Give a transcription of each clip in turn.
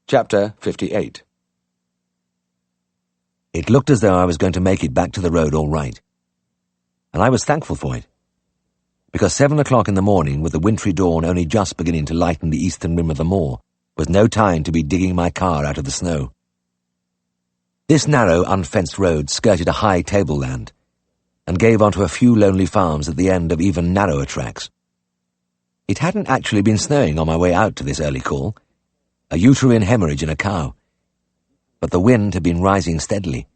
Chapter 58. It looked as though I was going to make it back to the road all right. And I was thankful for it. Because 7 o'clock in the morning, with the wintry dawn only just beginning to lighten the eastern rim of the moor, was no time to be digging my car out of the snow. This narrow, unfenced road skirted a high tableland, and gave onto a few lonely farms at the end of even narrower tracks. It hadn't actually been snowing on my way out to this early call, a uterine hemorrhage in a cow, but the wind had been rising steadily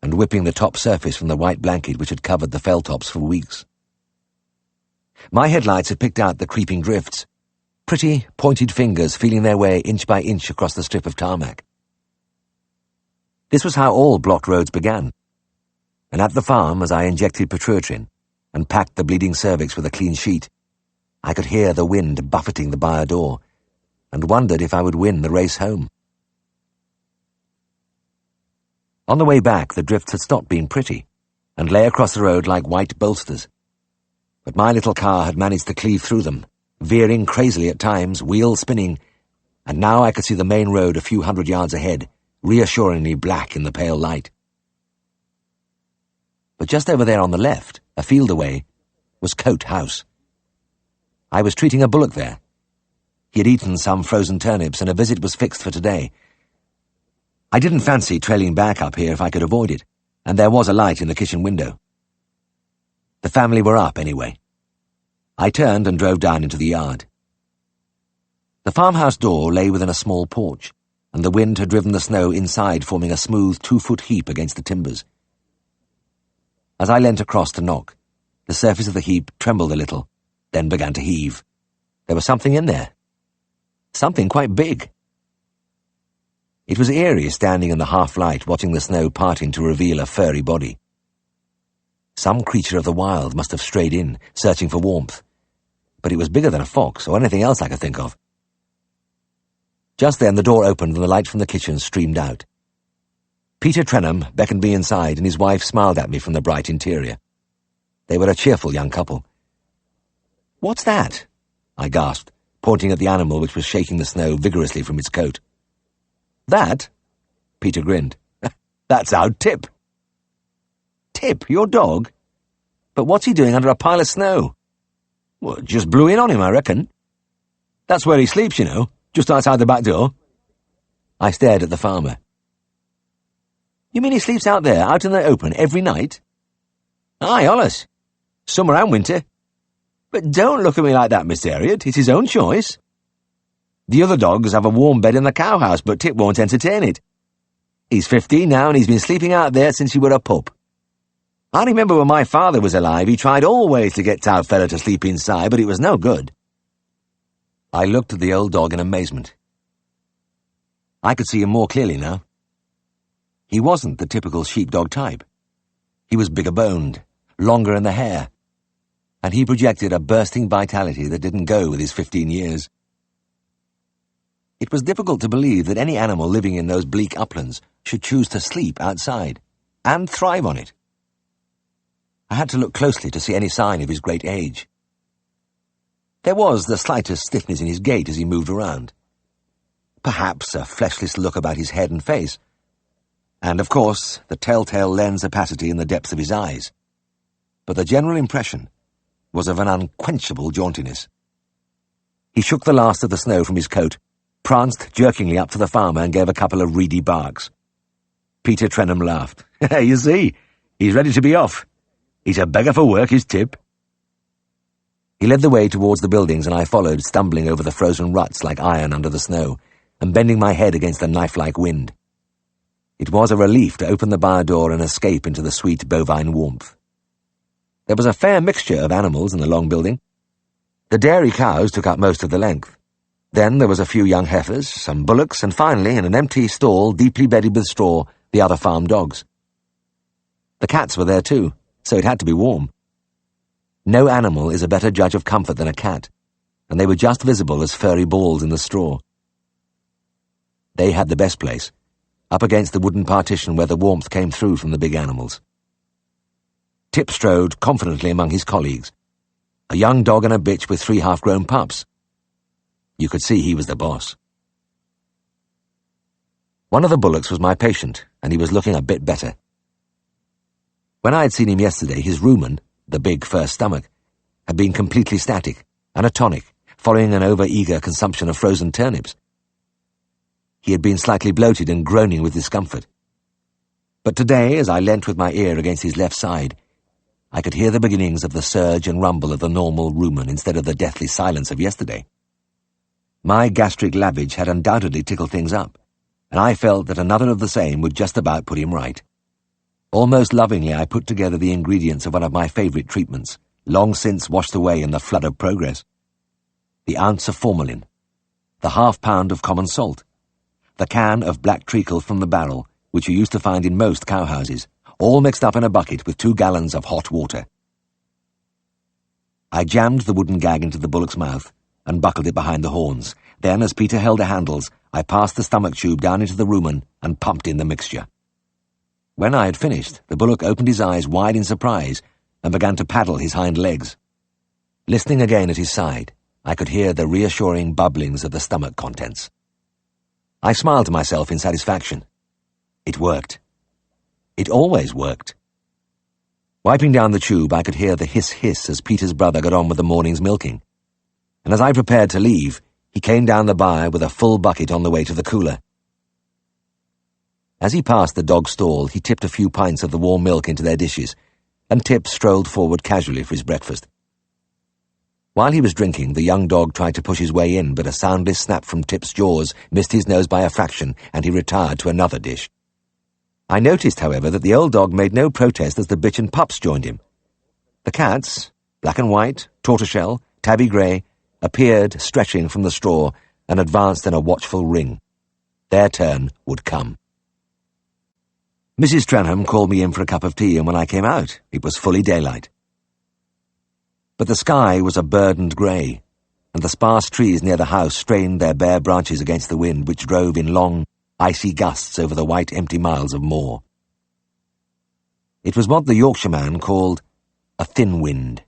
and whipping the top surface from the white blanket which had covered the fell tops for weeks. My headlights had picked out the creeping drifts, pretty, pointed fingers feeling their way inch by inch across the strip of tarmac. This was how all blocked roads began, and at the farm, as I injected Petruitrin and packed the bleeding cervix with a clean sheet, I could hear the wind buffeting the byre door, and wondered if I would win the race home. On the way back, the drifts had stopped being pretty, and lay across the road like white bolsters. But my little car had managed to cleave through them, veering crazily at times, wheels spinning, and now I could see the main road a few hundred yards ahead, reassuringly black in the pale light. But just over there on the left, a field away, was Cote House. I was treating a bullock there. He had eaten some frozen turnips, and a visit was fixed for today. I didn't fancy trailing back up here if I could avoid it, and there was a light in the kitchen window. The family were up anyway. I turned and drove down into the yard. The farmhouse door lay within a small porch, and the wind had driven the snow inside, forming a smooth 2-foot heap against the timbers. As I leant across to knock, the surface of the heap trembled a little, then began to heave. There was something in there. Something quite big. It was eerie standing in the half-light, watching the snow parting to reveal a furry body. Some creature of the wild must have strayed in, searching for warmth, but it was bigger than a fox or anything else I could think of. Just then the door opened and the light from the kitchen streamed out. Peter Trenham beckoned me inside, and his wife smiled at me from the bright interior. They were a cheerful young couple. "What's that?" I gasped, pointing at the animal which was shaking the snow vigorously from its coat. "That?" Peter grinned. "That's our Tip." "Tip, your dog? But what's he doing under a pile of snow?" "Well, just blew in on him, I reckon. That's where he sleeps, you know, just outside the back door." I stared at the farmer. "You mean he sleeps out there, out in the open, every night?" "Aye, allus. Summer and winter. But don't look at me like that, Miss Herriot. It's his own choice. The other dogs have a warm bed in the cowhouse, but Tip won't entertain it. He's 15 now, and he's been sleeping out there since he were a pup. I remember when my father was alive, he tried all ways to get our fella to sleep inside, but it was no good." I looked at the old dog in amazement. I could see him more clearly now. He wasn't the typical sheepdog type. He was bigger-boned, longer in the hair, and he projected a bursting vitality that didn't go with his 15 years. It was difficult to believe that any animal living in those bleak uplands should choose to sleep outside, and thrive on it. I had to look closely to see any sign of his great age. There was the slightest stiffness in his gait as he moved around. Perhaps a fleshless look about his head and face, and, of course, the telltale lens opacity in the depths of his eyes. But the general impression was of an unquenchable jauntiness. He shook the last of the snow from his coat, pranced jerkingly up to the farmer, and gave a couple of reedy barks. Peter Trenham laughed. "You see, he's ready to be off. He's a beggar for work, is Tip." He led the way towards the buildings, and I followed, stumbling over the frozen ruts like iron under the snow, and bending my head against the knife-like wind. It was a relief to open the byre door and escape into the sweet bovine warmth. There was a fair mixture of animals in the long building. The dairy cows took up most of the length. Then there was a few young heifers, some bullocks, and finally, in an empty stall deeply bedded with straw, the other farm dogs. The cats were there too, so it had to be warm. No animal is a better judge of comfort than a cat, and they were just visible as furry balls in the straw. They had the best place, up against the wooden partition where the warmth came through from the big animals. Tip strode confidently among his colleagues, a young dog and a bitch with 3 half-grown pups. You could see he was the boss. One of the bullocks was my patient, and he was looking a bit better. When I had seen him yesterday, his rumen, the big first stomach, had been completely static, anatonic, following an over-eager consumption of frozen turnips. He had been slightly bloated and groaning with discomfort. But today, as I leant with my ear against his left side, I could hear the beginnings of the surge and rumble of the normal rumen instead of the deathly silence of yesterday. My gastric lavage had undoubtedly tickled things up, and I felt that another of the same would just about put him right. Almost lovingly I put together the ingredients of one of my favourite treatments, long since washed away in the flood of progress. The ounce of formalin, the half-pound of common salt, the can of black treacle from the barrel, which you used to find in most cowhouses, all mixed up in a bucket with 2 gallons of hot water. I jammed the wooden gag into the bullock's mouth and buckled it behind the horns. Then, as Peter held the handles, I passed the stomach tube down into the rumen and pumped in the mixture. When I had finished, the bullock opened his eyes wide in surprise and began to paddle his hind legs. Listening again at his side, I could hear the reassuring bubblings of the stomach contents. I smiled to myself in satisfaction. It worked. It always worked. Wiping down the tube, I could hear the hiss-hiss as Peter's brother got on with the morning's milking. And as I prepared to leave, he came down the byre with a full bucket on the way to the cooler. As he passed the dog stall, he tipped a few pints of the warm milk into their dishes, and Tip strolled forward casually for his breakfast. While he was drinking, the young dog tried to push his way in, but a soundless snap from Tip's jaws missed his nose by a fraction, and he retired to another dish. I noticed, however, that the old dog made no protest as the bitch and pups joined him. The cats, black and white, tortoiseshell, tabby grey, appeared, stretching from the straw, and advanced in a watchful ring. Their turn would come. Mrs. Trenham called me in for a cup of tea, and when I came out, it was fully daylight. But the sky was a burdened grey, and the sparse trees near the house strained their bare branches against the wind, which drove in long, icy gusts over the white, empty miles of moor. It was what the Yorkshire man called a thin wind,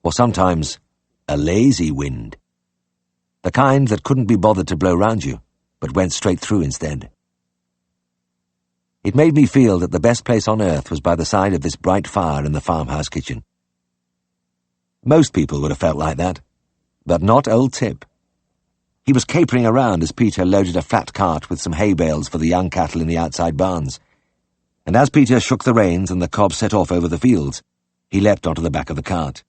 or sometimes a lazy wind, the kind that couldn't be bothered to blow round you, but went straight through instead. It made me feel that the best place on earth was by the side of this bright fire in the farmhouse kitchen. Most people would have felt like that, but not old Tip. He was capering around as Peter loaded a flat cart with some hay bales for the young cattle in the outside barns, and as Peter shook the reins and the cob set off over the fields, he leapt onto the back of the cart.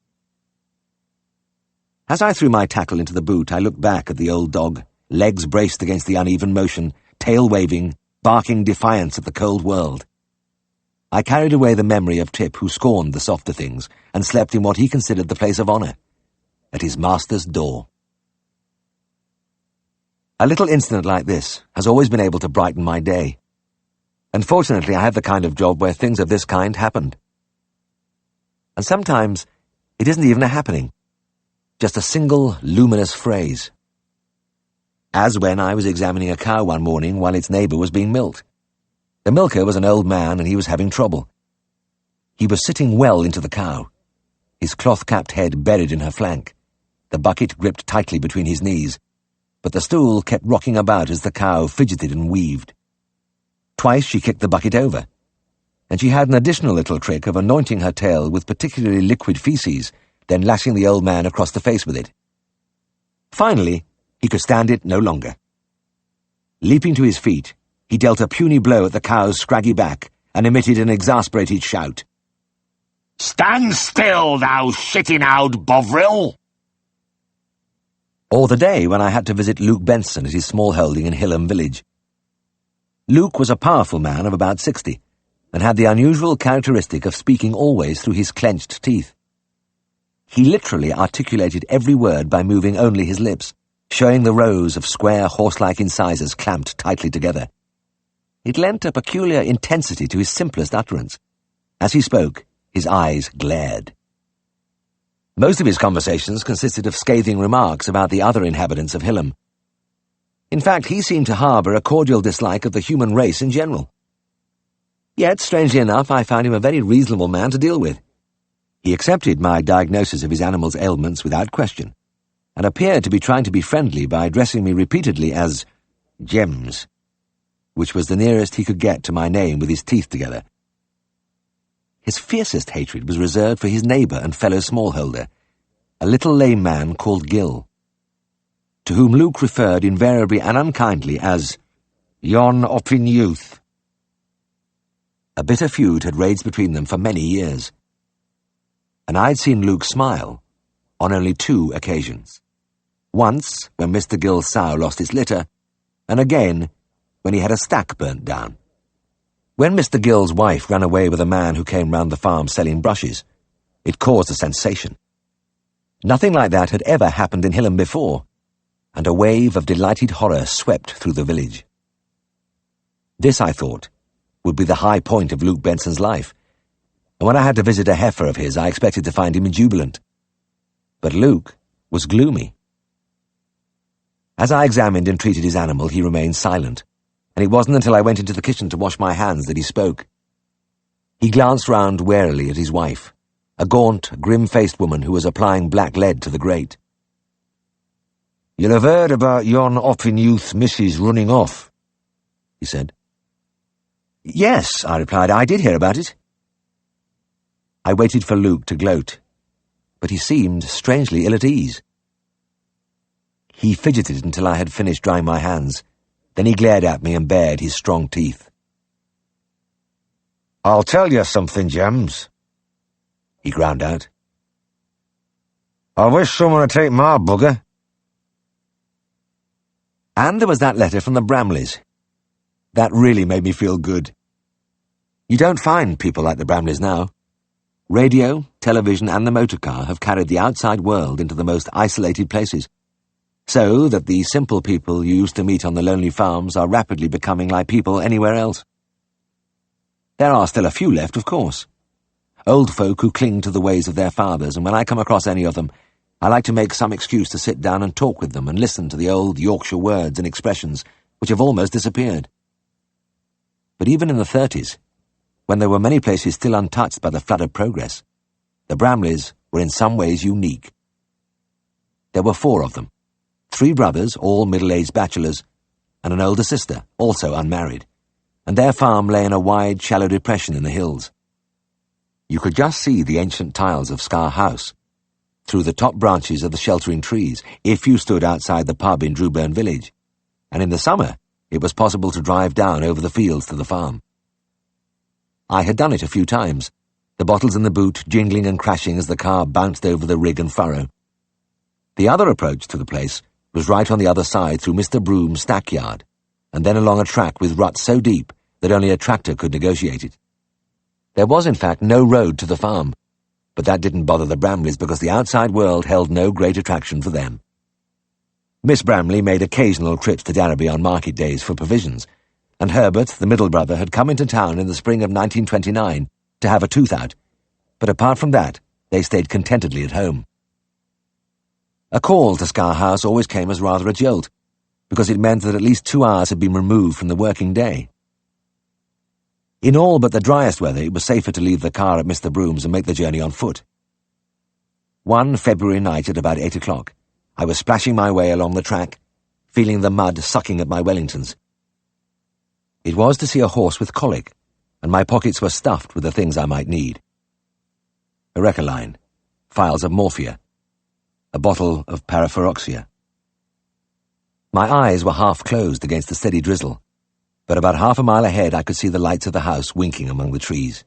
As I threw my tackle into the boot, I looked back at the old dog, legs braced against the uneven motion, tail waving, barking defiance at the cold world. I carried away the memory of Tip, who scorned the softer things and slept in what he considered the place of honour, at his master's door. A little incident like this has always been able to brighten my day. And fortunately, I have the kind of job where things of this kind happened. And sometimes it isn't even a happening, just a single luminous phrase. As when I was examining a cow one morning while its neighbour was being milked. The milker was an old man, and he was having trouble. He was sitting well into the cow, his cloth-capped head buried in her flank, the bucket gripped tightly between his knees, but the stool kept rocking about as the cow fidgeted and weaved. Twice she kicked the bucket over, and she had an additional little trick of anointing her tail with particularly liquid feces, then lashing the old man across the face with it. Finally, he could stand it no longer. Leaping to his feet, he dealt a puny blow at the cow's scraggy back and emitted an exasperated shout. "Stand still, thou shitting-out Bovril!" Or the day when I had to visit Luke Benson at his small holding in Hillam village. Luke was a powerful man of about 60, and had the unusual characteristic of speaking always through his clenched teeth. He literally articulated every word by moving only his lips, showing the rows of square horse-like incisors clamped tightly together. It lent a peculiar intensity to his simplest utterance. As he spoke, his eyes glared. Most of his conversations consisted of scathing remarks about the other inhabitants of Hillam. In fact, he seemed to harbour a cordial dislike of the human race in general. Yet, strangely enough, I found him a very reasonable man to deal with. He accepted my diagnosis of his animal's ailments without question, and appeared to be trying to be friendly by addressing me repeatedly as James. which was the nearest he could get to my name with his teeth together. His fiercest hatred was reserved for his neighbour and fellow smallholder, a little lame man called Gill, to whom Luke referred invariably and unkindly as "yon oppin youth." A bitter feud had raged between them for many years, and I'd seen Luke smile on only 2 occasions. Once, when Mr. Gill's sow lost its litter, and again, when he had a stack burnt down. When Mr. Gill's wife ran away with a man who came round the farm selling brushes, it caused a sensation. Nothing like that had ever happened in Helen before, and a wave of delighted horror swept through the village. This, I thought, would be the high point of Luke Benson's life, and when I had to visit a heifer of his, I expected to find him jubilant. But Luke was gloomy. As I examined and treated his animal, he remained silent, and it wasn't until I went into the kitchen to wash my hands that he spoke. He glanced round warily at his wife, a gaunt, grim-faced woman who was applying black lead to the grate. "You'll have heard about yon oppin youth's missus running off," he said. "Yes," I replied, "I did hear about it." I waited for Luke to gloat, but he seemed strangely ill at ease. He fidgeted until I had finished drying my hands. Then he glared at me and bared his strong teeth. "I'll tell you something, James," he ground out. "I wish someone would take my bugger." And there was that letter from the Bramleys. That really made me feel good. You don't find people like the Bramleys now. Radio, television, and the motor car have carried the outside world into the most isolated places, so that the simple people you used to meet on the lonely farms are rapidly becoming like people anywhere else. There are still a few left, of course. Old folk who cling to the ways of their fathers, and when I come across any of them, I like to make some excuse to sit down and talk with them and listen to the old Yorkshire words and expressions which have almost disappeared. But even in the 30s, when there were many places still untouched by the flood of progress, the Bramleys were in some ways unique. There were 4 of them. 3 brothers, all middle-aged bachelors, and an older sister, also unmarried, and their farm lay in a wide, shallow depression in the hills. You could just see the ancient tiles of Scar House through the top branches of the sheltering trees if you stood outside the pub in Drewburn village, and in the summer it was possible to drive down over the fields to the farm. I had done it a few times, the bottles in the boot jingling and crashing as the car bounced over the rig and furrow. The other approach to the place was right on the other side through Mr. Broom's stackyard, and then along a track with ruts so deep that only a tractor could negotiate it. There was, in fact, no road to the farm, but that didn't bother the Bramleys because the outside world held no great attraction for them. Miss Bramley made occasional trips to Darrowby on market days for provisions, and Herbert, the middle brother, had come into town in the spring of 1929 to have a tooth out, but apart from that, they stayed contentedly at home. A call to Scar House always came as rather a jolt, because it meant that at least 2 hours had been removed from the working day. In all but the driest weather, it was safer to leave the car at Mr. Broom's and make the journey on foot. One February night at about 8 o'clock, I was splashing my way along the track, feeling the mud sucking at my Wellingtons. It was to see a horse with colic, and my pockets were stuffed with the things I might need. A Recaline, phials of morphia, a bottle of paraferoxia. My eyes were half closed against the steady drizzle, but about half a mile ahead I could see the lights of the house winking among the trees.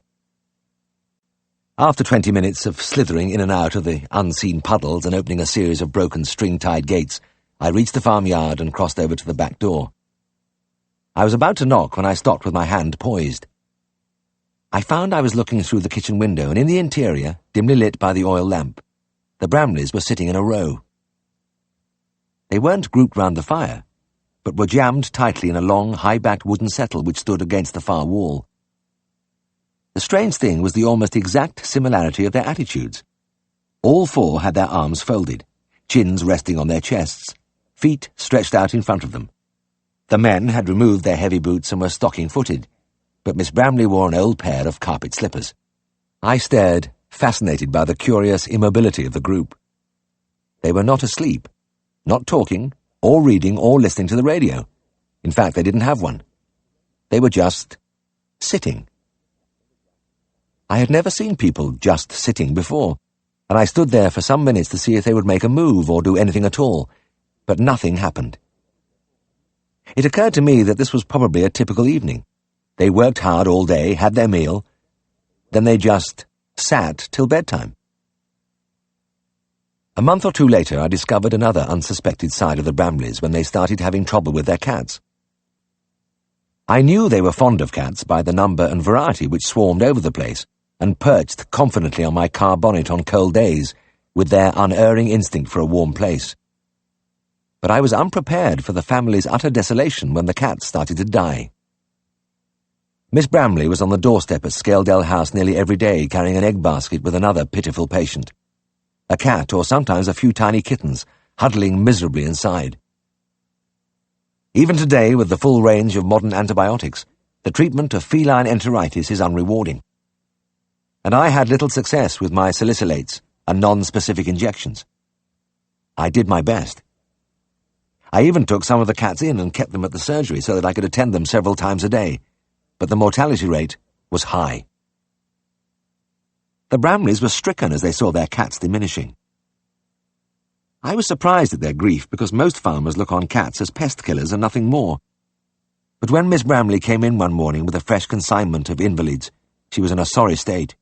After 20 minutes of slithering in and out of the unseen puddles and opening a series of broken string-tied gates, I reached the farmyard and crossed over to the back door. I was about to knock when I stopped with my hand poised. I found I was looking through the kitchen window, and in the interior, dimly lit by the oil lamp, the Bramleys were sitting in a row. They weren't grouped round the fire, but were jammed tightly in a long, high-backed wooden settle which stood against the far wall. The strange thing was the almost exact similarity of their attitudes. All 4 had their arms folded, chins resting on their chests, feet stretched out in front of them. The men had removed their heavy boots and were stocking-footed, but Miss Bramley wore an old pair of carpet slippers. I stared, fascinated by the curious immobility of the group. They were not asleep, not talking, or reading, or listening to the radio. In fact, they didn't have one. They were just sitting. I had never seen people just sitting before, and I stood there for some minutes to see if they would make a move or do anything at all, but nothing happened. It occurred to me that this was probably a typical evening. They worked hard all day, had their meal, then they just sat till bedtime. A month or two later, I discovered another unsuspected side of the Bramleys when they started having trouble with their cats. I knew they were fond of cats by the number and variety which swarmed over the place and perched confidently on my car bonnet on cold days with their unerring instinct for a warm place. But I was unprepared for the family's utter desolation when the cats started to die. Miss Bramley was on the doorstep at Scaledale House nearly every day carrying an egg basket with another pitiful patient. A cat, or sometimes a few tiny kittens, huddling miserably inside. Even today, with the full range of modern antibiotics, the treatment of feline enteritis is unrewarding. And I had little success with my salicylates and non-specific injections. I did my best. I even took some of the cats in and kept them at the surgery so that I could attend them several times a day, but the mortality rate was high. The Bramleys were stricken as they saw their cats diminishing. I was surprised at their grief because most farmers look on cats as pest killers and nothing more. But when Miss Bramley came in one morning with a fresh consignment of invalids, she was in a sorry state.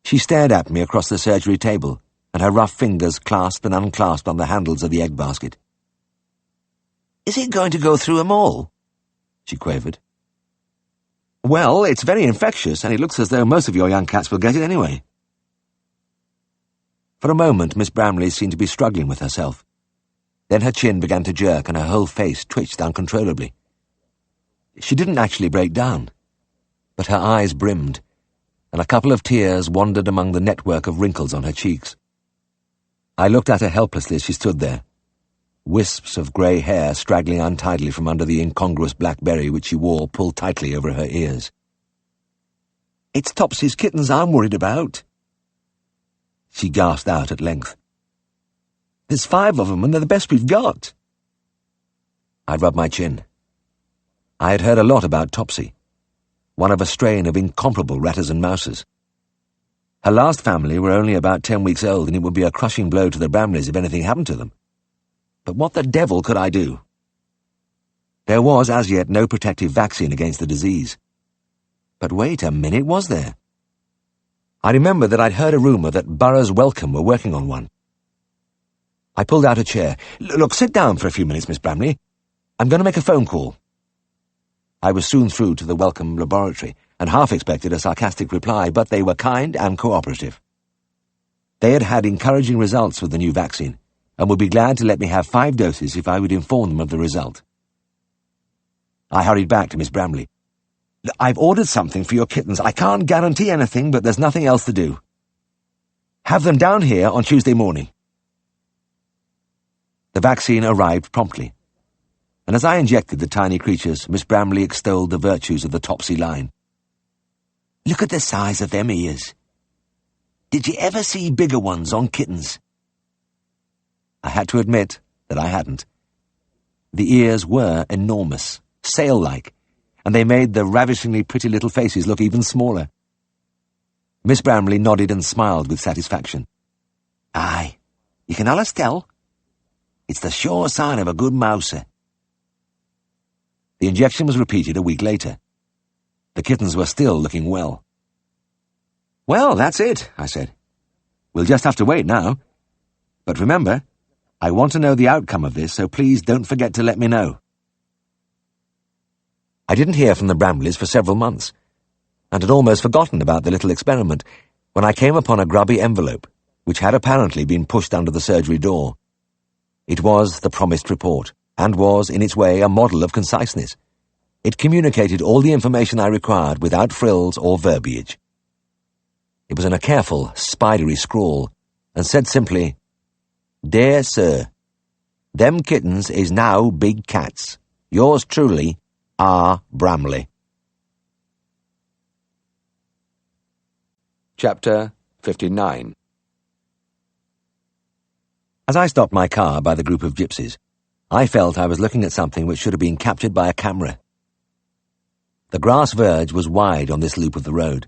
She stared at me across the surgery table, and her rough fingers clasped and unclasped on the handles of the egg basket. "Is it going to go through 'em all?" she quavered. "Well, it's very infectious, and it looks as though most of your young cats will get it anyway." For a moment, Miss Bramley seemed to be struggling with herself. Then her chin began to jerk, and her whole face twitched uncontrollably. She didn't actually break down, but her eyes brimmed, and a couple of tears wandered among the network of wrinkles on her cheeks. I looked at her helplessly as she stood there, wisps of grey hair straggling untidily from under the incongruous black berry which she wore pulled tightly over her ears. "It's Topsy's kittens I'm worried about," she gasped out at length. "There's 5 of them, and they're the best we've got." I rubbed my chin. I had heard a lot about Topsy, one of a strain of incomparable ratters and mouses. Her last family were only about 10 weeks old, and it would be a crushing blow to the Bramleys if anything happened to them. But what the devil could I do? There was as yet no protective vaccine against the disease. But wait a minute, was there? I remembered that I'd heard a rumour that Burroughs Wellcome were working on one. I pulled out a chair. "Look, sit down for a few minutes, Miss Bramley. I'm going to make a phone call." I was soon through to the Wellcome laboratory, and half expected a sarcastic reply, but they were kind and cooperative. They had had encouraging results with the new vaccine, and would be glad to let me have 5 doses if I would inform them of the result. I hurried back to Miss Bramley. "I've ordered something for your kittens. I can't guarantee anything, but there's nothing else to do. Have them down here on Tuesday morning." The vaccine arrived promptly, and as I injected the tiny creatures, Miss Bramley extolled the virtues of the Topsy line. "Look at the size of them ears. Did you ever see bigger ones on kittens?" I had to admit that I hadn't. The ears were enormous, sail-like, and they made the ravishingly pretty little faces look even smaller. Miss Bramley nodded and smiled with satisfaction. "Aye, you can allus tell. It's the sure sign of a good mouser." The injection was repeated a week later. The kittens were still looking well. "Well, that's it," I said. "We'll just have to wait now. But remember, I want to know the outcome of this, so please don't forget to let me know." I didn't hear from the Bramleys for several months, and had almost forgotten about the little experiment, when I came upon a grubby envelope, which had apparently been pushed under the surgery door. It was the promised report, and was, in its way, a model of conciseness. It communicated all the information I required without frills or verbiage. It was in a careful, spidery scrawl, and said simply, "Dear Sir, them kittens is now big cats. Yours truly, R. Bramley." Chapter 59. As I stopped my car by the group of gypsies, I felt I was looking at something which should have been captured by a camera. The grass verge was wide on this loop of the road,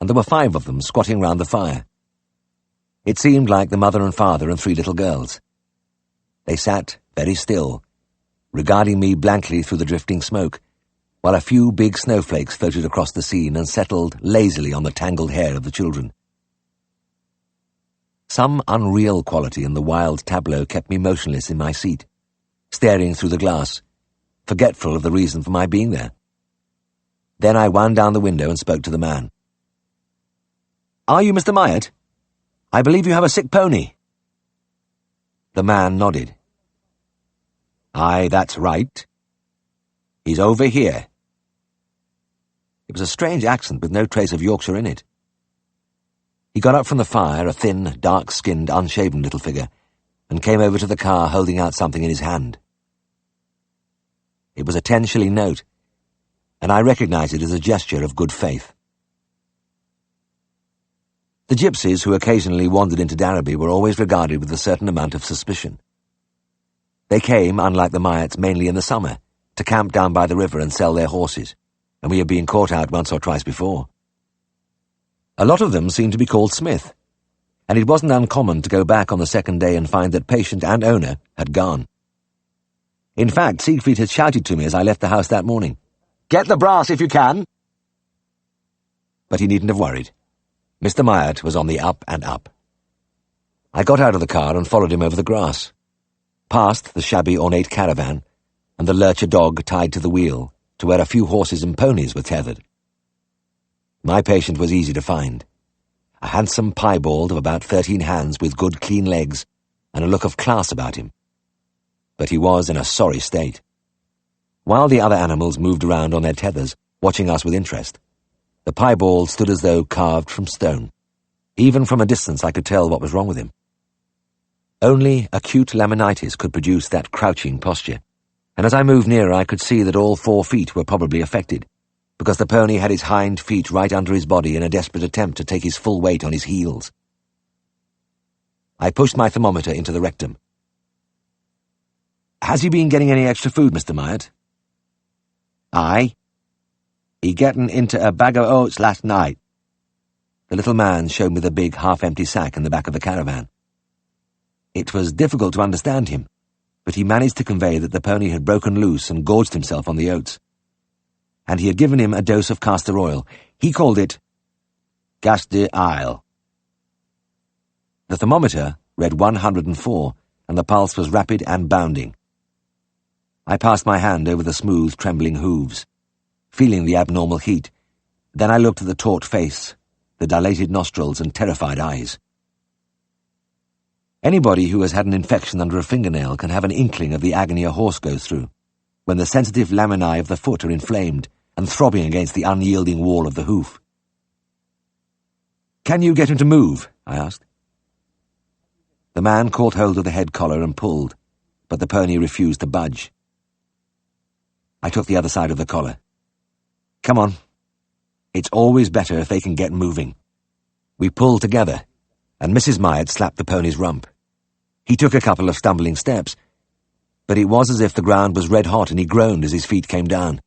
and there were 5 of them squatting round the fire. It seemed like the mother and father and 3 little girls. They sat very still, regarding me blankly through the drifting smoke, while a few big snowflakes floated across the scene and settled lazily on the tangled hair of the children. Some unreal quality in the wild tableau kept me motionless in my seat, staring through the glass, forgetful of the reason for my being there. Then I wound down the window and spoke to the man. "Are you Mr. Myatt? I believe you have a sick pony." The man nodded. "Aye, that's right. He's over here." It was a strange accent with no trace of Yorkshire in it. He got up from the fire, a thin, dark-skinned, unshaven little figure, and came over to the car holding out something in his hand. It was a 10-shilling note, and I recognized it as a gesture of good faith. The gypsies who occasionally wandered into Darrowby were always regarded with a certain amount of suspicion. They came, unlike the Myatts, mainly in the summer, to camp down by the river and sell their horses, and we had been caught out once or twice before. A lot of them seemed to be called Smith, and it wasn't uncommon to go back on the second day and find that patient and owner had gone. In fact, Siegfried had shouted to me as I left the house that morning, "Get the brass if you can!" But he needn't have worried. Mr. Myatt was on the up and up. I got out of the car and followed him over the grass, past the shabby ornate caravan and the lurcher dog tied to the wheel, to where a few horses and ponies were tethered. My patient was easy to find. A handsome piebald of about 13 hands with good clean legs and a look of class about him. But he was in a sorry state. While the other animals moved around on their tethers, watching us with interest, the piebald stood as though carved from stone. Even from a distance I could tell what was wrong with him. Only acute laminitis could produce that crouching posture, and as I moved nearer I could see that all 4 feet were probably affected, because the pony had his hind feet right under his body in a desperate attempt to take his full weight on his heels. I pushed my thermometer into the rectum. "Has he been getting any extra food, Mr. Myatt?" "Aye. He getting into a bag of oats last night." The little man showed me the big half-empty sack in the back of the caravan. It was difficult to understand him, but he managed to convey that the pony had broken loose and gorged himself on the oats. And he had given him a dose of castor oil. He called it castor oil. The thermometer read 104, and the pulse was rapid and bounding. I passed my hand over the smooth, trembling hooves, feeling the abnormal heat. Then I looked at the taut face, the dilated nostrils and terrified eyes. Anybody who has had an infection under a fingernail can have an inkling of the agony a horse goes through, when the sensitive laminae of the foot are inflamed and throbbing against the unyielding wall of the hoof. "Can you get him to move?" I asked. The man caught hold of the head collar and pulled, but the pony refused to budge. I took the other side of the collar. "Come on. It's always better if they can get moving." We pulled together, and Mrs. Myatt slapped the pony's rump. He took a couple of stumbling steps, but it was as if the ground was red hot and he groaned as his feet came down.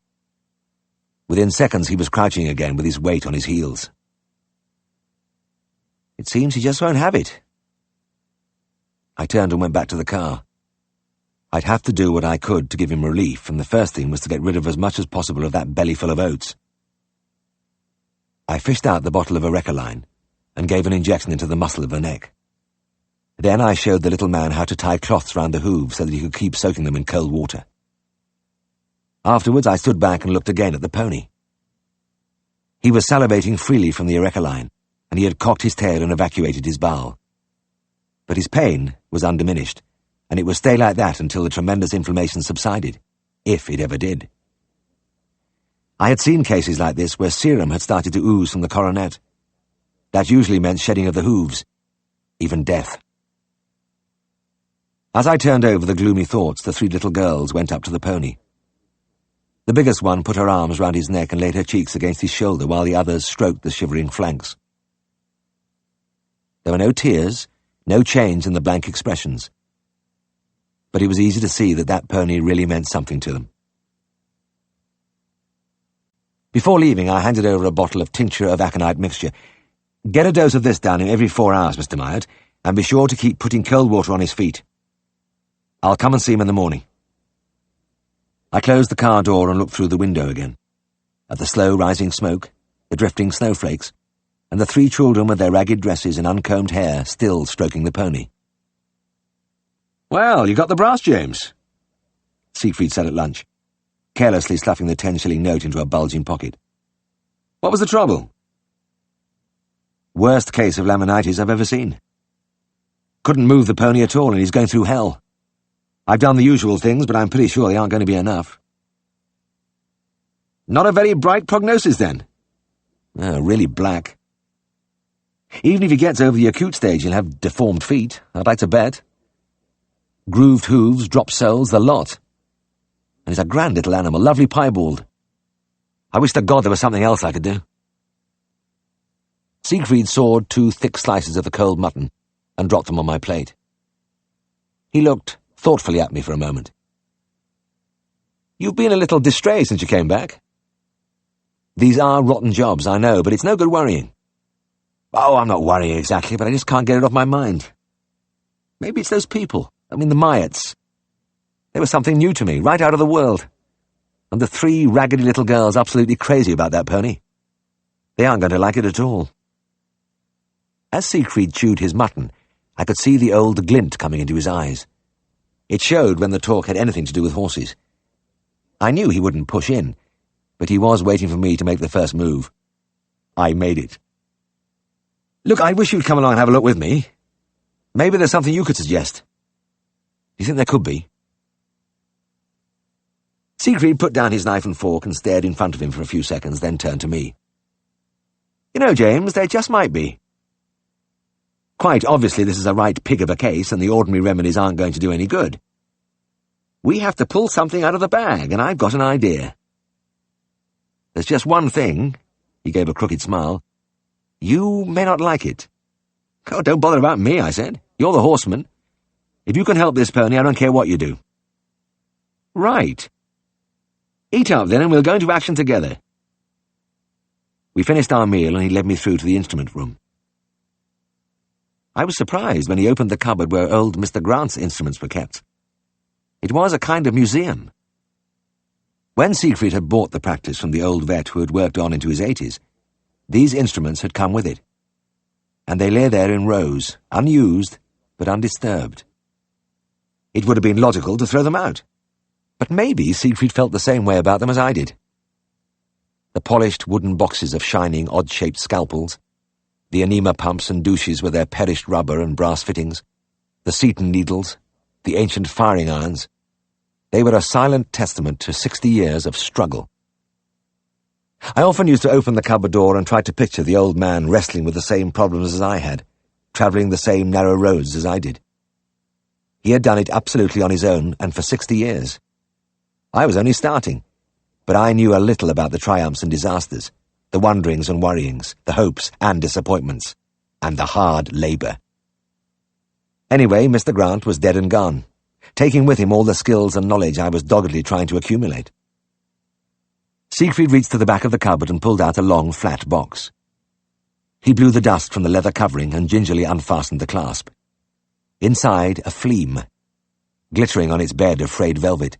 Within seconds he was crouching again with his weight on his heels. "It seems he just won't have it." I turned and went back to the car. I'd have to do what I could to give him relief, and the first thing was to get rid of as much as possible of that bellyful of oats. I fished out the bottle of erratic and gave an injection into the muscle of the neck. Then I showed the little man how to tie cloths round the hooves so that he could keep soaking them in cold water. Afterwards I stood back and looked again at the pony. He was salivating freely from the erratic, and he had cocked his tail and evacuated his bowel. But his pain was undiminished, and it would stay like that until the tremendous inflammation subsided, if it ever did. I had seen cases like this where serum had started to ooze from the coronet. That usually meant shedding of the hooves, even death. As I turned over the gloomy thoughts, the 3 little girls went up to the pony. The biggest one put her arms round his neck and laid her cheeks against his shoulder while the others stroked the shivering flanks. There were no tears, no change in the blank expressions. But it was easy to see that that pony really meant something to them. Before leaving, I handed over a bottle of tincture of aconite mixture. "Get a dose of this down him every 4 hours, Mr. Myatt, and be sure to keep putting cold water on his feet. I'll come and see him in the morning." I closed the car door and looked through the window again, at the slow rising smoke, the drifting snowflakes, and the 3 children with their ragged dresses and uncombed hair still stroking the pony. "Well, you got the brass, James," Siegfried said at lunch, carelessly stuffing the 10-shilling note into a bulging pocket. "What was the trouble?" "Worst case of laminitis I've ever seen. Couldn't move the pony at all, and he's going through hell. I've done the usual things, but I'm pretty sure they aren't going to be enough." "Not a very bright prognosis, then?" "Really black. Even if he gets over the acute stage, he'll have deformed feet, I'd like to bet. Grooved hooves, dropped soles, the lot. And he's a grand little animal, lovely piebald. I wish to God there was something else I could do." Siegfried sawed 2 thick slices of the cold mutton and dropped them on my plate. He looked thoughtfully at me for a moment. "You've been a little distrait since you came back." "These are rotten jobs, I know, but it's no good worrying." "Oh, I'm not worrying exactly, but I just can't get it off my mind. Maybe it's those people. I mean, the Myatts. They were something new to me, right out of the world. And the 3 raggedy little girls absolutely crazy about that pony. They aren't going to like it at all." As Siegfried chewed his mutton, I could see the old glint coming into his eyes. It showed when the talk had anything to do with horses. I knew he wouldn't push in, but he was waiting for me to make the first move. I made it. "Look, I wish you'd come along and have a look with me. Maybe there's something you could suggest." "Do you think there could be?" Siegfried put down his knife and fork and stared in front of him for a few seconds, then turned to me. "You know, James, there just might be. Quite obviously this is a right pig of a case, and the ordinary remedies aren't going to do any good. We have to pull something out of the bag, and I've got an idea. There's just one thing," he gave a crooked smile. "You may not like it." "Oh, don't bother about me," I said. "You're the horseman. If you can help this pony, I don't care what you do." "Right. Eat up then, and we'll go into action together." We finished our meal, and he led me through to the instrument room. I was surprised when he opened the cupboard where old Mr. Grant's instruments were kept. It was a kind of museum. When Siegfried had bought the practice from the old vet who had worked on into his 80s, these instruments had come with it, and they lay there in rows, unused but undisturbed. It would have been logical to throw them out, but maybe Siegfried felt the same way about them as I did. The polished wooden boxes of shining, odd-shaped scalpels, the anema pumps and douches with their perished rubber and brass fittings, the Seton needles, the ancient firing irons, they were a silent testament to 60 years of struggle. I often used to open the cupboard door and try to picture the old man wrestling with the same problems as I had, travelling the same narrow roads as I did. He had done it absolutely on his own, and for 60 years. I was only starting, but I knew a little about the triumphs and disasters, the wonderings and worryings, the hopes and disappointments, and the hard labour. Anyway, Mr. Grant was dead and gone, taking with him all the skills and knowledge I was doggedly trying to accumulate. Siegfried reached to the back of the cupboard and pulled out a long, flat box. He blew the dust from the leather covering and gingerly unfastened the clasp. Inside, a fleam, glittering on its bed of frayed velvet,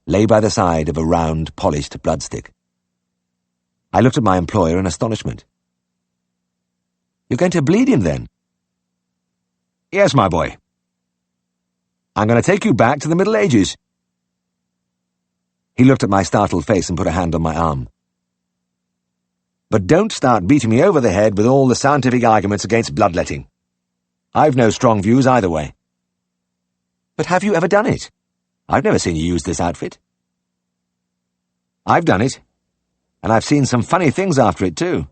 lay by the side of a round, polished bloodstick. I looked at my employer in astonishment. "You're going to bleed him, then?" "Yes, my boy. I'm going to take you back to the Middle Ages." He looked at my startled face and put a hand on my arm. "But don't start beating me over the head with all the scientific arguments against bloodletting. I've no strong views either way." "But have you ever done it? I've never seen you use this outfit." "I've done it, and I've seen some funny things after it, too."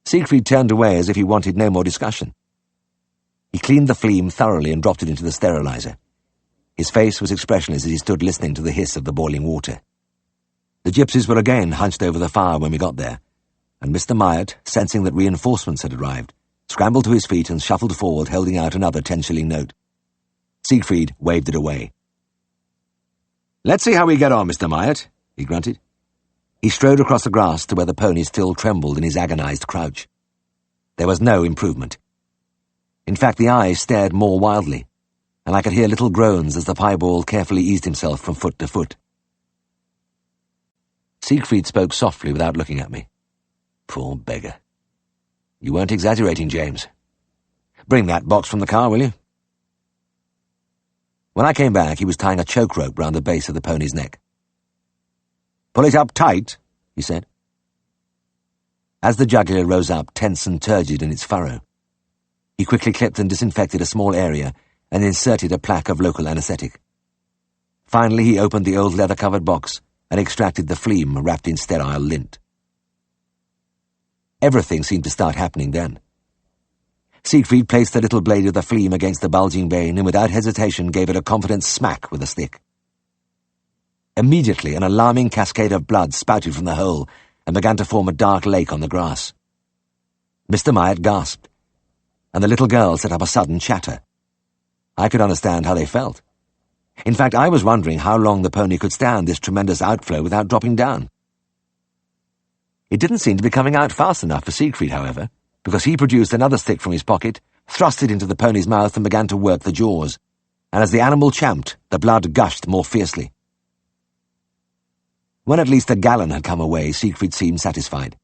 Siegfried turned away as if he wanted no more discussion. He cleaned the fleam thoroughly and dropped it into the sterilizer. His face was expressionless as he stood listening to the hiss of the boiling water. The gypsies were again hunched over the fire when we got there, and Mr. Myatt, sensing that reinforcements had arrived, scrambled to his feet and shuffled forward, holding out another 10-shilling note. Siegfried waved it away. "Let's see how we get on, Mr. Myatt," he grunted. He strode across the grass to where the pony still trembled in his agonized crouch. There was no improvement. In fact, the eyes stared more wildly, and I could hear little groans as the piebald carefully eased himself from foot to foot. Siegfried spoke softly without looking at me. Poor beggar. You weren't exaggerating, James. Bring that box from the car, will you? When I came back, he was tying a choke rope round the base of the pony's neck. Pull it up tight, he said. As the jugular rose up, tense and turgid in its furrow, he quickly clipped and disinfected a small area and inserted a plaque of local anaesthetic. Finally, he opened the old leather-covered box and extracted the phlegm wrapped in sterile lint. Everything seemed to start happening then. Siegfried placed the little blade of the phlegm against the bulging vein and without hesitation gave it a confident smack with a stick. Immediately, an alarming cascade of blood spouted from the hole and began to form a dark lake on the grass. Mr. Myatt gasped, and the little girl set up a sudden chatter. I could understand how they felt. In fact, I was wondering how long the pony could stand this tremendous outflow without dropping down. It didn't seem to be coming out fast enough for Siegfried, however, because he produced another stick from his pocket, thrust it into the pony's mouth and began to work the jaws, and as the animal champed, the blood gushed more fiercely. When at least a gallon had come away, Siegfried seemed satisfied.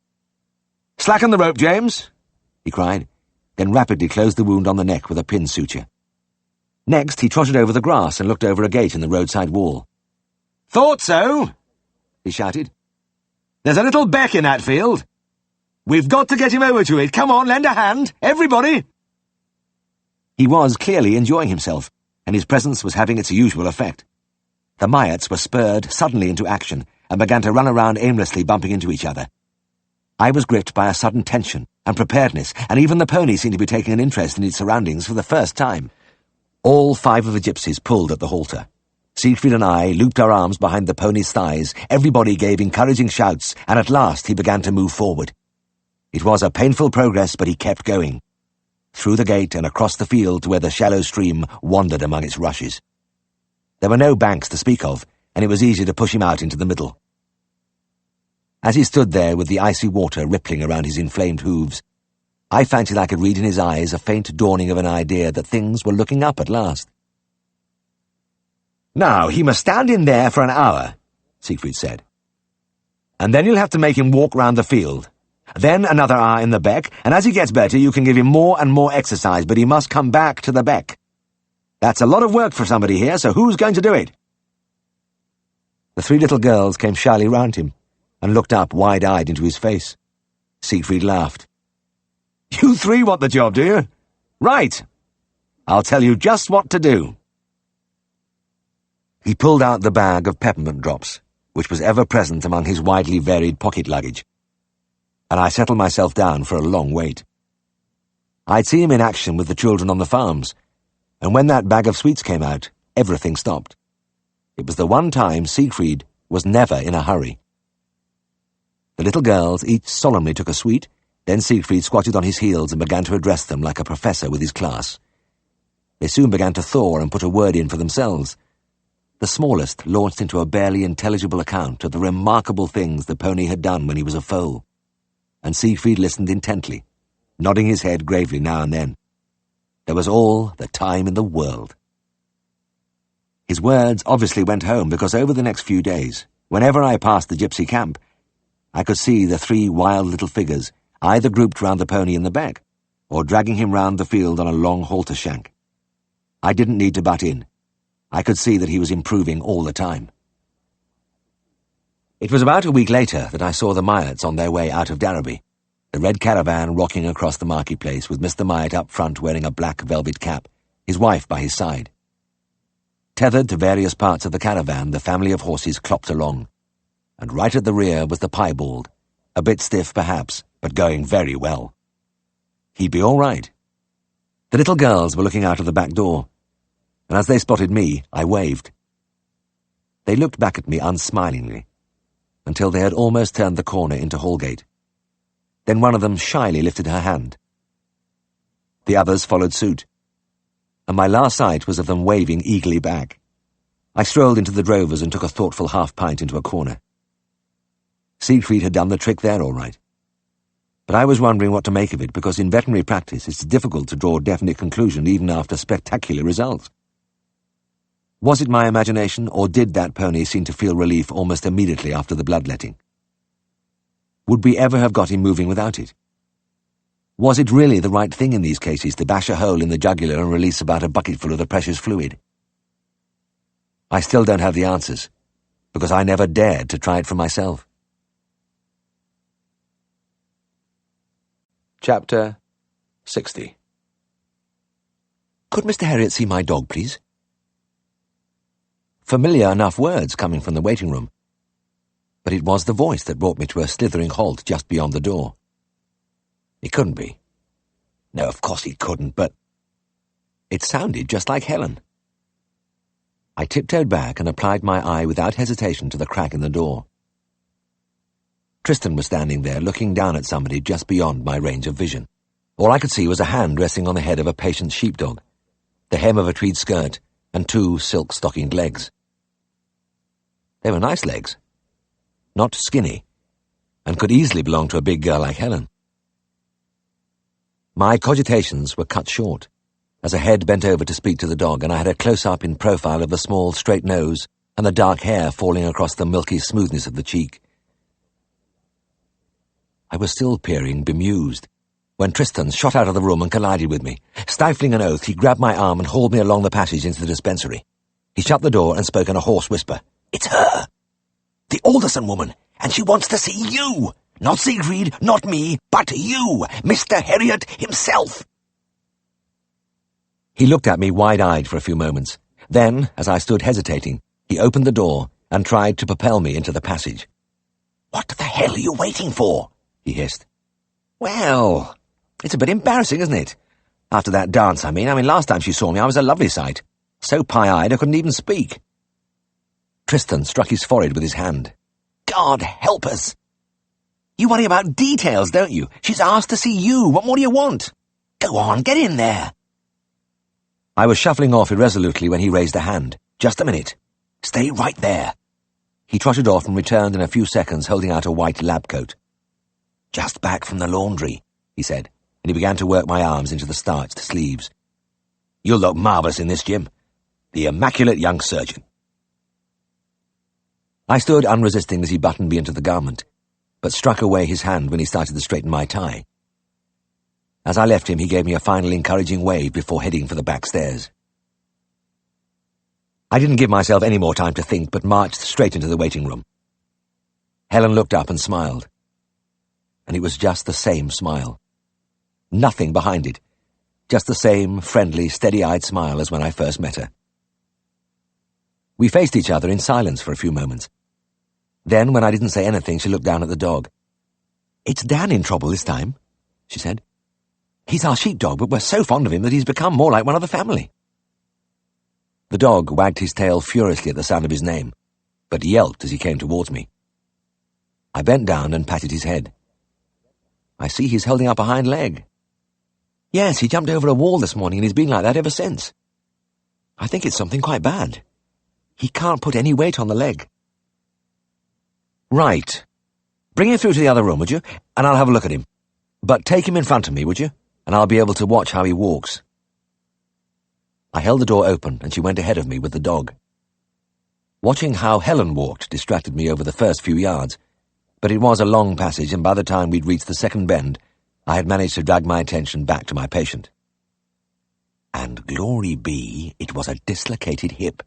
"Slacken the rope, James," he cried, then rapidly closed the wound on the neck with a pin suture. Next, he trotted over the grass and looked over a gate in the roadside wall. "Thought so," he shouted. "There's a little beck in that field. We've got to get him over to it. Come on, lend a hand, everybody!" He was clearly enjoying himself, and his presence was having its usual effect. The Myatts were spurred suddenly into action and began to run around aimlessly, bumping into each other. I was gripped by a sudden tension and preparedness, and even the pony seemed to be taking an interest in its surroundings for the first time. All 5 of the gypsies pulled at the halter. Siegfried and I looped our arms behind the pony's thighs, everybody gave encouraging shouts, and at last he began to move forward. It was a painful progress, but he kept going. Through the gate and across the field to where the shallow stream wandered among its rushes. There were no banks to speak of, and it was easy to push him out into the middle. As he stood there with the icy water rippling around his inflamed hooves, I fancied I could read in his eyes a faint dawning of an idea that things were looking up at last. "Now, he must stand in there for an hour," Siegfried said. "And then you'll have to make him walk round the field. Then another hour in the beck, and as he gets better you can give him more and more exercise, but he must come back to the beck. That's a lot of work for somebody here, so who's going to do it?" The 3 little girls came shyly round him and looked up wide-eyed into his face. Siegfried laughed. "You 3 want the job, do you? Right. I'll tell you just what to do." He pulled out the bag of peppermint drops, which was ever present among his widely varied pocket luggage, and I settled myself down for a long wait. I'd seen him in action with the children on the farms, and when that bag of sweets came out, everything stopped. It was the one time Siegfried was never in a hurry. The little girls each solemnly took a sweet, then Siegfried squatted on his heels and began to address them like a professor with his class. They soon began to thaw and put a word in for themselves. The smallest launched into a barely intelligible account of the remarkable things the pony had done when he was a foal, and Siegfried listened intently, nodding his head gravely now and then. There was all the time in the world. His words obviously went home, because over the next few days, whenever I passed the gypsy camp, I could see the 3 wild little figures either grouped round the pony in the beck, or dragging him round the field on a long halter shank. I didn't need to butt in. I could see that he was improving all the time. It was about a week later that I saw the Myatts on their way out of Darrowby, the red caravan rocking across the marketplace with Mr. Myatt up front wearing a black velvet cap, his wife by his side. Tethered to various parts of the caravan, the family of horses clopped along, and right at the rear was the piebald, a bit stiff perhaps, but going very well. He'd be all right. The little girls were looking out of the back door, and as they spotted me, I waved. They looked back at me unsmilingly, until they had almost turned the corner into Hallgate. Then one of them shyly lifted her hand. The others followed suit, and my last sight was of them waving eagerly back. I strolled into the drovers and took a thoughtful half-pint into a corner. Siegfried had done the trick there all right. But I was wondering what to make of it, because in veterinary practice it's difficult to draw a definite conclusion even after spectacular results. Was it my imagination, or did that pony seem to feel relief almost immediately after the bloodletting? Would we ever have got him moving without it? Was it really the right thing in these cases to bash a hole in the jugular and release about a bucketful of the precious fluid? I still don't have the answers, because I never dared to try it for myself. Chapter 60. Could Mr. Herriot see my dog, please? Familiar enough words coming from the waiting room, but it was the voice that brought me to a slithering halt just beyond the door. It couldn't be. No, of course it couldn't, but it sounded just like Helen. I tiptoed back and applied my eye without hesitation to the crack in the door. Tristan was standing there, looking down at somebody just beyond my range of vision. All I could see was a hand resting on the head of a patient sheepdog, the hem of a tweed skirt, and 2 silk-stockinged legs. They were nice legs, not skinny, and could easily belong to a big girl like Helen. My cogitations were cut short, as a head bent over to speak to the dog, and I had a close-up in profile of the small, straight nose and the dark hair falling across the milky smoothness of the cheek. I was still peering, bemused, when Tristan shot out of the room and collided with me. Stifling an oath, he grabbed my arm and hauled me along the passage into the dispensary. He shut the door and spoke in a hoarse whisper. "It's her! The Alderson woman, and she wants to see you! Not Siegfried, not me, but you, Mr. Herriot himself!" He looked at me wide-eyed for a few moments. Then, as I stood hesitating, he opened the door and tried to propel me into the passage. "What the hell are you waiting for?" he hissed. "Well, it's a bit embarrassing, isn't it? After that dance, I mean. Last time she saw me, I was a lovely sight. So pie-eyed I couldn't even speak." Tristan struck his forehead with his hand. "God help us! You worry about details, don't you? She's asked to see you. What more do you want? Go on, get in there." I was shuffling off irresolutely when he raised a hand. "Just a minute. Stay right there." He trotted off and returned in a few seconds holding out a white lab coat. "Just back from the laundry," he said, and he began to work my arms into the starched sleeves. "You'll look marvellous in this, Jim. The immaculate young surgeon." I stood unresisting as he buttoned me into the garment, but struck away his hand when he started to straighten my tie. As I left him, he gave me a final encouraging wave before heading for the back stairs. I didn't give myself any more time to think, but marched straight into the waiting room. Helen looked up and smiled. And it was just the same smile. Nothing behind it. Just the same friendly, steady-eyed smile as when I first met her. We faced each other in silence for a few moments. Then, when I didn't say anything, she looked down at the dog. "It's Dan in trouble this time," she said. "He's our sheepdog, but we're so fond of him that he's become more like one of the family." The dog wagged his tail furiously at the sound of his name, but yelped as he came towards me. I bent down and patted his head. "I see he's holding up a hind leg." "Yes, he jumped over a wall this morning and he's been like that ever since. I think it's something quite bad. He can't put any weight on the leg." "Right. Bring him through to the other room, would you? And I'll have a look at him. But take him in front of me, would you? And I'll be able to watch how he walks." I held the door open and she went ahead of me with the dog. Watching how Helen walked distracted me over the first few yards, but it was a long passage, and by the time we'd reached the second bend, I had managed to drag my attention back to my patient. And glory be, it was a dislocated hip.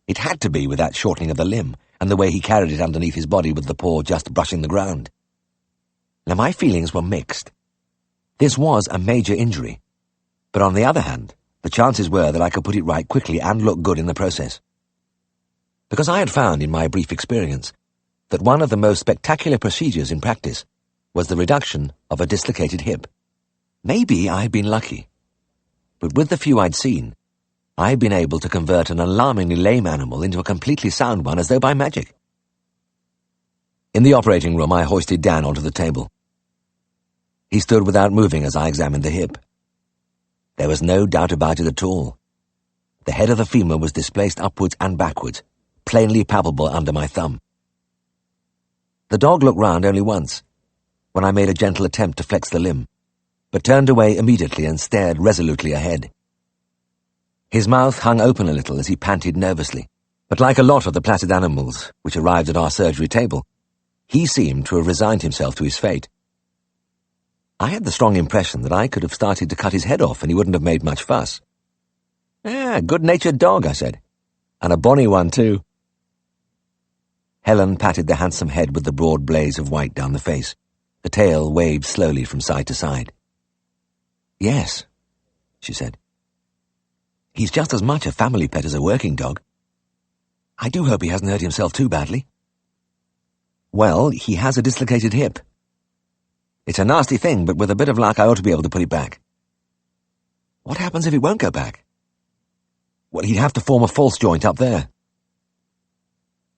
It had to be with that shortening of the limb, and the way he carried it underneath his body with the paw just brushing the ground. Now my feelings were mixed. This was a major injury, but on the other hand, the chances were that I could put it right quickly and look good in the process. Because I had found in my brief experience that one of the most spectacular procedures in practice was the reduction of a dislocated hip. Maybe I had been lucky, but with the few I'd seen, I had been able to convert an alarmingly lame animal into a completely sound one as though by magic. In the operating room, I hoisted Dan onto the table. He stood without moving as I examined the hip. There was no doubt about it at all. The head of the femur was displaced upwards and backwards, plainly palpable under my thumb. The dog looked round only once, when I made a gentle attempt to flex the limb, but turned away immediately and stared resolutely ahead. His mouth hung open a little as he panted nervously, but like a lot of the placid animals which arrived at our surgery table, he seemed to have resigned himself to his fate. I had the strong impression that I could have started to cut his head off and he wouldn't have made much fuss. Good-natured dog, I said. And a bonny one, too. Helen patted the handsome head with the broad blaze of white down the face. The tail waved slowly from side to side. Yes, she said. He's just as much a family pet as a working dog. I do hope he hasn't hurt himself too badly. Well, he has a dislocated hip. It's a nasty thing, but with a bit of luck I ought to be able to put it back. What happens if it won't go back? Well, he'd have to form a false joint up there.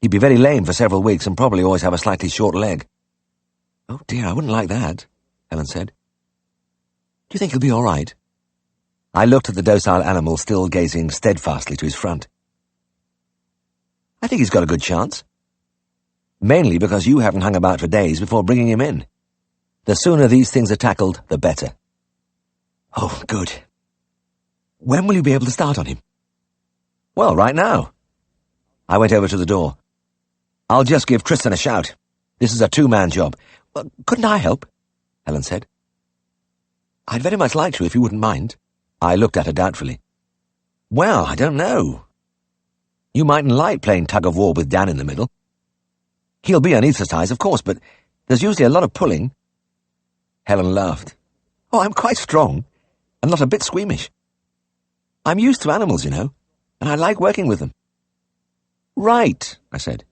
He'd be very lame for several weeks and probably always have a slightly short leg. Oh dear, I wouldn't like that, Helen said. Do you think he'll be all right? I looked at the docile animal still gazing steadfastly to his front. I think he's got a good chance. Mainly because you haven't hung about for days before bringing him in. The sooner these things are tackled, the better. Oh, good. When will you be able to start on him? Well, right now. I went over to the door. I'll just give Tristan a shout. This is a two-man job. Well, couldn't I help? Helen said. I'd very much like to if you wouldn't mind. I looked at her doubtfully. Well, I don't know. You mightn't like playing tug-of-war with Dan in the middle. He'll be anaesthetized, of course, but there's usually a lot of pulling. Helen laughed. Oh, I'm quite strong, and not a bit squeamish. I'm used to animals, you know, and I like working with them. Right, I said.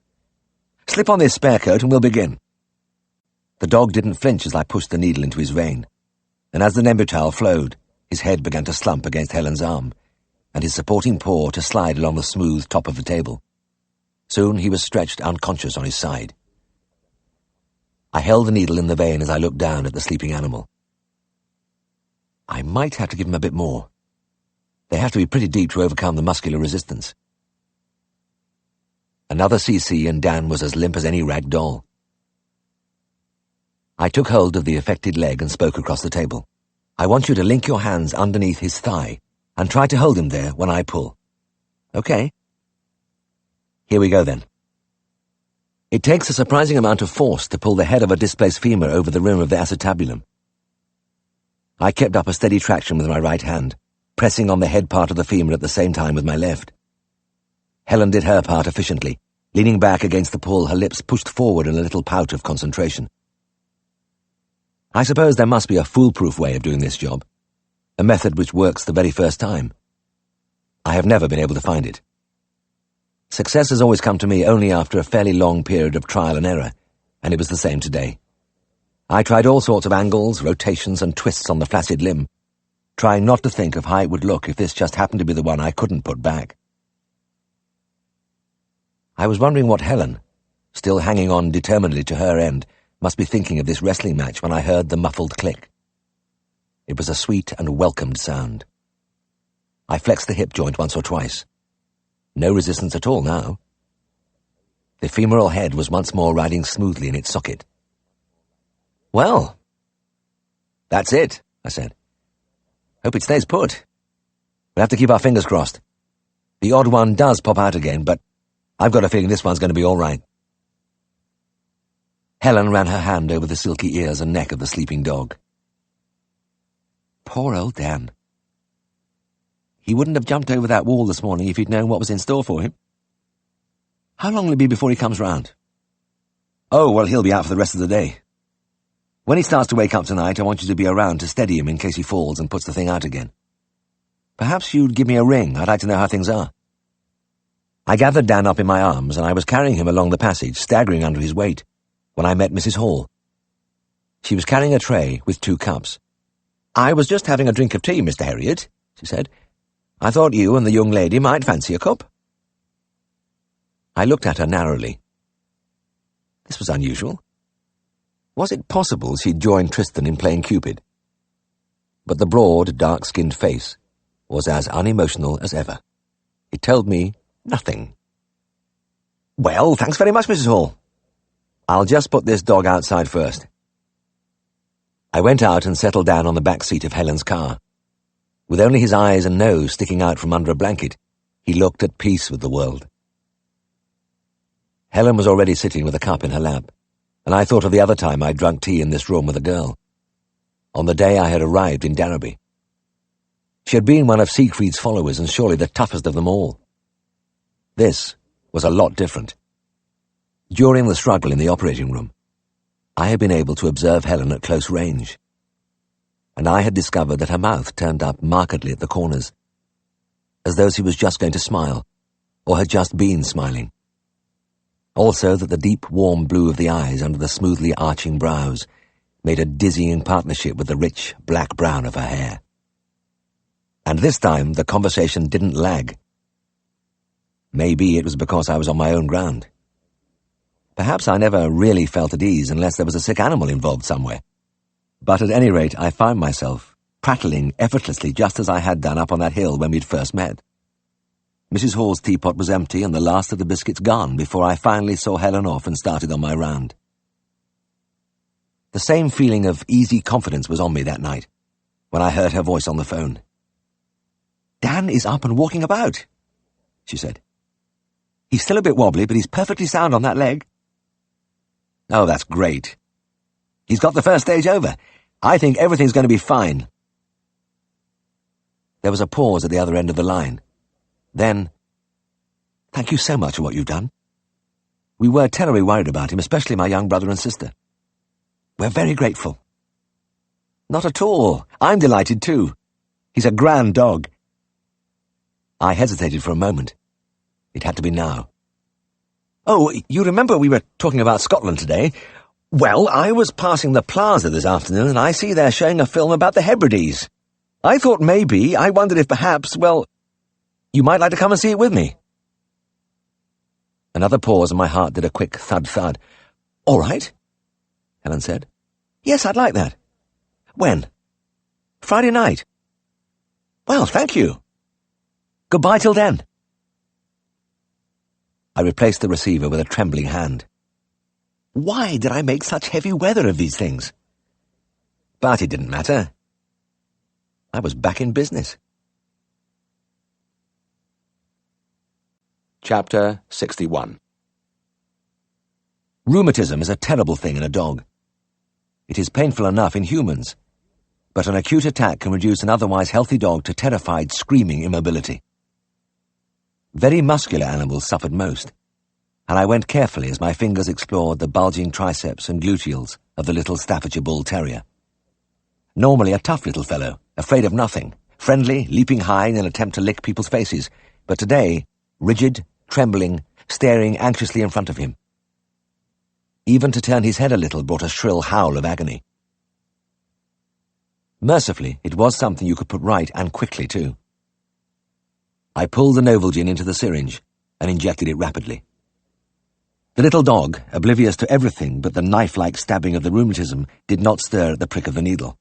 Slip on this spare coat and we'll begin. The dog didn't flinch as I pushed the needle into his vein, and as the Nembutal flowed, his head began to slump against Helen's arm, and his supporting paw to slide along the smooth top of the table. Soon he was stretched unconscious on his side. I held the needle in the vein as I looked down at the sleeping animal. I might have to give him a bit more. They have to be pretty deep to overcome the muscular resistance. Another cc and Dan was as limp as any rag doll. I took hold of the affected leg and spoke across the table. I want you to link your hands underneath his thigh and try to hold him there when I pull. Okay? Here we go then. It takes a surprising amount of force to pull the head of a displaced femur over the rim of the acetabulum. I kept up a steady traction with my right hand, pressing on the head part of the femur at the same time with my left. Helen did her part efficiently, leaning back against the pull, her lips pushed forward in a little pout of concentration. I suppose there must be a foolproof way of doing this job, a method which works the very first time. I have never been able to find it. Success has always come to me only after a fairly long period of trial and error, and it was the same today. I tried all sorts of angles, rotations, and twists on the flaccid limb, trying not to think of how it would look if this just happened to be the one I couldn't put back. I was wondering what Helen, still hanging on determinedly to her end, must be thinking of this wrestling match when I heard the muffled click. It was a sweet and welcomed sound. I flexed the hip joint once or twice. No resistance at all now. The femoral head was once more riding smoothly in its socket. Well, that's it, I said. Hope it stays put. We'll have to keep our fingers crossed. The odd one does pop out again, but I've got a feeling this one's going to be all right. Helen ran her hand over the silky ears and neck of the sleeping dog. Poor old Dan. He wouldn't have jumped over that wall this morning if he'd known what was in store for him. How long will it be before he comes round? Oh, well, he'll be out for the rest of the day. When he starts to wake up tonight, I want you to be around to steady him in case he falls and puts the thing out again. Perhaps you'd give me a ring. I'd like to know how things are. I gathered Dan up in my arms, and I was carrying him along the passage, staggering under his weight, when I met Mrs. Hall. She was carrying a tray with 2 cups. I was just having a drink of tea, Mr. Herriot, she said. I thought you and the young lady might fancy a cup. I looked at her narrowly. This was unusual. Was it possible she'd joined Tristan in playing Cupid? But the broad, dark-skinned face was as unemotional as ever. It told me nothing. Well, thanks very much, Mrs. Hall. I'll just put this dog outside first." I went out and settled down on the back seat of Helen's car. With only his eyes and nose sticking out from under a blanket, he looked at peace with the world. Helen was already sitting with a cup in her lap, and I thought of the other time I'd drunk tea in this room with a girl, on the day I had arrived in Derby. She had been one of Siegfried's followers and surely the toughest of them all. This was a lot different. During the struggle in the operating room, I had been able to observe Helen at close range, and I had discovered that her mouth turned up markedly at the corners, as though she was just going to smile, or had just been smiling. Also that the deep, warm blue of the eyes under the smoothly arching brows made a dizzying partnership with the rich, black brown of her hair. And this time the conversation didn't lag. Maybe it was because I was on my own ground. Perhaps I never really felt at ease unless there was a sick animal involved somewhere. But at any rate, I found myself prattling effortlessly just as I had done up on that hill when we'd first met. Mrs. Hall's teapot was empty and the last of the biscuits gone before I finally saw Helen off and started on my round. The same feeling of easy confidence was on me that night, when I heard her voice on the phone. "Dan is up and walking about," she said. "He's still a bit wobbly, but he's perfectly sound on that leg." "Oh, that's great. He's got the first stage over. I think everything's going to be fine." There was a pause at the other end of the line. Then, "Thank you so much for what you've done. We were terribly worried about him, especially my young brother and sister. We're very grateful." "Not at all. I'm delighted too. He's a grand dog." I hesitated for a moment. It had to be now. "Oh, you remember we were talking about Scotland today? Well, I was passing the plaza this afternoon and I see they're showing a film about the Hebrides. I wondered if perhaps, well, you might like to come and see it with me." Another pause and my heart did a quick thud-thud. "All right," Helen said. "Yes, I'd like that." "When?" "Friday night." "Well, thank you. Goodbye till then." I replaced the receiver with a trembling hand. Why did I make such heavy weather of these things? But it didn't matter. I was back in business. Chapter 61. Rheumatism is a terrible thing in a dog. It is painful enough in humans, but an acute attack can reduce an otherwise healthy dog to terrified, screaming immobility. Very muscular animals suffered most, and I went carefully as my fingers explored the bulging triceps and gluteals of the little Staffordshire Bull Terrier. Normally a tough little fellow, afraid of nothing, friendly, leaping high in an attempt to lick people's faces, but today, rigid, trembling, staring anxiously in front of him. Even to turn his head a little brought a shrill howl of agony. Mercifully, it was something you could put right, and quickly too. I pulled the Novalgin into the syringe and injected it rapidly. The little dog, oblivious to everything but the knife-like stabbing of the rheumatism, did not stir at the prick of the needle.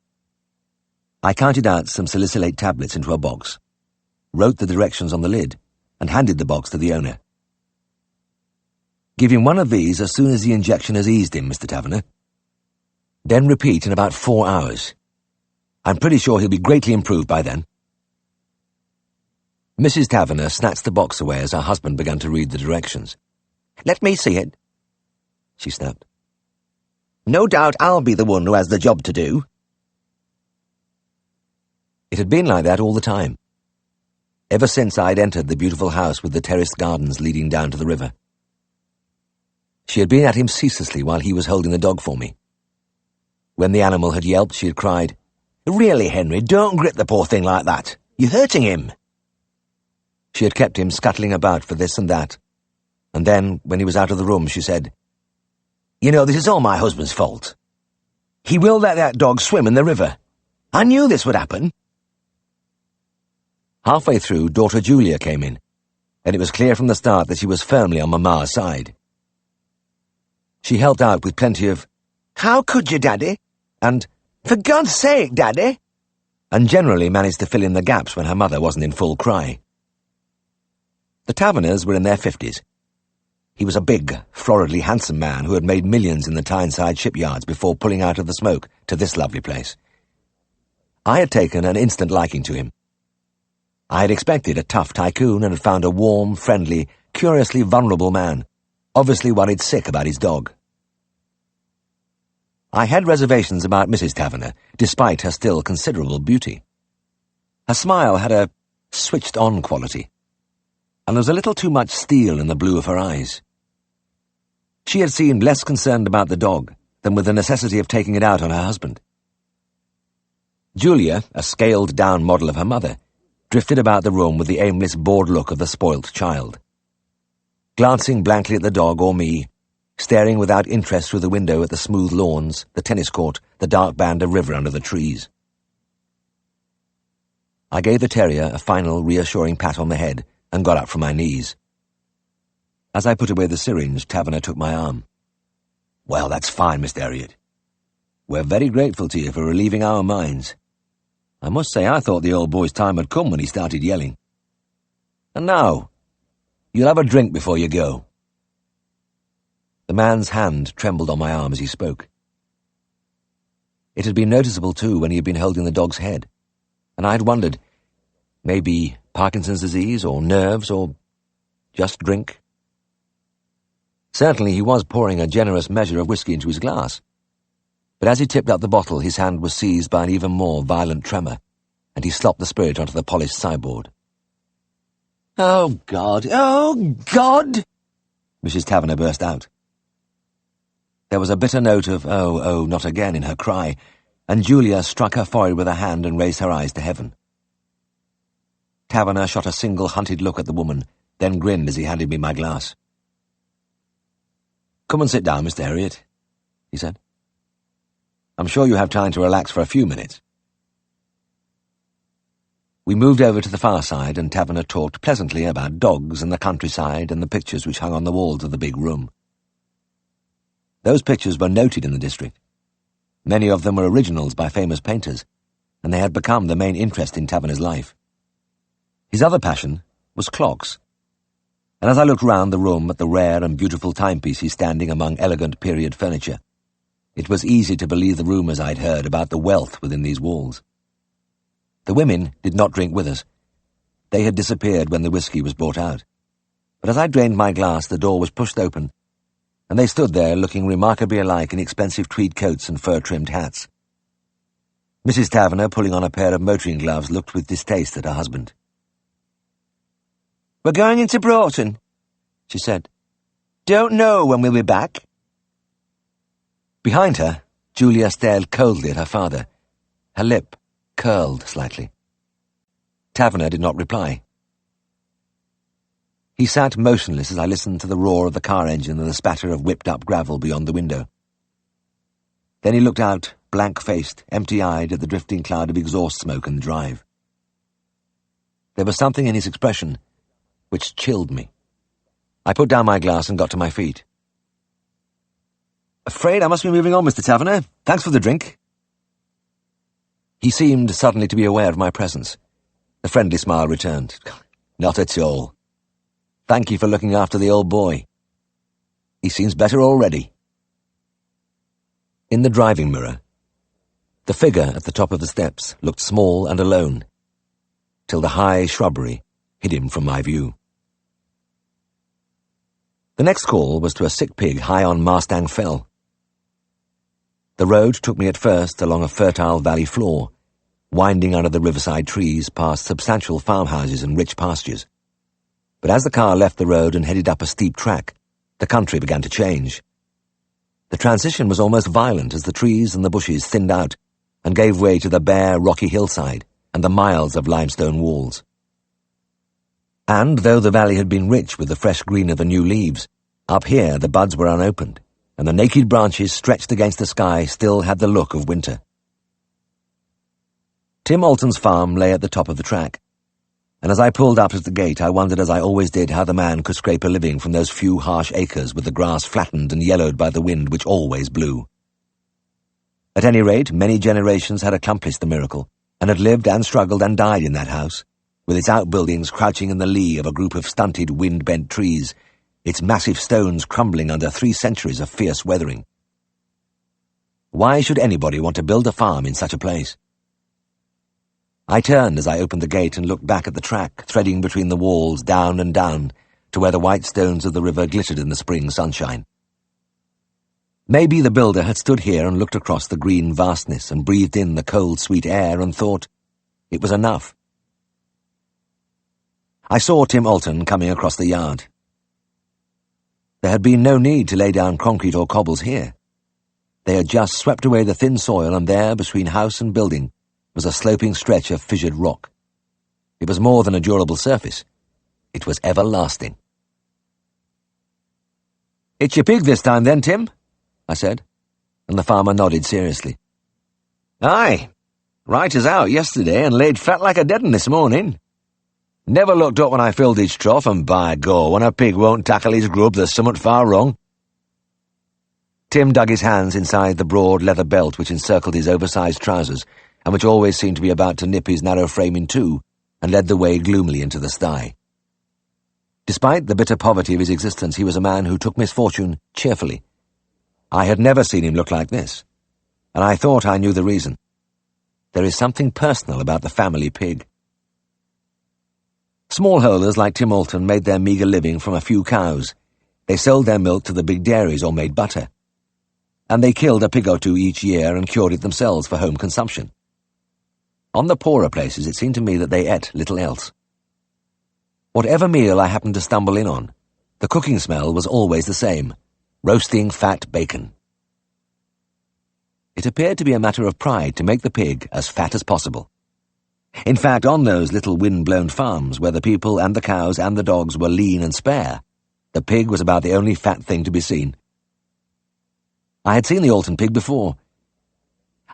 I counted out some salicylate tablets into a box, wrote the directions on the lid, and handed the box to the owner. "Give him one of these as soon as the injection has eased him, Mr. Taverner. Then repeat in about 4 hours. I'm pretty sure he'll be greatly improved by then." Mrs. Taverner snatched the box away as her husband began to read the directions. "Let me see it," she snapped. "No doubt I'll be the one who has the job to do." It had been like that all the time, ever since I'd entered the beautiful house with the terraced gardens leading down to the river. She had been at him ceaselessly while he was holding the dog for me. When the animal had yelped, she had cried, "Really, Henry, don't grip the poor thing like that. You're hurting him." She had kept him scuttling about for this and that, and then, when he was out of the room, she said, "You know, this is all my husband's fault. He will let that dog swim in the river. I knew this would happen." Halfway through, daughter Julia came in, and it was clear from the start that she was firmly on Mamma's side. She helped out with plenty of, "How could you, Daddy?" and "For God's sake, Daddy," and generally managed to fill in the gaps when her mother wasn't in full cry. The Taverners were in their 50s. He was a big, floridly handsome man who had made millions in the Tyneside shipyards before pulling out of the smoke to this lovely place. I had taken an instant liking to him. I had expected a tough tycoon and had found a warm, friendly, curiously vulnerable man, obviously worried sick about his dog. I had reservations about Mrs. Taverner, despite her still considerable beauty. Her smile had a switched-on quality, and there was a little too much steel in the blue of her eyes. She had seemed less concerned about the dog than with the necessity of taking it out on her husband. Julia, a scaled-down model of her mother, drifted about the room with the aimless, bored look of the spoilt child. Glancing blankly at the dog or me, staring without interest through the window at the smooth lawns, the tennis court, the dark band of river under the trees. I gave the terrier a final reassuring pat on the head and got up from my knees. As I put away the syringe, Taverner took my arm. "Well, that's fine, Mr. Herriot. We're very grateful to you for relieving our minds. I must say I thought the old boy's time had come when he started yelling. And now, you'll have a drink before you go." The man's hand trembled on my arm as he spoke. It had been noticeable, too, when he had been holding the dog's head, and I had wondered, maybe Parkinson's disease, or nerves, or just drink. Certainly he was pouring a generous measure of whiskey into his glass, but as he tipped up the bottle, his hand was seized by an even more violent tremor, and he slopped the spirit onto the polished sideboard. "Oh, God! Oh, God!" Mrs. Taverner burst out. There was a bitter note of oh, not again in her cry, and Julia struck her forehead with her hand and raised her eyes to heaven. Taverner shot a single hunted look at the woman, then grinned as he handed me my glass. "Come and sit down, Mr. Herriot," he said. "I'm sure you have time to relax for a few minutes." We moved over to the far side, and Taverner talked pleasantly about dogs and the countryside and the pictures which hung on the walls of the big room. Those pictures were noted in the district. Many of them were originals by famous painters, and they had become the main interest in Taverner's life. His other passion was clocks, and as I looked round the room at the rare and beautiful timepieces standing among elegant period furniture, it was easy to believe the rumours I'd heard about the wealth within these walls. The women did not drink with us. They had disappeared when the whiskey was brought out. But as I drained my glass, the door was pushed open, and they stood there looking remarkably alike in expensive tweed coats and fur-trimmed hats. Mrs. Taverner, pulling on a pair of motoring gloves, looked with distaste at her husband. "We're going into Broughton," she said. "Don't know when we'll be back." Behind her, Julia stared coldly at her father. Her lip curled slightly. Taverner did not reply. He sat motionless as I listened to the roar of the car engine and the spatter of whipped-up gravel beyond the window. Then he looked out, blank-faced, empty-eyed, at the drifting cloud of exhaust smoke in the drive. There was something in his expression which chilled me. I put down my glass and got to my feet. "Afraid I must be moving on, Mr. Taverner. Thanks for the drink." He seemed suddenly to be aware of my presence. The friendly smile returned. "Not at all. Thank you for looking after the old boy. He seems better already." In the driving mirror, the figure at the top of the steps looked small and alone, till the high shrubbery hid him from my view. The next call was to a sick pig high on Marstang Fell. The road took me at first along a fertile valley floor, winding under the riverside trees past substantial farmhouses and rich pastures. But as the car left the road and headed up a steep track, the country began to change. The transition was almost violent as the trees and the bushes thinned out and gave way to the bare, rocky hillside and the miles of limestone walls. And though the valley had been rich with the fresh green of the new leaves, up here the buds were unopened, and the naked branches stretched against the sky still had the look of winter. Tim Alton's farm lay at the top of the track, and as I pulled up at the gate I wondered, as I always did, how the man could scrape a living from those few harsh acres with the grass flattened and yellowed by the wind which always blew. At any rate, many generations had accomplished the miracle, and had lived and struggled and died in that house, with its outbuildings crouching in the lee of a group of stunted, wind-bent trees, its massive stones crumbling under 3 centuries of fierce weathering. Why should anybody want to build a farm in such a place? I turned as I opened the gate and looked back at the track, threading between the walls, down and down, to where the white stones of the river glittered in the spring sunshine. Maybe the builder had stood here and looked across the green vastness and breathed in the cold, sweet air and thought it was enough. I saw Tim Alton coming across the yard. There had been no need to lay down concrete or cobbles here. They had just swept away the thin soil, and there, between house and building, was a sloping stretch of fissured rock. It was more than a durable surface. It was everlasting. "It's your pig this time then, Tim?" I said, and the farmer nodded seriously. "Aye, right as out yesterday and laid flat like a dead 'un this morning. Never looked up when I filled his trough, and by go, when a pig won't tackle his grub, there's somewhat far wrong." Tim dug his hands inside the broad leather belt which encircled his oversized trousers, and which always seemed to be about to nip his narrow frame in two, and led the way gloomily into the sty. Despite the bitter poverty of his existence, he was a man who took misfortune cheerfully. I had never seen him look like this, and I thought I knew the reason. There is something personal about the family pig. Smallholders like Tim Alton made their meagre living from a few cows. They sold their milk to the big dairies or made butter. And they killed a pig or two each year and cured it themselves for home consumption. On the poorer places, it seemed to me that they ate little else. Whatever meal I happened to stumble in on, the cooking smell was always the same: roasting fat bacon. It appeared to be a matter of pride to make the pig as fat as possible. In fact, on those little wind-blown farms where the people and the cows and the dogs were lean and spare, the pig was about the only fat thing to be seen. I had seen the Alton pig before.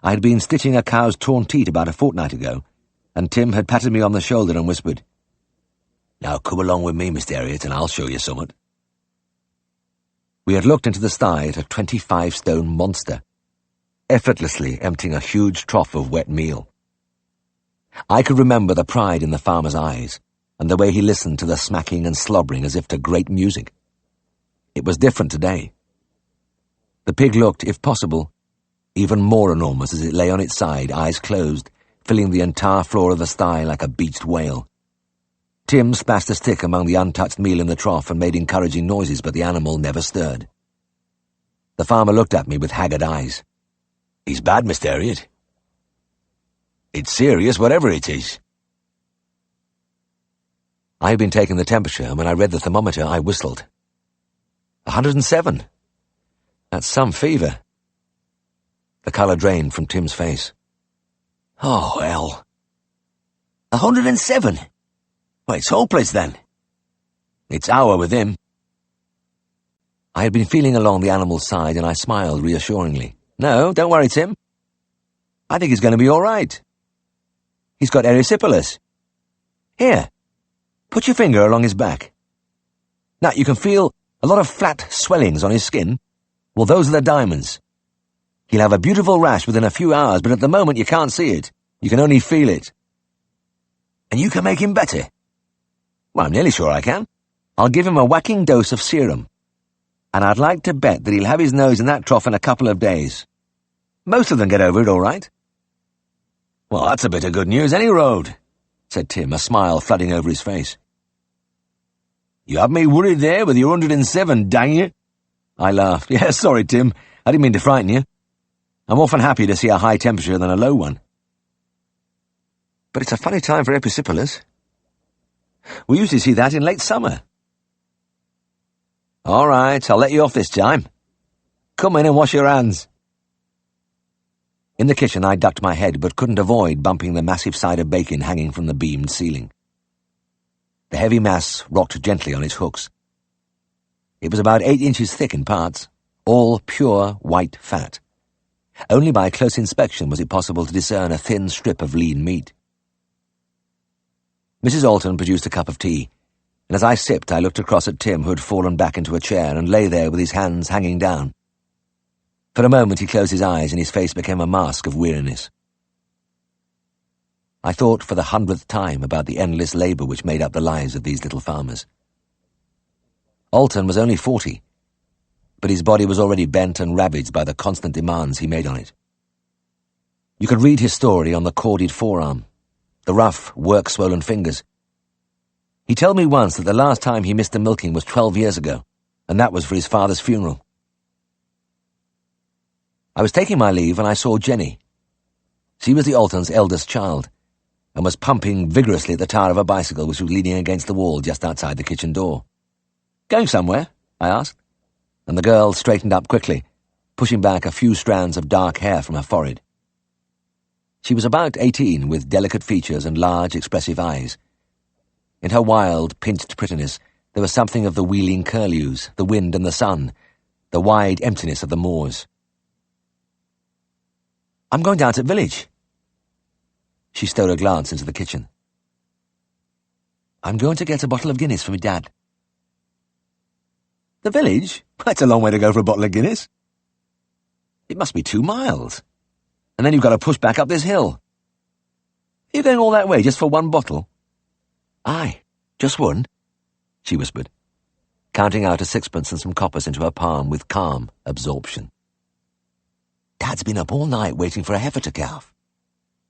I had been stitching a cow's torn teat about a fortnight ago, and Tim had patted me on the shoulder and whispered, "Now come along with me, Mr. Herriot, and I'll show you summat." We had looked into the sty at a 25-stone monster, effortlessly emptying a huge trough of wet meal. I could remember the pride in the farmer's eyes, and the way he listened to the smacking and slobbering as if to great music. It was different today. The pig looked, if possible, even more enormous as it lay on its side, eyes closed, filling the entire floor of the sty like a beached whale. Tim splashed a stick among the untouched meal in the trough and made encouraging noises, but the animal never stirred. The farmer looked at me with haggard eyes. "He's bad, Mr. Herriot. It's serious, whatever it is." I had been taking the temperature, and when I read the thermometer, I whistled. 107. That's some fever. The colour drained from Tim's face. "Oh, hell. 107? Well, it's hopeless, then." "It's hour with him." I had been feeling along the animal's side, and I smiled reassuringly. "No, don't worry, Tim. I think he's going to be all right. He's got erysipelas. Here, put your finger along his back. Now, you can feel a lot of flat swellings on his skin. Well, those are the diamonds. He'll have a beautiful rash within a few hours, but at the moment you can't see it. You can only feel it. And you can make him better." "Well, I'm nearly sure I can. I'll give him a whacking dose of serum. And I'd like to bet that he'll have his nose in that trough in a couple of days. Most of them get over it all right." "Well, that's a bit of good news, any road," said Tim, a smile flooding over his face. "You have me worried there with your 107, dang you." I laughed. "Yeah, sorry, Tim. I didn't mean to frighten you. I'm often happier to see a high temperature than a low one. But it's a funny time for erysipelas. We usually see that in late summer." "All right, I'll let you off this time. Come in and wash your hands." In the kitchen, I ducked my head, but couldn't avoid bumping the massive side of bacon hanging from the beamed ceiling. The heavy mass rocked gently on its hooks. It was about 8 inches thick in parts, all pure white fat. Only by close inspection was it possible to discern a thin strip of lean meat. Mrs. Alton produced a cup of tea, and as I sipped, I looked across at Tim, who had fallen back into a chair and lay there with his hands hanging down. For a moment he closed his eyes, and his face became a mask of weariness. I thought for the 100th time about the endless labour which made up the lives of these little farmers. Alton was only 40, but his body was already bent and ravaged by the constant demands he made on it. You could read his story on the corded forearm, the rough, work-swollen fingers. He told me once that the last time he missed a milking was 12 years ago, and that was for his father's funeral. I was taking my leave and I saw Jenny. She was the Altons' eldest child, and was pumping vigorously at the tire of a bicycle which was leaning against the wall just outside the kitchen door. "Going somewhere?" I asked, and the girl straightened up quickly, pushing back a few strands of dark hair from her forehead. She was about 18, with delicate features and large, expressive eyes. In her wild, pinched prettiness, there was something of the wheeling curlews, the wind and the sun, the wide emptiness of the moors. "I'm going down to the village." She stole a glance into the kitchen. "I'm going to get a bottle of Guinness for my dad." "The village? That's a long way to go for a bottle of Guinness." "It must be 2 miles. And then you've got to push back up this hill. Are you going all that way just for one bottle?" "Aye, just one," she whispered, counting out a sixpence and some coppers into her palm with calm absorption. "Dad's been up all night waiting for a heifer to calve.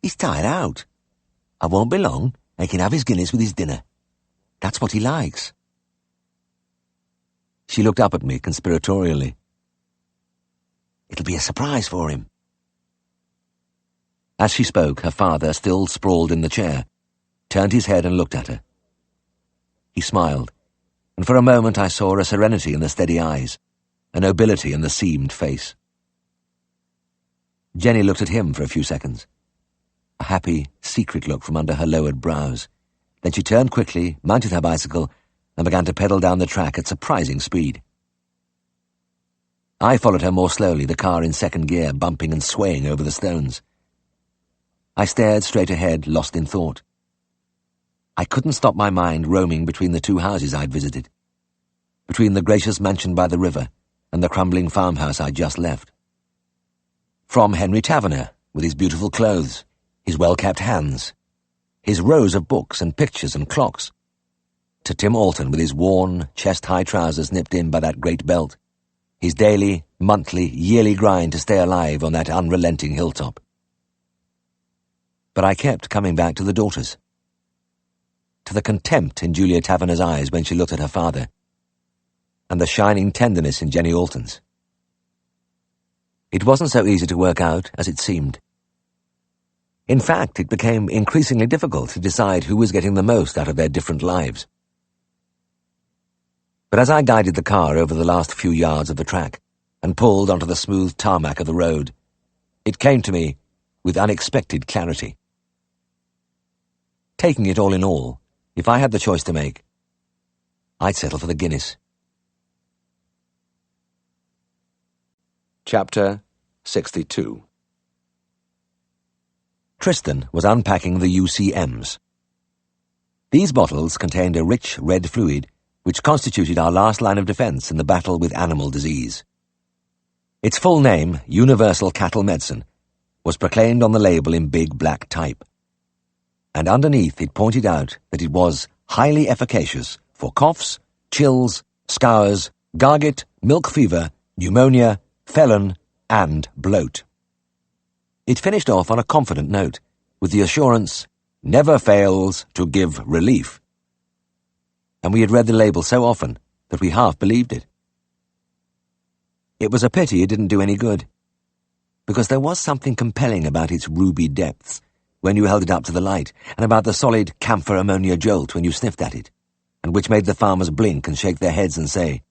He's tired out. I won't be long, and he can have his Guinness with his dinner. That's what he likes." She looked up at me conspiratorially. "It'll be a surprise for him." As she spoke, her father, still sprawled in the chair, turned his head and looked at her. He smiled, and for a moment I saw a serenity in the steady eyes, a nobility in the seamed face. Jenny looked at him for a few seconds, a happy, secret look from under her lowered brows. Then she turned quickly, mounted her bicycle, and began to pedal down the track at surprising speed. I followed her more slowly, the car in second gear, bumping and swaying over the stones. I stared straight ahead, lost in thought. I couldn't stop my mind roaming between the 2 houses I'd visited, between the gracious mansion by the river and the crumbling farmhouse I'd just left. From Henry Taverner, with his beautiful clothes, his well-kept hands, his rows of books and pictures and clocks, to Tim Alton with his worn, chest-high trousers nipped in by that great belt, his daily, monthly, yearly grind to stay alive on that unrelenting hilltop. But I kept coming back to the daughters, to the contempt in Julia Taverner's eyes when she looked at her father, and the shining tenderness in Jenny Alton's. It wasn't so easy to work out as it seemed. In fact, it became increasingly difficult to decide who was getting the most out of their different lives. But as I guided the car over the last few yards of the track and pulled onto the smooth tarmac of the road, it came to me with unexpected clarity. Taking it all in all, if I had the choice to make, I'd settle for the Guinness. Chapter 62. Tristan was unpacking the UCMs. These bottles contained a rich red fluid which constituted our last line of defense in the battle with animal disease. Its full name, Universal Cattle Medicine, was proclaimed on the label in big black type, and underneath it pointed out that it was highly efficacious for coughs, chills, scours, gargit, milk fever, pneumonia, felon, and bloat. It finished off on a confident note, with the assurance, "never fails to give relief." And we had read the label so often that we half believed it. It was a pity it didn't do any good, because there was something compelling about its ruby depths when you held it up to the light, and about the solid camphor ammonia jolt when you sniffed at it, and which made the farmers blink and shake their heads and say,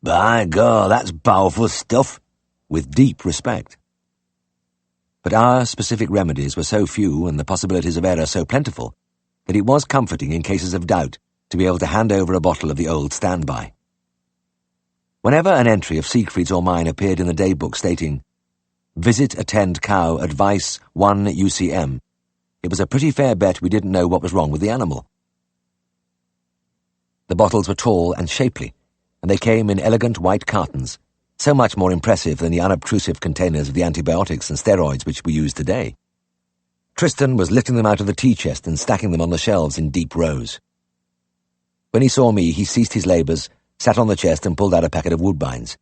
"By God, that's powerful stuff," with deep respect. But our specific remedies were so few and the possibilities of error so plentiful that it was comforting in cases of doubt to be able to hand over a bottle of the old standby. Whenever an entry of Siegfried's or mine appeared in the daybook stating, "Visit attend cow, advice 1 UCM," it was a pretty fair bet we didn't know what was wrong with the animal. The bottles were tall and shapely, and they came in elegant white cartons, so much more impressive than the unobtrusive containers of the antibiotics and steroids which we use today. Tristan was lifting them out of the tea chest and stacking them on the shelves in deep rows. When he saw me, he ceased his labours, sat on the chest and pulled out a packet of Woodbines.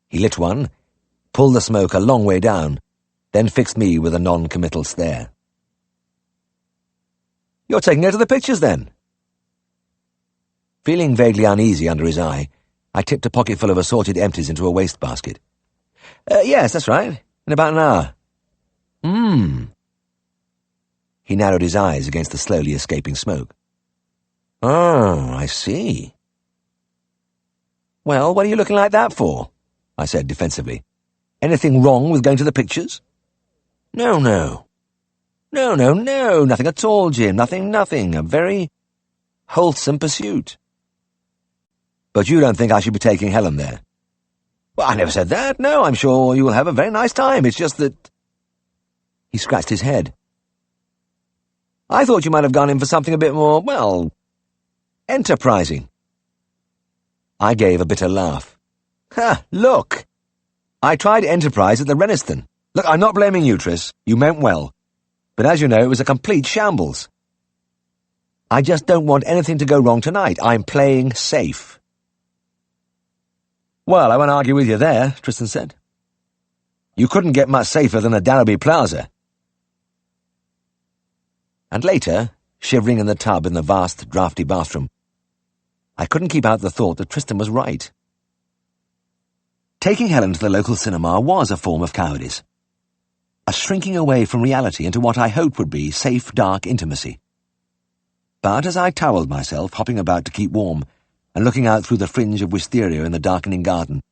He lit one, pulled the smoke a long way down, then fixed me with a non-committal stare. "You're taking her to the pictures, then?" Feeling vaguely uneasy under his eye, I tipped a pocketful of assorted empties into a wastebasket. Yes, that's right. In about an hour." He narrowed his eyes against the slowly escaping smoke. "Oh, I see." "Well, what are you looking like that for?" I said defensively. "Anything wrong with going to the pictures?" No, nothing at all, Jim, nothing. A very wholesome pursuit." "But you don't think I should be taking Helen there?" "Well, I never said that. No, I'm sure you will have a very nice time. It's just that—" He scratched his head. "I thought you might have gone in for something a bit more, well, enterprising." I gave a bitter laugh. "Ha, look! I tried enterprise at the Reniston. Look, I'm not blaming you, Tris. You meant well. But as you know, it was a complete shambles. I just don't want anything to go wrong tonight. I'm playing safe." "Well, I won't argue with you there," Tristan said. "You couldn't get much safer than the Darrowby Plaza." And later, shivering in the tub in the vast, draughty bathroom, I couldn't keep out the thought that Tristan was right. Taking Helen to the local cinema was a form of cowardice. A shrinking away from reality into what I hoped would be safe, dark intimacy. But as I towelled myself, hopping about to keep warm, and looking out through the fringe of wisteria in the darkening garden,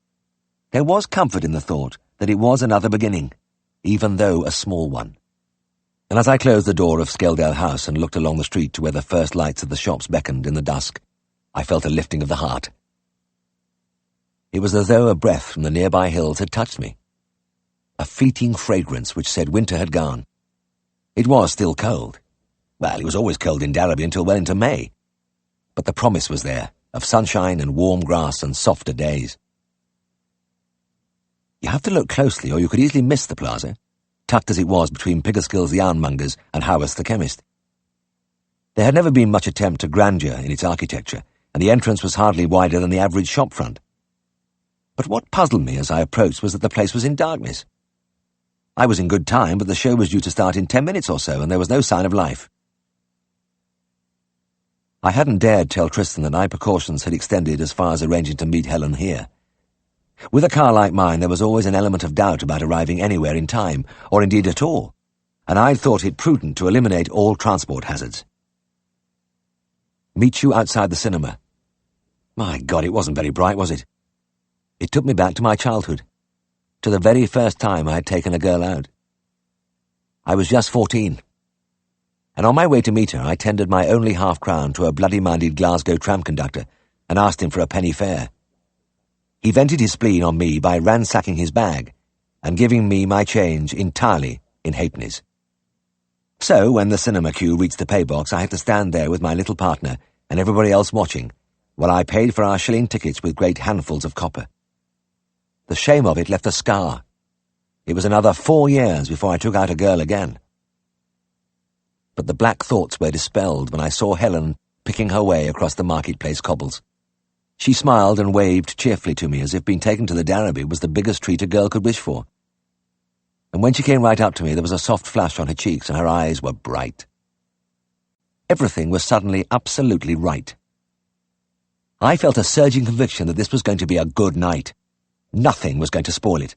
there was comfort in the thought that it was another beginning, even though a small one. And as I closed the door of Skeldale House and looked along the street to where the first lights of the shops beckoned in the dusk, I felt a lifting of the heart. It was as though a breath from the nearby hills had touched me. A fleeting fragrance which said winter had gone. It was still cold. Well, it was always cold in Darrowby until well into May. But the promise was there, of sunshine and warm grass and softer days. You have to look closely or you could easily miss the plaza, tucked as it was between Pickerskill's the ironmongers and Howarth's the chemist. There had never been much attempt at grandeur in its architecture, and the entrance was hardly wider than the average shop front. But what puzzled me as I approached was that the place was in darkness. I was in good time, but the show was due to start in 10 minutes or so, and there was no sign of life. I hadn't dared tell Tristan that my precautions had extended as far as arranging to meet Helen here. With a car like mine, there was always an element of doubt about arriving anywhere in time, or indeed at all, and I'd thought it prudent to eliminate all transport hazards. Meet you outside the cinema. My God, it wasn't very bright, was it? It took me back to my childhood, to the very first time I had taken a girl out. I was just 14, and on my way to meet her, I tendered my only half-crown to a bloody-minded Glasgow tram conductor and asked him for a penny fare. He vented his spleen on me by ransacking his bag and giving me my change entirely in halfpennies. So, when the cinema queue reached the pay box, I had to stand there with my little partner and everybody else watching, while I paid for our shilling tickets with great handfuls of copper. The shame of it left a scar. It was another 4 years before I took out a girl again. But the black thoughts were dispelled when I saw Helen picking her way across the marketplace cobbles. She smiled and waved cheerfully to me as if being taken to the Darrowby was the biggest treat a girl could wish for. And when she came right up to me, there was a soft flush on her cheeks and her eyes were bright. Everything was suddenly absolutely right. I felt a surging conviction that this was going to be a good night. Nothing was going to spoil it.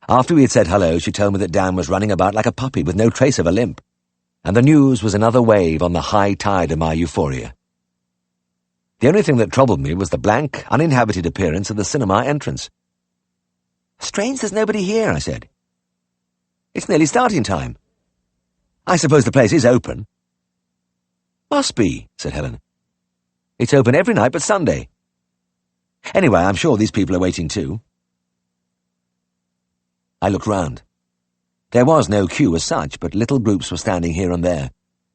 After we had said hello, she told me that Dan was running about like a puppy with no trace of a limp, and the news was another wave on the high tide of my euphoria. The only thing that troubled me was the blank, uninhabited appearance of the cinema entrance. "Strange there's nobody here," I said. "It's nearly starting time. I suppose the place is open." "Must be," said Helen. "It's open every night but Sunday. Anyway, I'm sure these people are waiting too." I looked round. There was no queue as such, but little groups were standing here and there.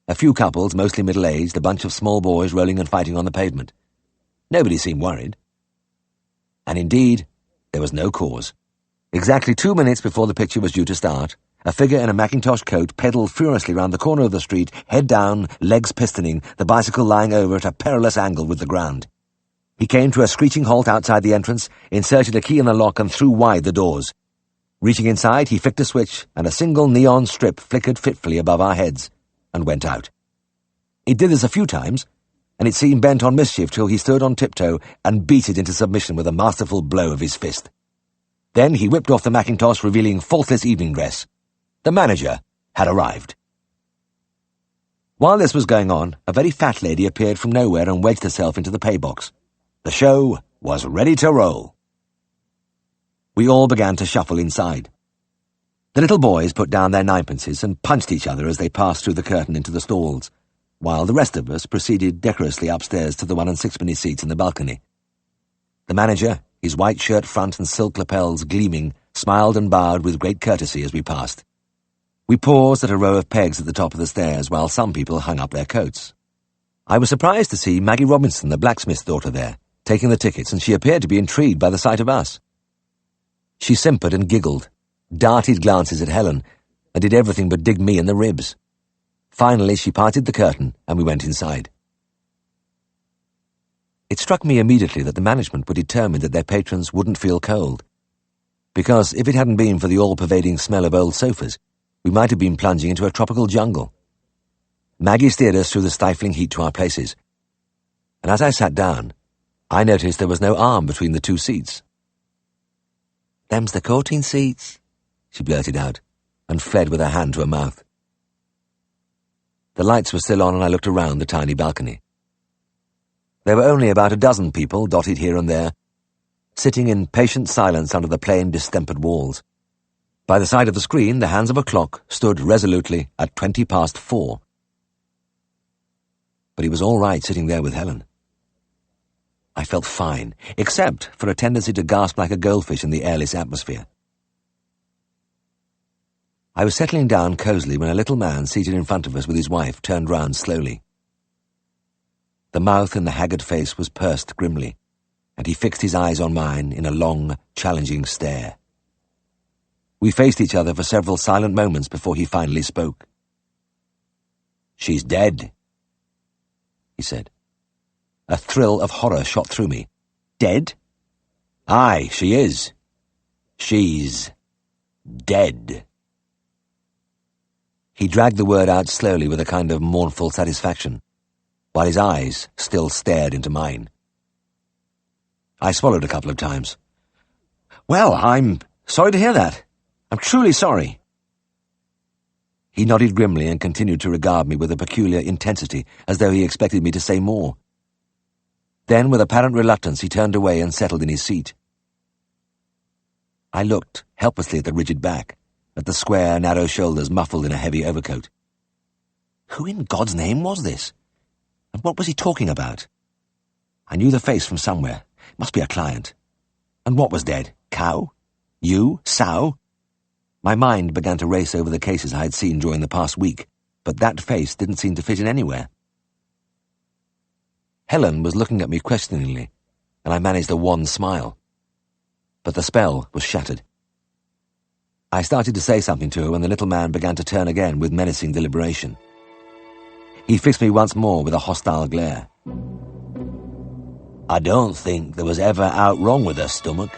A few couples, mostly middle-aged, a bunch of small boys rolling and fighting on the pavement. Nobody seemed worried. And indeed, there was no cause. Exactly 2 minutes before the picture was due to start, a figure in a Macintosh coat pedalled furiously round the corner of the street, head down, legs pistoning, the bicycle lying over at a perilous angle with the ground. He came to a screeching halt outside the entrance, inserted a key in the lock and threw wide the doors. Reaching inside, he flicked a switch, and a single neon strip flickered fitfully above our heads and went out. He did this a few times, and it seemed bent on mischief till he stood on tiptoe and beat it into submission with a masterful blow of his fist. Then he whipped off the mackintosh, revealing faultless evening dress. The manager had arrived. While this was going on, a very fat lady appeared from nowhere and wedged herself into the pay box. The show was ready to roll. We all began to shuffle inside. The little boys put down their ninepences and punched each other as they passed through the curtain into the stalls, while the rest of us proceeded decorously upstairs to the 1 and 6 seats in the balcony. The manager, his white shirt front and silk lapels gleaming, smiled and bowed with great courtesy as we passed. We paused at a row of pegs at the top of the stairs while some people hung up their coats. I was surprised to see Maggie Robinson, the blacksmith's daughter, there, taking the tickets, and she appeared to be intrigued by the sight of us. She simpered and giggled, darted glances at Helen, and did everything but dig me in the ribs. Finally, she parted the curtain, and we went inside. It struck me immediately that the management were determined that their patrons wouldn't feel cold, because if it hadn't been for the all-pervading smell of old sofas, we might have been plunging into a tropical jungle. Maggie steered us through the stifling heat to our places, and as I sat down, I noticed there was no arm between the 2 seats. "Them's the courting seats," she blurted out, and fled with her hand to her mouth. The lights were still on, and I looked around the tiny balcony. There were only about a dozen people, dotted here and there, sitting in patient silence under the plain, distempered walls. By the side of the screen, the hands of a clock stood resolutely at 4:20. But he was all right sitting there with Helen. I felt fine, except for a tendency to gasp like a goldfish in the airless atmosphere. I was settling down cosily when a little man seated in front of us with his wife turned round slowly. The mouth in the haggard face was pursed grimly, and he fixed his eyes on mine in a long, challenging stare. We faced each other for several silent moments before he finally spoke. "She's dead," he said. A thrill of horror shot through me. "Dead?" "Aye, she is. She's dead." He dragged the word out slowly with a kind of mournful satisfaction, while his eyes still stared into mine. I swallowed a couple of times. "Well, I'm sorry to hear that. I'm truly sorry." He nodded grimly and continued to regard me with a peculiar intensity, as though he expected me to say more. Then, with apparent reluctance, he turned away and settled in his seat. I looked helplessly at the rigid back, at the square, narrow shoulders muffled in a heavy overcoat. Who in God's name was this? And what was he talking about? I knew the face from somewhere. It must be a client. And what was dead? Cow? Ewe? Sow? My mind began to race over the cases I had seen during the past week, but that face didn't seem to fit in anywhere. Helen was looking at me questioningly, and I managed a wan smile. But the spell was shattered. I started to say something to her when the little man began to turn again with menacing deliberation. He fixed me once more with a hostile glare. "I don't think there was ever aught wrong with her stomach,"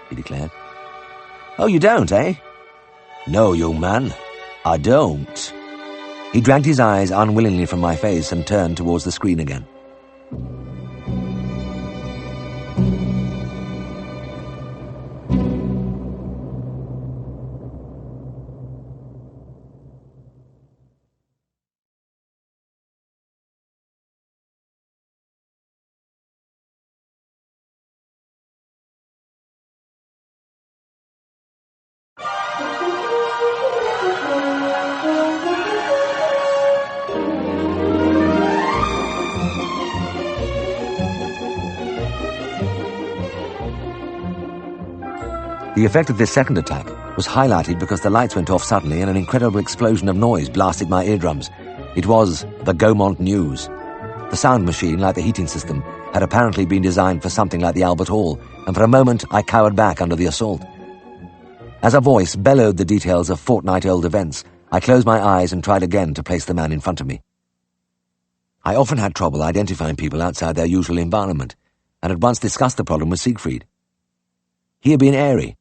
he declared. "Oh, you don't, eh?" "No, young man, I don't." He dragged his eyes unwillingly from my face and turned towards the screen again. The effect of this second attack was highlighted because the lights went off suddenly and an incredible explosion of noise blasted my eardrums. It was the Gaumont News. The sound machine, like the heating system, had apparently been designed for something like the Albert Hall, and for a moment I cowered back under the assault. As a voice bellowed the details of fortnight-old events, I closed my eyes and tried again to place the man in front of me. I often had trouble identifying people outside their usual environment, and had once discussed the problem with Siegfried. He had been airy.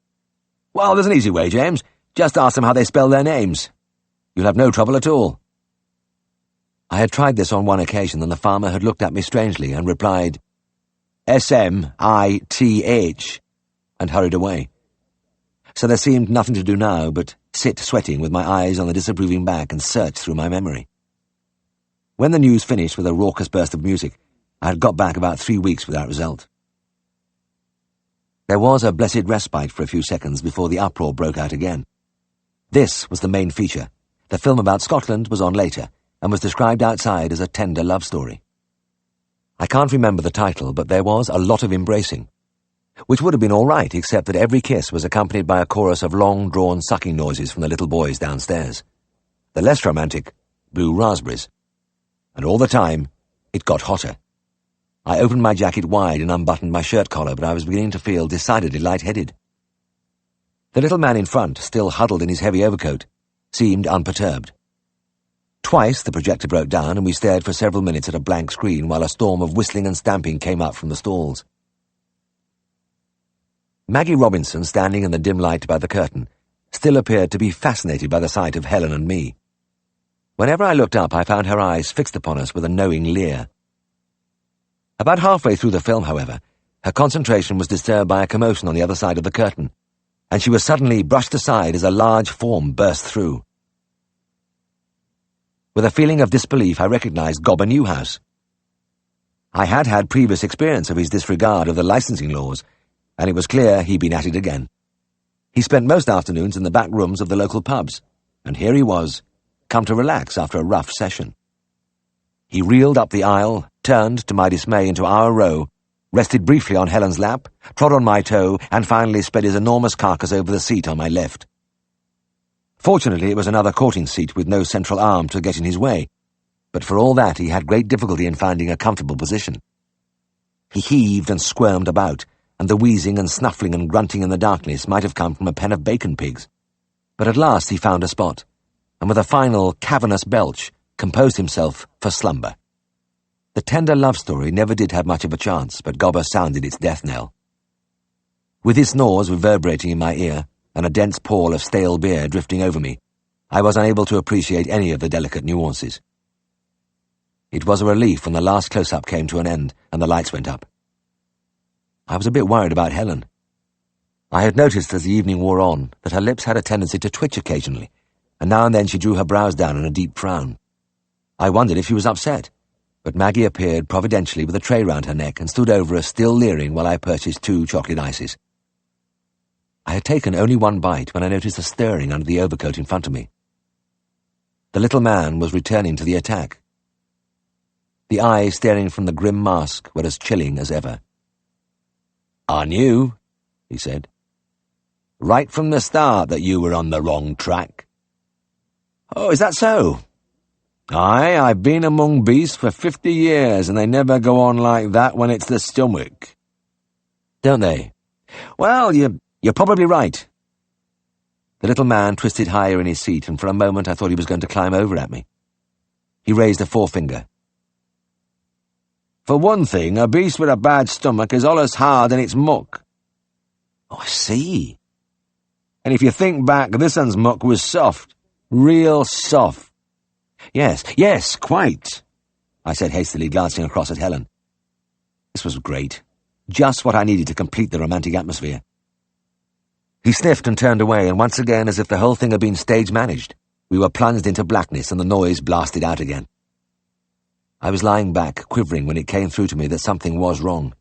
"Well, there's an easy way, James. Just ask them how they spell their names. You'll have no trouble at all." I had tried this on one occasion, and the farmer had looked at me strangely and replied, "SMITH," and hurried away. So there seemed nothing to do now but sit sweating with my eyes on the disapproving back and search through my memory. When the news finished with a raucous burst of music, I had got back about 3 weeks without result. There was a blessed respite for a few seconds before the uproar broke out again. This was the main feature. The film about Scotland was on later, and was described outside as a tender love story. I can't remember the title, but there was a lot of embracing, which would have been all right, except that every kiss was accompanied by a chorus of long-drawn sucking noises from the little boys downstairs. The less romantic, blue raspberries. And all the time, it got hotter. I opened my jacket wide and unbuttoned my shirt collar, but I was beginning to feel decidedly light-headed. The little man in front, still huddled in his heavy overcoat, seemed unperturbed. Twice the projector broke down, and we stared for several minutes at a blank screen while a storm of whistling and stamping came up from the stalls. Maggie Robinson, standing in the dim light by the curtain, still appeared to be fascinated by the sight of Helen and me. Whenever I looked up, I found her eyes fixed upon us with a knowing leer. About halfway through the film, however, her concentration was disturbed by a commotion on the other side of the curtain, and she was suddenly brushed aside as a large form burst through. With a feeling of disbelief, I recognized Gobber Newhouse. I had had previous experience of his disregard of the licensing laws, and it was clear he'd been at it again. He spent most afternoons in the back rooms of the local pubs, and here he was, come to relax after a rough session. He reeled up the aisle, turned, to my dismay, into our row, rested briefly on Helen's lap, trod on my toe, and finally spread his enormous carcass over the seat on my left. Fortunately, it was another courting seat with no central arm to get in his way, but for all that he had great difficulty in finding a comfortable position. He heaved and squirmed about, and the wheezing and snuffling and grunting in the darkness might have come from a pen of bacon pigs. But at last he found a spot, and with a final cavernous belch, composed himself for slumber. The tender love story never did have much of a chance, but Gobber sounded its death knell. With his snores reverberating in my ear, and a dense pall of stale beer drifting over me, I was unable to appreciate any of the delicate nuances. It was a relief when the last close-up came to an end and the lights went up. I was a bit worried about Helen. I had noticed as the evening wore on that her lips had a tendency to twitch occasionally, and now and then she drew her brows down in a deep frown. I wondered if she was upset, but Maggie appeared providentially with a tray round her neck and stood over us, still leering, while I purchased 2 chocolate ices. I had taken only one bite when I noticed a stirring under the overcoat in front of me. The little man was returning to the attack. The eyes staring from the grim mask were as chilling as ever. "I knew," he said, "right from the start that you were on the wrong track." "Oh, is that so?" "Aye, I've been among beasts for 50 years, and they never go on like that when it's the stomach." "Don't they?" "Well, you're probably right." The little man twisted higher in his seat, and for a moment I thought he was going to climb over at me. He raised a forefinger. "For one thing, a beast with a bad stomach is allus hard in its muck." "Oh, I see." "And if you think back, this one's muck was soft. Real soft." Yes, quite," I said hastily, glancing across at Helen. This was great. Just what I needed to complete the romantic atmosphere. He sniffed and turned away, and once again, as if the whole thing had been stage-managed, we were plunged into blackness and the noise blasted out again. I was lying back, quivering, when it came through to me that something was wrong.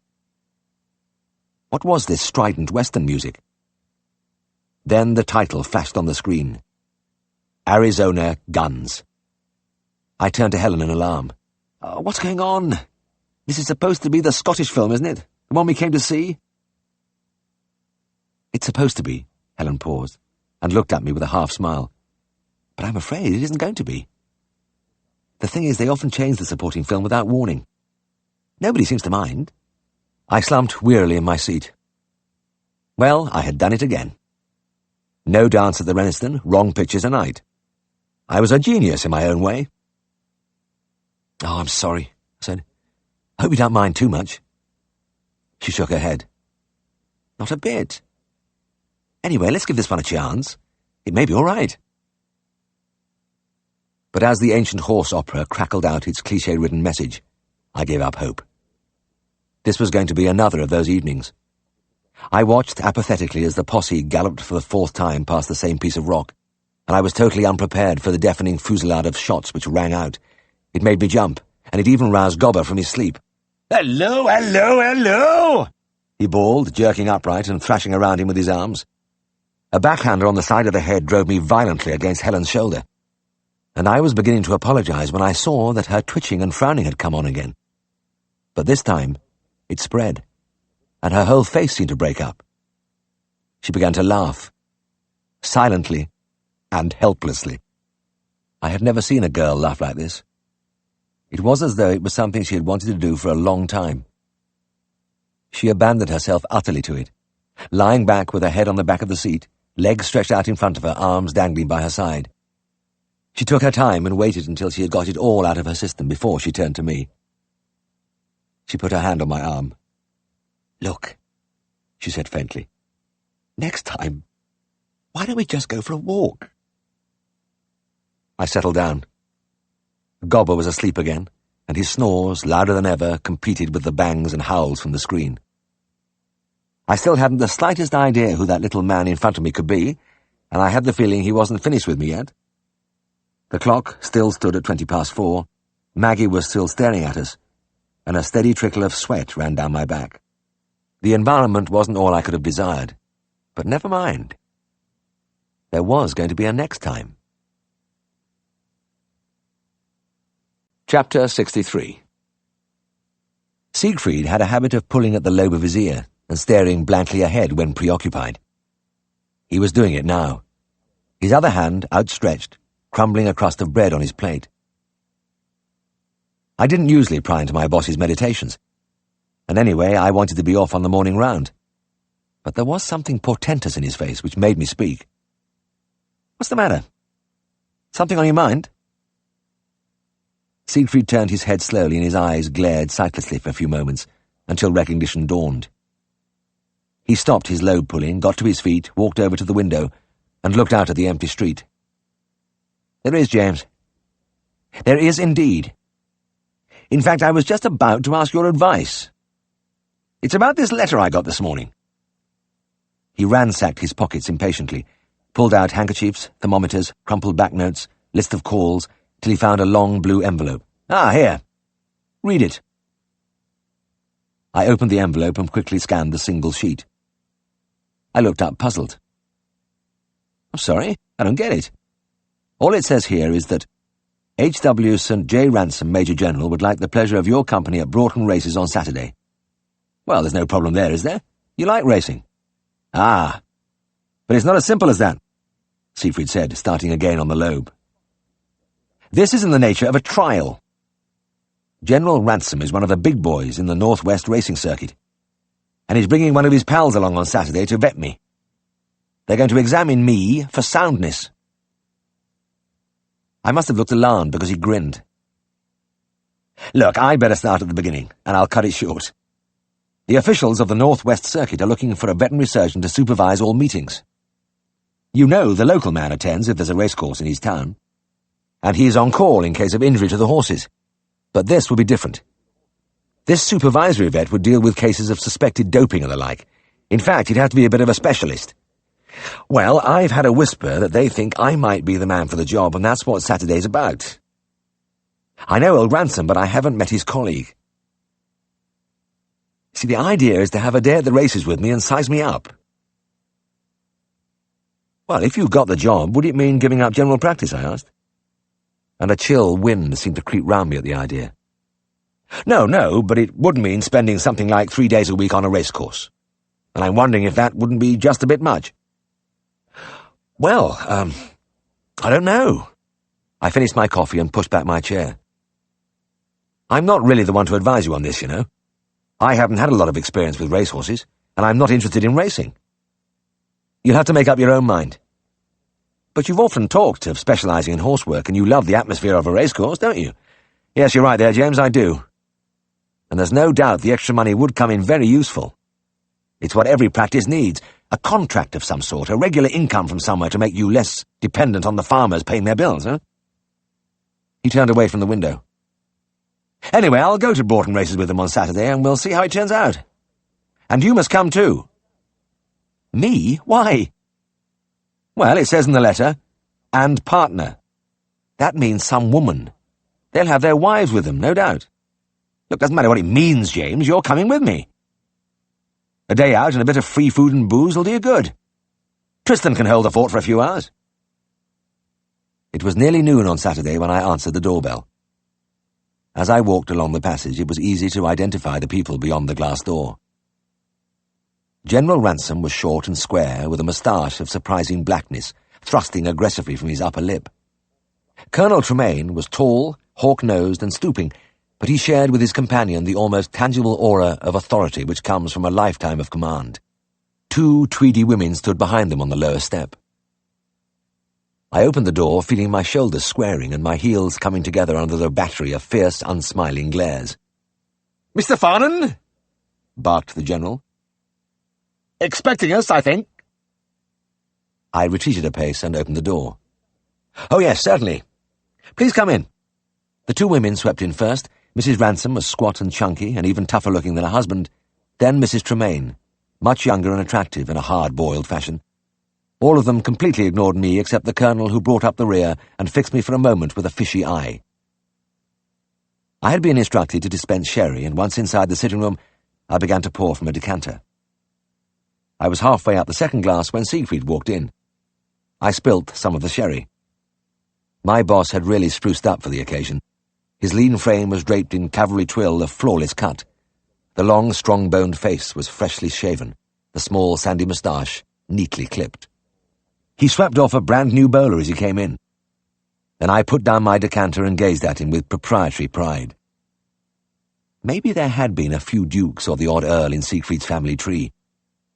What was this strident Western music? Then the title flashed on the screen. Arizona Guns. I turned to Helen in alarm. "What's going on? This is supposed to be the Scottish film, isn't it? The one we came to see?" "It's supposed to be," Helen paused, and looked at me with a half-smile. "But I'm afraid it isn't going to be. The thing is, they often change the supporting film without warning. Nobody seems to mind." I slumped wearily in my seat. Well, I had done it again. No dance at the Reniston, wrong picture tonight. I was a genius in my own way. "Oh, I'm sorry," I said. "I hope you don't mind too much." She shook her head. Not a bit. Anyway, let's give this one a chance. It may be all right. But as the ancient horse opera crackled out its cliché-ridden message, I gave up hope. This was going to be another of those evenings. I watched apathetically as the posse galloped for the fourth time past the same piece of rock, and I was totally unprepared for the deafening fusillade of shots which rang out. It made me jump, and it even roused Gobber from his sleep. "Hello, hello, hello!" he bawled, jerking upright and thrashing around him with his arms. A backhander on the side of the head drove me violently against Helen's shoulder, and I was beginning to apologize when I saw that her twitching and frowning had come on again. But this time, it spread, and her whole face seemed to break up. She began to laugh, silently and helplessly. I had never seen a girl laugh like this. It was as though it was something she had wanted to do for a long time. She abandoned herself utterly to it, lying back with her head on the back of the seat, legs stretched out in front of her, arms dangling by her side. She took her time and waited until she had got it all out of her system before she turned to me. She put her hand on my arm. "Look," she said faintly. "Next time, why don't we just go for a walk?" I settled down. Gobber was asleep again, and his snores, louder than ever, competed with the bangs and howls from the screen. I still hadn't the slightest idea who that little man in front of me could be, and I had the feeling he wasn't finished with me yet. The clock still stood at 4:20. Maggie was still staring at us, and a steady trickle of sweat ran down my back. The environment wasn't all I could have desired, but never mind. There was going to be a next time. Chapter 63. Siegfried had a habit of pulling at the lobe of his ear and staring blankly ahead when preoccupied. He was doing it now, his other hand outstretched, crumbling a crust of bread on his plate. I didn't usually pry into my boss's meditations, and anyway I wanted to be off on the morning round. But there was something portentous in his face which made me speak. "What's the matter? Something on your mind?" Siegfried turned his head slowly and his eyes glared sightlessly for a few moments, until recognition dawned. He stopped his lobe pulling, got to his feet, walked over to the window, and looked out at the empty street. "There is, James. There is indeed. In fact, I was just about to ask your advice. It's about this letter I got this morning." He ransacked his pockets impatiently, pulled out handkerchiefs, thermometers, crumpled banknotes, list of calls, till he found a long blue envelope. Here. Read it." I opened the envelope and quickly scanned the single sheet. I looked up, puzzled. "I'm sorry, I don't get it. All it says here is that H.W. St. J. Ransom, Major General, would like the pleasure of your company at Broughton Races on Saturday." Well, there's no problem there, is there? You like racing. "But it's not as simple as that," Siegfried said, starting again on the lobe. "This is in the nature of a trial. General Ransom is one of the big boys in the Northwest racing circuit, and he's bringing one of his pals along on Saturday to vet me. They're going to examine me for soundness." I must have looked alarmed because he grinned. "Look, I'd better start at the beginning, and I'll cut it short. The officials of the Northwest Circuit are looking for a veterinary surgeon to supervise all meetings. You know the local man attends if there's a racecourse in his town, and he is on call in case of injury to the horses. But this will be different. This supervisory vet would deal with cases of suspected doping and the like. In fact, he'd have to be a bit of a specialist. Well, I've had a whisper that they think I might be the man for the job, and that's what Saturday's about. I know old Ransom, but I haven't met his colleague. See, the idea is to have a day at the races with me and size me up." "Well, if you got the job, would it mean giving up general practice?" I asked. And a chill wind seemed to creep round me at the idea. No, but it would mean spending something like 3 days a week on a racecourse. And I'm wondering if that wouldn't be just a bit much. Well, I don't know. I finished my coffee and pushed back my chair. I'm not really the one to advise you on this, you know. I haven't had a lot of experience with racehorses, and I'm not interested in racing. You'll have to make up your own mind. But you've often talked of specialising in horsework, and you love the atmosphere of a racecourse, don't you? Yes, you're right there, James, I do. and there's no doubt the extra money would come in very useful. It's what every practice needs, a contract of some sort, a regular income from somewhere to make you less dependent on the farmers paying their bills, huh? He turned away from the window. Anyway, I'll go to Broughton races with them on Saturday, and we'll see how it turns out. And you must come too. Me? Why? Well, it says in the letter, and partner. That means some woman. They'll have their wives with them, no doubt. Look, doesn't matter what it means, James, you're coming with me. A day out and a bit of free food and booze will do you good. Tristan can hold the fort for a few hours. It was nearly noon on Saturday when I answered the doorbell. As I walked along the passage, it was easy to identify the people beyond the glass door. General Ransom was short and square, with a moustache of surprising blackness, thrusting aggressively from his upper lip. Colonel Tremaine was tall, hawk-nosed and stooping, but he shared with his companion the almost tangible aura of authority which comes from a lifetime of command. Two tweedy women stood behind them on the lower step. I opened the door, feeling my shoulders squaring and my heels coming together under the battery of fierce, unsmiling glares. "Mr. Farnon?" barked the General. "Expecting us, I think." I retreated a pace and opened the door. "Oh, yes, certainly. Please come in." The two women swept in first. Mrs. Ransom was squat and chunky and even tougher looking than her husband. Then Mrs. Tremaine, much younger and attractive in a hard-boiled fashion. All of them completely ignored me except the Colonel, who brought up the rear and fixed me for a moment with a fishy eye. I had been instructed to dispense sherry, and once inside the sitting room, I began to pour from a decanter. I was halfway up the second glass when Siegfried walked in. I spilt some of the sherry. My boss had really spruced up for the occasion. His lean frame was draped in cavalry twill of flawless cut. The long, strong-boned face was freshly shaven, the small, sandy moustache neatly clipped. He swept off a brand-new bowler as he came in. Then I put down my decanter and gazed at him with proprietary pride. Maybe there had been a few dukes or the odd earl in Siegfried's family tree,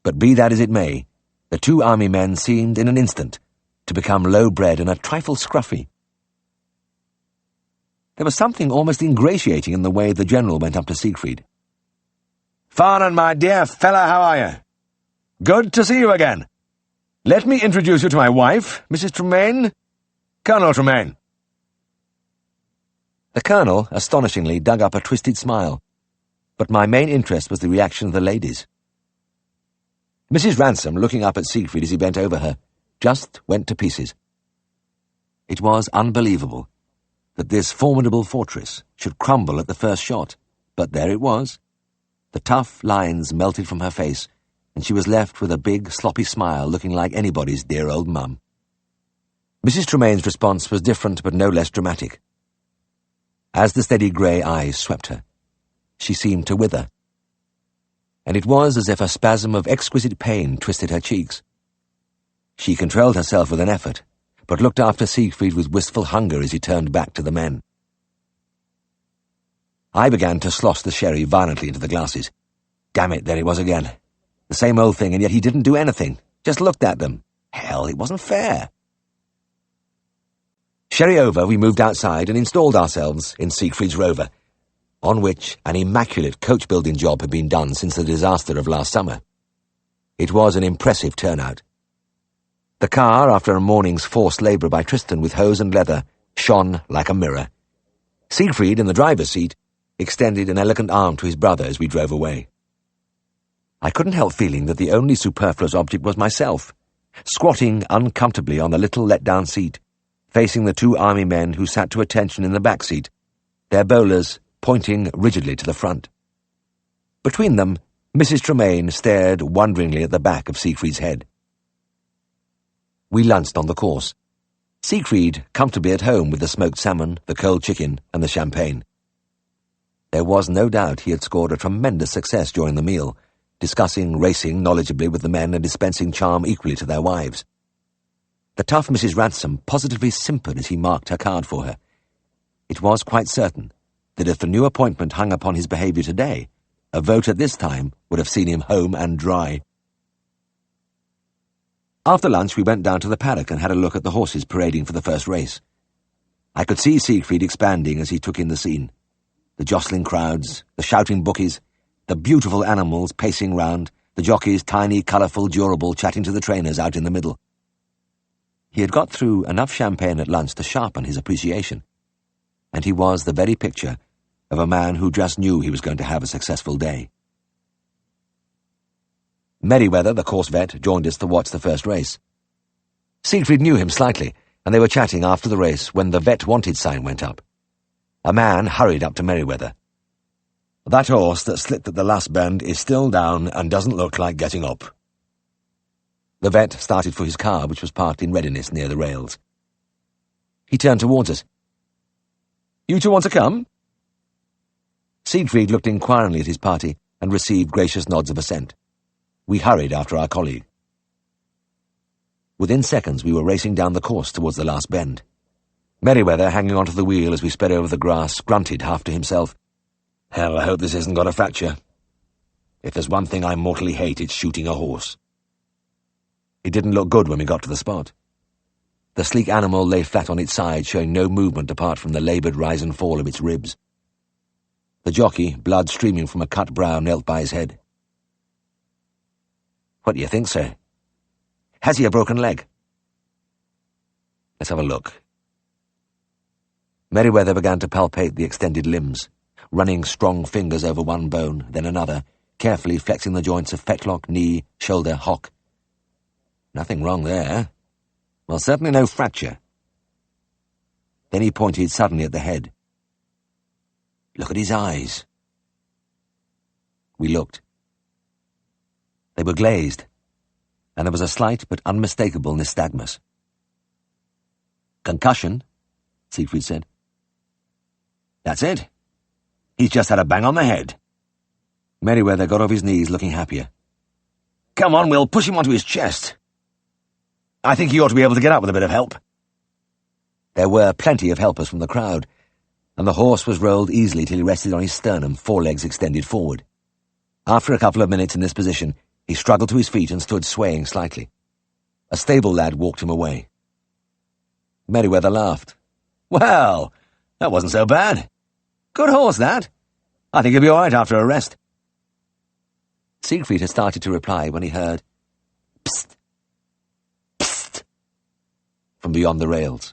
but be that as it may, the two army men seemed in an instant to become low-bred and a trifle scruffy. There was something almost ingratiating in the way the General went up to Siegfried. "Farnon, my dear fellow, how are you? Good to see you again. Let me introduce you to my wife, Mrs. Tremaine, Colonel Tremaine." The Colonel, astonishingly, dug up a twisted smile, but my main interest was the reaction of the ladies. Mrs. Ransom, looking up at Siegfried as he bent over her, just went to pieces. It was unbelievable that this formidable fortress should crumble at the first shot, but there it was. The tough lines melted from her face, and she was left with a big, sloppy smile looking like anybody's dear old mum. Mrs. Tremaine's response was different but no less dramatic. As the steady grey eyes swept her, she seemed to wither, and it was as if a spasm of exquisite pain twisted her cheeks. She controlled herself with an effort, but looked after Siegfried with wistful hunger as he turned back to the men. I began to slosh the sherry violently into the glasses. Damn it, there it was again. The same old thing, and yet he didn't do anything, just looked at them. Hell, it wasn't fair. Sherry over, we moved outside and installed ourselves in Siegfried's Rover, on which an immaculate coach-building job had been done since the disaster of last summer. It was an impressive turnout. The car, after a morning's forced labour by Tristan with hose and leather, shone like a mirror. Siegfried, in the driver's seat, extended an elegant arm to his brother as we drove away. I couldn't help feeling that the only superfluous object was myself, squatting uncomfortably on the little let-down seat, facing the two army men who sat to attention in the back seat, their bowlers pointing rigidly to the front. Between them, Mrs. Tremaine stared wonderingly at the back of Siegfried's head. We lunched on the course. Siegfried comfortably at home with the smoked salmon, the cold chicken, and the champagne. There was no doubt he had scored a tremendous success during the meal, discussing racing knowledgeably with the men and dispensing charm equally to their wives. The tough Mrs. Ransom positively simpered as he marked her card for her. It was quite certain that if the new appointment hung upon his behaviour today, a vote at this time would have seen him home and dry. After lunch we went down to the paddock and had a look at the horses parading for the first race. I could see Siegfried expanding as he took in the scene. The jostling crowds, the shouting bookies, the beautiful animals pacing round, the jockeys, tiny, colourful, durable, chatting to the trainers out in the middle. He had got through enough champagne at lunch to sharpen his appreciation, and he was the very picture of a man who just knew he was going to have a successful day. Merriweather, the course vet, joined us to watch the first race. Siegfried knew him slightly, and they were chatting after the race when the vet wanted sign went up. A man hurried up to Merriweather. "That horse that slipped at the last bend is still down and doesn't look like getting up." The vet started for his car, which was parked in readiness near the rails. He turned towards us. "You two want to come?" Siegfried looked inquiringly at his party and received gracious nods of assent. We hurried after our colleague. Within seconds we were racing down the course towards the last bend. Merriweather, hanging onto the wheel as we sped over the grass, grunted half to himself, "Hell, I hope this hasn't got a fracture. If there's one thing I mortally hate, it's shooting a horse." It didn't look good when we got to the spot. The sleek animal lay flat on its side, showing no movement apart from the laboured rise and fall of its ribs. The jockey, blood streaming from a cut brow, knelt by his head. "What do you think, sir? Has he a broken leg?" "Let's have a look." Merriweather began to palpate the extended limbs, running strong fingers over one bone, then another, carefully flexing the joints of fetlock, knee, shoulder, hock. Nothing wrong there. Well, certainly no fracture. Then he pointed suddenly at the head. "Look at his eyes." We looked. They were glazed, and there was a slight but unmistakable nystagmus. "Concussion," Siegfried said. "That's it. He's just had a bang on the head." Merriweather got off his knees, looking happier. "Come on, we'll push him onto his chest. I think he ought to be able to get up with a bit of help." There were plenty of helpers from the crowd, and the horse was rolled easily till he rested on his sternum, forelegs extended forward. After a couple of minutes in this position, he struggled to his feet and stood swaying slightly. A stable lad walked him away. Merriweather laughed. "Well, that wasn't so bad. Good horse, that. I think he'll be all right after a rest." Siegfried had started to reply when he heard, "Psst! Psst!" from beyond the rails.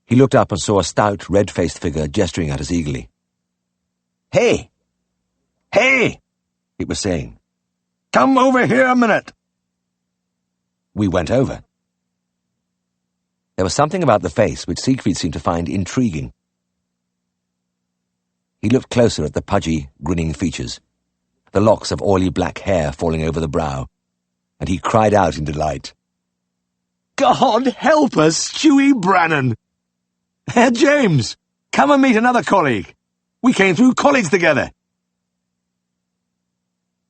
He looked up and saw a stout, red-faced figure gesturing at us eagerly. "Hey! Hey!" it was saying. "Come over here a minute." We went over. There was something about the face which Siegfried seemed to find intriguing. He looked closer at the pudgy, grinning features, the locks of oily black hair falling over the brow, and he cried out in delight. "God help us, Stewie Brannan! James, come and meet another colleague. We came through college together."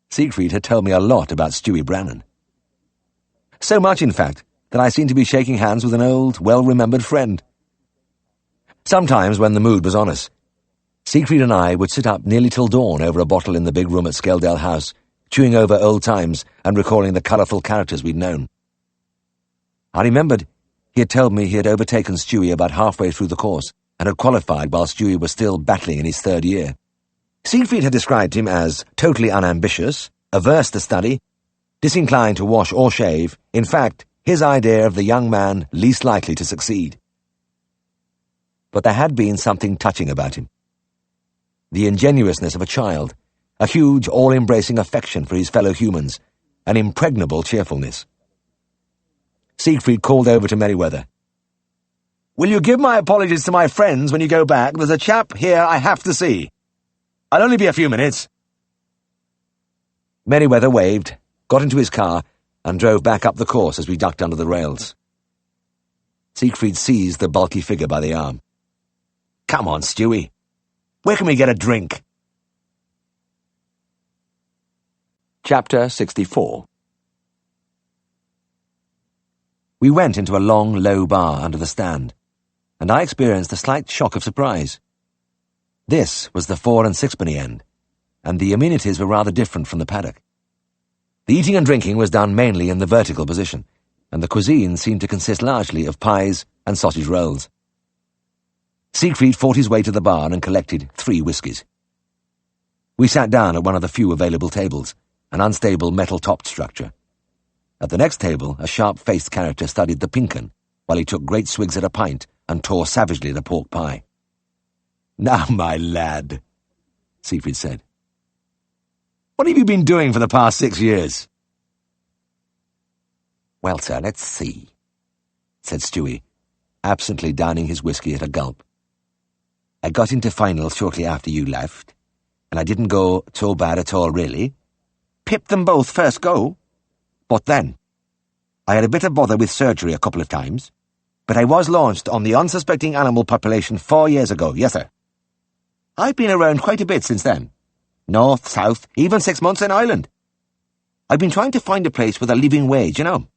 Siegfried had told me a lot about Stewie Brannan. So much, in fact, that I seemed to be shaking hands with an old, well-remembered friend. Sometimes, when the mood was on us, Siegfried and I would sit up nearly till dawn over a bottle in the big room at Skeldale House, chewing over old times and recalling the colourful characters we'd known. I remembered he had told me he had overtaken Stewie about halfway through the course and had qualified while Stewie was still battling in his third year. Siegfried had described him as totally unambitious, averse to study, disinclined to wash or shave, in fact, his idea of the young man least likely to succeed. But there had been something touching about him. The ingenuousness of a child, a huge, all-embracing affection for his fellow humans, an impregnable cheerfulness. Siegfried called over to Merriweather. "Will you give my apologies to my friends when you go back? There's a chap here I have to see. I'll only be a few minutes." Merriweather waved, got into his car, and drove back up the course as we ducked under the rails. Siegfried seized the bulky figure by the arm. "Come on, Stewie. Where can we get a drink?" Chapter 64. We went into a long, low bar under the stand, and I experienced a slight shock of surprise. This was the 4 and 6penny end, and the amenities were rather different from the paddock. The eating and drinking was done mainly in the vertical position, and the cuisine seemed to consist largely of pies and sausage rolls. Siegfried fought his way to the bar and collected 3 whiskies. We sat down at one of the few available tables, an unstable metal-topped structure. At the next table, a sharp-faced character studied the pinken, while he took great swigs at a pint and tore savagely at a pork pie. "Now, my lad," Siegfried said. "What have you been doing for the past 6 years?" "Well, sir, let's see," said Stewie, absently downing his whisky at a gulp. "I got into finals shortly after you left, and I didn't go so bad at all, really. Pipped them both first go. But then, I had a bit of bother with surgery a couple of times, but I was launched on the unsuspecting animal population 4 years ago, yes, sir. I've been around quite a bit since then. North, south, even 6 months in Ireland. I've been trying to find a place with a living wage, you know.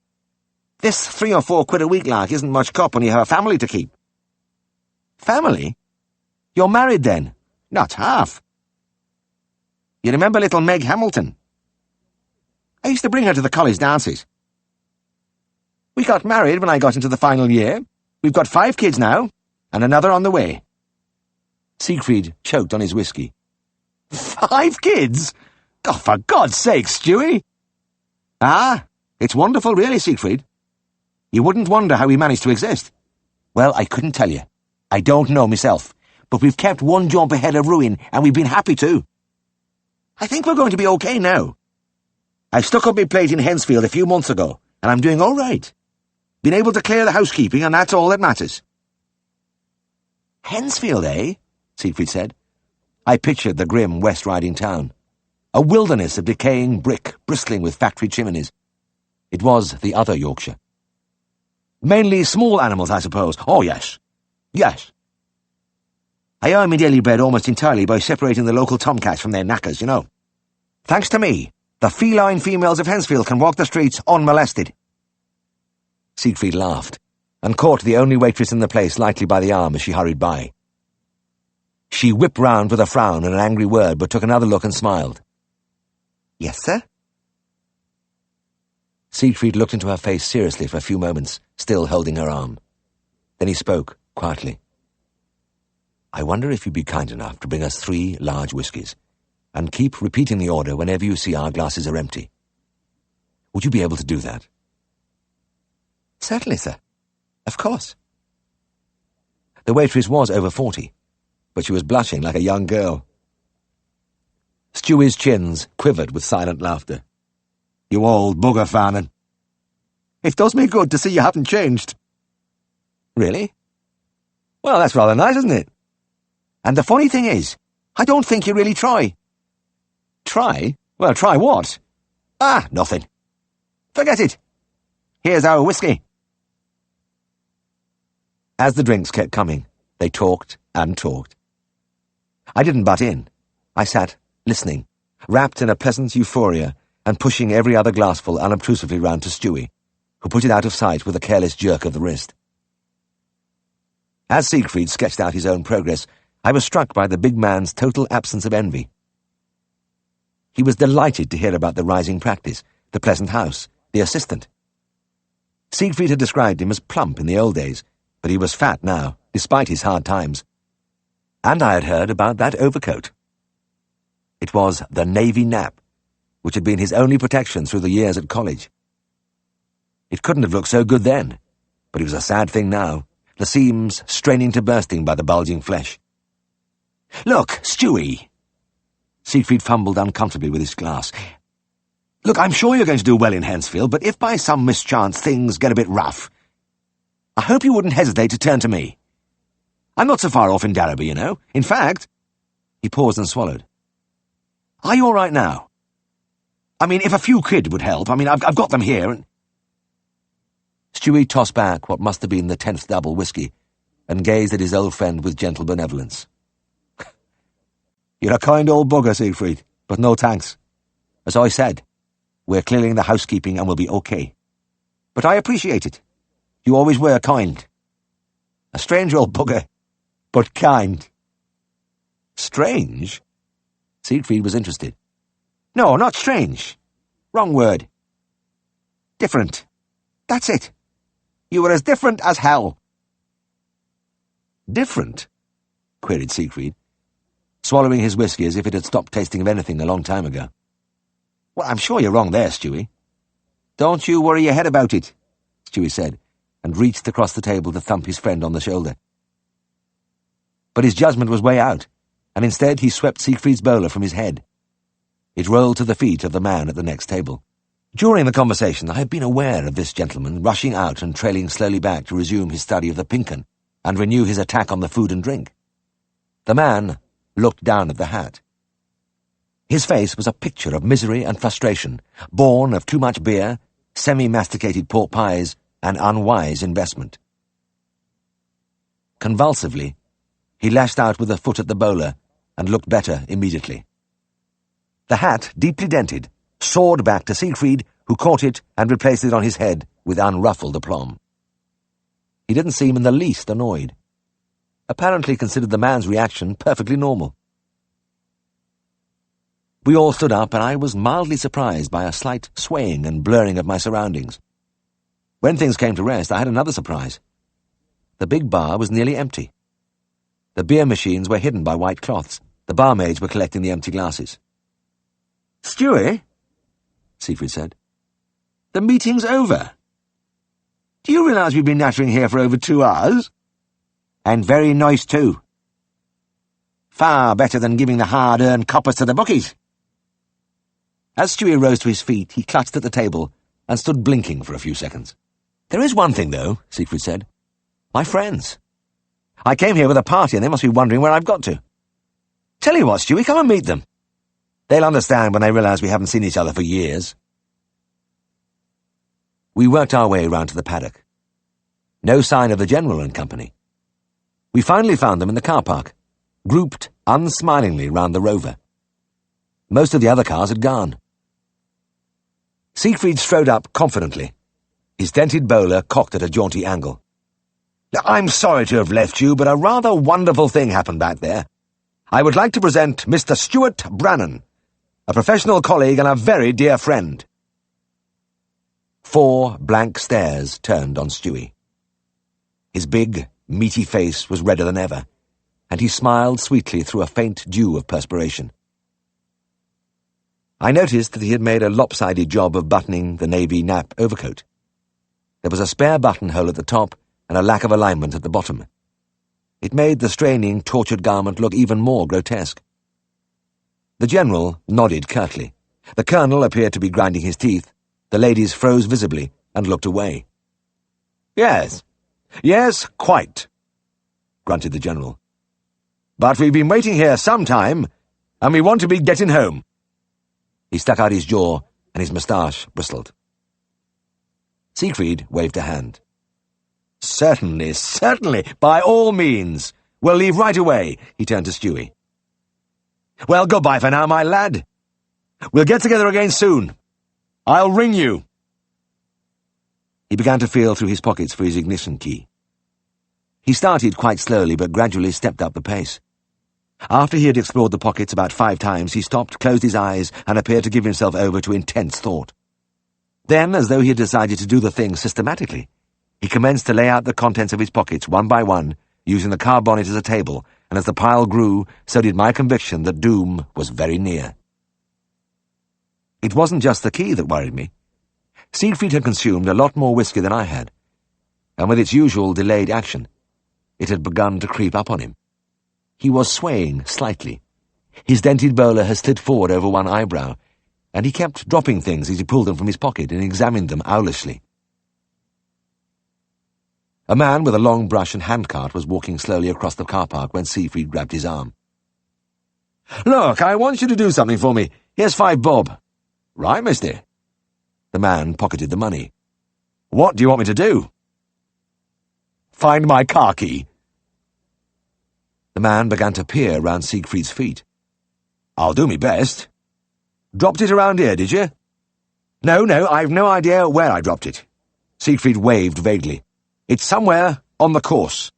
This 3 or 4 quid a week lark isn't much cop when you have a family to keep." "Family? You're married then?" "Not half. You remember little Meg Hamilton? I used to bring her to the college dances. We got married when I got into the final year. We've got 5 kids now, and another on the way." Siegfried choked on his whisky. 5 kids? Oh, for God's sake, Stewie! "Ah, it's wonderful, really, Siegfried. You wouldn't wonder how we managed to exist." "Well, I couldn't tell you. I don't know myself. But we've kept one jump ahead of ruin, and we've been happy too. I think we're going to be okay now. I stuck up my plate in Hensfield a few months ago, and I'm doing all right. Been able to clear the housekeeping, and that's all that matters." "Hensfield, eh?" Siegfried said. I pictured the grim West Riding town. A wilderness of decaying brick bristling with factory chimneys. It was the other Yorkshire. "Mainly small animals, I suppose." "Oh, yes. Yes. I earn my daily bread almost entirely by separating the local tomcats from their knackers, you know. Thanks to me, the feline females of Hensfield can walk the streets unmolested." Siegfried laughed, and caught the only waitress in the place lightly by the arm as she hurried by. She whipped round with a frown and an angry word, but took another look and smiled. "Yes, sir?" Siegfried looked into her face seriously for a few moments, still holding her arm. Then he spoke, quietly. "I wonder if you'd be kind enough to bring us 3 large whiskies, and keep repeating the order whenever you see our glasses are empty. Would you be able to do that?" "Certainly, sir. Of course." The waitress was over 40, but she was blushing like a young girl. Stewie's chins quivered with silent laughter. "You old bugger, Farnon. It does me good to see you haven't changed." "Really? Well, that's rather nice, isn't it? And the funny thing is, I don't think you really try." "Try? Well, try what?" "Ah, nothing. Forget it. Here's our whiskey." As the drinks kept coming, they talked and talked. I didn't butt in. I sat, listening, wrapped in a pleasant euphoria, and pushing every other glassful unobtrusively round to Stewie, who put it out of sight with a careless jerk of the wrist. As Siegfried sketched out his own progress, I was struck by the big man's total absence of envy. He was delighted to hear about the rising practice, the pleasant house, the assistant. Siegfried had described him as plump in the old days, but he was fat now, despite his hard times. And I had heard about that overcoat. It was the navy nap, which had been his only protection through the years at college. It couldn't have looked so good then, but it was a sad thing now, the seams straining to bursting by the bulging flesh. "Look, Stewie!" Siegfried fumbled uncomfortably with his glass. "Look, I'm sure you're going to do well in Hensfield, but if by some mischance things get a bit rough, I hope you wouldn't hesitate to turn to me. I'm not so far off in Darrowby, you know. In fact—" He paused and swallowed. "Are you all right now? I mean, if a few quid would help. I mean, I've got them here, and—" Stewie tossed back what must have been the 10th double whiskey, and gazed at his old friend with gentle benevolence. "You're a kind old bugger, Siegfried, but no thanks. As I said, we're clearing the housekeeping and we'll be okay. But I appreciate it. You always were kind. A strange old bugger, but kind." "Strange?" Siegfried was interested. "No, not strange. Wrong word. Different. That's it. You were as different as hell." "Different?" queried Siegfried, swallowing his whisky as if it had stopped tasting of anything a long time ago. Well, I'm sure you're wrong there, Stewie. Don't you worry your head about it, Stewie said, and reached across the table to thump his friend on the shoulder. But his judgment was way out, and instead he swept Siegfried's bowler from his head. It rolled to the feet of the man at the next table. During the conversation, I had been aware of this gentleman rushing out and trailing slowly back to resume his study of the Pinken and renew his attack on the food and drink. The man looked down at the hat. His face was a picture of misery and frustration, born of too much beer, semi-masticated pork pies, and unwise investment. Convulsively, he lashed out with a foot at the bowler and looked better immediately. The hat, deeply dented, soared back to Siegfried, who caught it and replaced it on his head with unruffled aplomb. He didn't seem in the least annoyed. Apparently considered the man's reaction perfectly normal. We all stood up, and I was mildly surprised by a slight swaying and blurring of my surroundings. When things came to rest, I had another surprise. The big bar was nearly empty. The beer machines were hidden by white cloths. The barmaids were collecting the empty glasses. "Stewie," Siegfried said, "the meeting's over. Do you realise we've been nattering here for over 2 hours? And very nice too. Far better than giving the hard-earned coppers to the bookies." As Stewie rose to his feet, he clutched at the table and stood blinking for a few seconds. "There is one thing, though," Siegfried said. "My friends. I came here with a party, and they must be wondering where I've got to. Tell you what, Stewie, come and meet them. They'll understand when they realise we haven't seen each other for years." We worked our way round to the paddock. No sign of the General and company. We finally found them in the car park, grouped unsmilingly round the Rover. Most of the other cars had gone. Siegfried strode up confidently, his dented bowler cocked at a jaunty angle. "I'm sorry to have left you, but a rather wonderful thing happened back there. I would like to present Mr. Stuart Brannan, a professional colleague and a very dear friend." 4 blank stares turned on Stewie. His big, meaty face was redder than ever, and he smiled sweetly through a faint dew of perspiration. I noticed that he had made a lopsided job of buttoning the navy nap overcoat. There was a spare buttonhole at the top and a lack of alignment at the bottom. It made the straining, tortured garment look even more grotesque. The General nodded curtly. The Colonel appeared to be grinding his teeth. The ladies froze visibly and looked away. Yes, quite," grunted the General. "But we've been waiting here some time, and we want to be getting home." He stuck out his jaw, and his moustache bristled. Siegfried waved a hand. Certainly, by all means. We'll leave right away," he turned to Stewie. "Well, goodbye for now, my lad. We'll get together again soon. I'll ring you." He began to feel through his pockets for his ignition key. He started quite slowly, but gradually stepped up the pace. After he had explored the pockets about 5 times, he stopped, closed his eyes, and appeared to give himself over to intense thought. Then, as though he had decided to do the thing systematically, he commenced to lay out the contents of his pockets one by one, using the car bonnet as a table, and as the pile grew, so did my conviction that doom was very near. It wasn't just the key that worried me. Siegfried had consumed a lot more whiskey than I had, and with its usual delayed action, it had begun to creep up on him. He was swaying slightly. His dented bowler had slid forward over one eyebrow, and he kept dropping things as he pulled them from his pocket and examined them owlishly. A man with a long brush and handcart was walking slowly across the car park when Siegfried grabbed his arm. "Look, I want you to do something for me. Here's 5 bob." "Right, mister." The man pocketed the money. "What do you want me to do?" "Find my car key." The man began to peer round Siegfried's feet. "I'll do me best." "Dropped it around here, did you?" No, I've no idea where I dropped it." Siegfried waved vaguely. "It's somewhere on the course."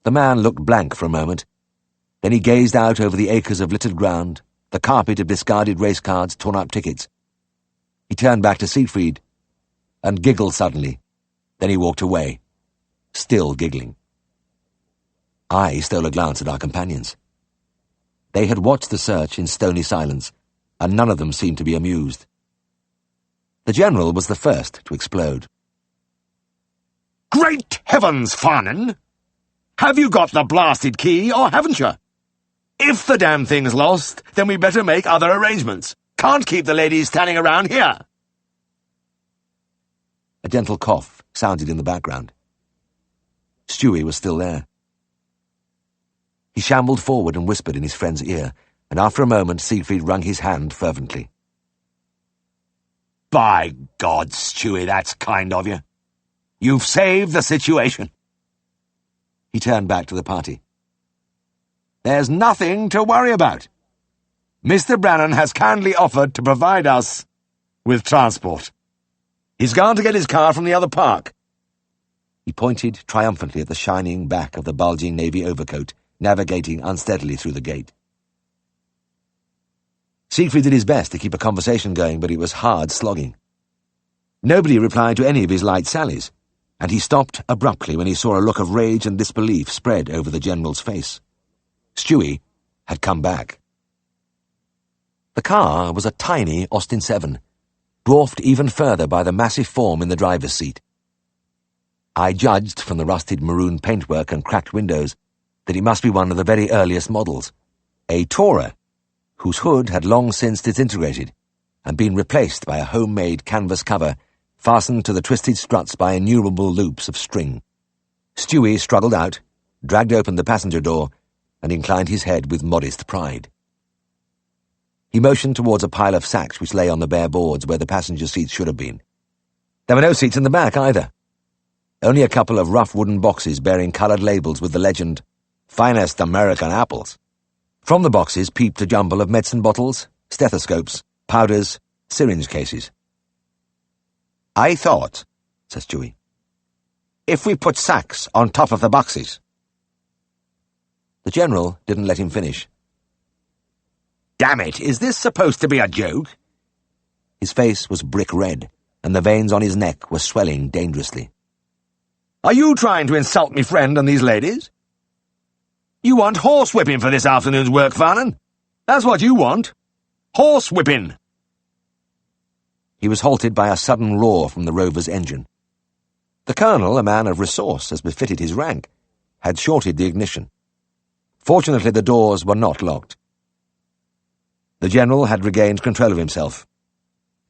The man looked blank for a moment. Then he gazed out over the acres of littered ground, the carpet of discarded race cards, torn-up tickets. He turned back to Siegfried and giggled suddenly. Then he walked away, still giggling. I stole a glance at our companions. They had watched the search in stony silence, and none of them seemed to be amused. The General was the first to explode. "Great heavens, Farnon! Have you got the blasted key, or haven't you? If the damn thing's lost, then we better make other arrangements. Can't keep the ladies standing around here." A gentle cough sounded in the background. Stewie was still there. He shambled forward and whispered in his friend's ear, and after a moment Siegfried wrung his hand fervently. "By God, Stewie, that's kind of you. You've saved the situation." He turned back to the party. "There's nothing to worry about. Mr. Brannan has kindly offered to provide us with transport. He's gone to get his car from the other park." He pointed triumphantly at the shining back of the bulging navy overcoat, navigating unsteadily through the gate. Siegfried did his best to keep a conversation going, but it was hard slogging. Nobody replied to any of his light sallies, and he stopped abruptly when he saw a look of rage and disbelief spread over the General's face. Stewie had come back. The car was a tiny Austin 7, dwarfed even further by the massive form in the driver's seat. I judged from the rusted maroon paintwork and cracked windows that it must be one of the very earliest models, a Tourer, whose hood had long since disintegrated and been replaced by a homemade canvas cover fastened to the twisted struts by innumerable loops of string. Stewie struggled out, dragged open the passenger door, and inclined his head with modest pride. He motioned towards a pile of sacks which lay on the bare boards where the passenger seats should have been. There were no seats in the back either. Only a couple of rough wooden boxes bearing coloured labels with the legend, "Finest American Apples." From the boxes peeped a jumble of medicine bottles, stethoscopes, powders, syringe cases. "I thought," said Stewie, "if we put sacks on top of the boxes." The General didn't let him finish. "Damn it, is this supposed to be a joke?" His face was brick red, and the veins on his neck were swelling dangerously. "Are you trying to insult me friend and these ladies? You want horsewhipping for this afternoon's work, Farnon. That's what you want. Horsewhipping." He was halted by a sudden roar from the Rover's engine. The Colonel, a man of resource as befitted his rank, had shorted the ignition. Fortunately, the doors were not locked. The General had regained control of himself.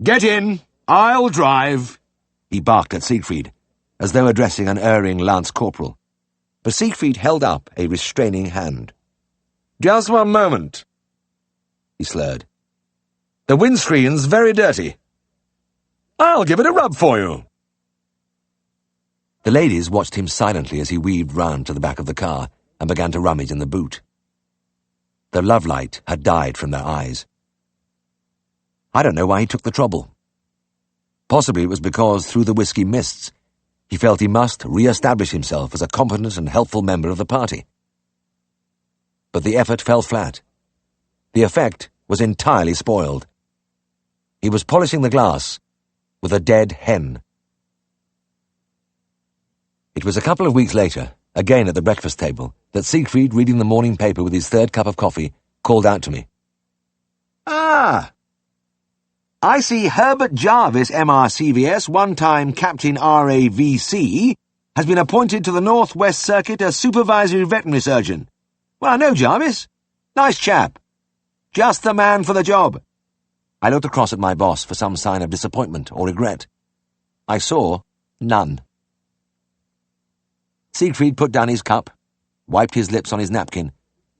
"Get in! I'll drive!" He barked at Siegfried, as though addressing an erring lance corporal. But Siegfried held up a restraining hand. "Just one moment," he slurred. "The windscreen's very dirty. I'll give it a rub for you." The ladies watched him silently as he weaved round to the back of the car and began to rummage in the boot. The love light had died from their eyes. I don't know why he took the trouble. Possibly it was because, through the whiskey mists, he felt he must re-establish himself as a competent and helpful member of the party. But the effort fell flat. The effect was entirely spoiled. He was polishing the glass with a dead hen. It was a couple of weeks later, again at the breakfast table, that Siegfried, reading the morning paper with his third cup of coffee, called out to me. "Ah! I see Herbert Jarvis, MRCVS, one-time Captain RAVC, has been appointed to the North West Circuit as Supervisory Veterinary Surgeon. Well, I know Jarvis. Nice chap. Just the man for the job." I looked across at my boss for some sign of disappointment or regret. I saw none. Siegfried put down his cup, wiped his lips on his napkin,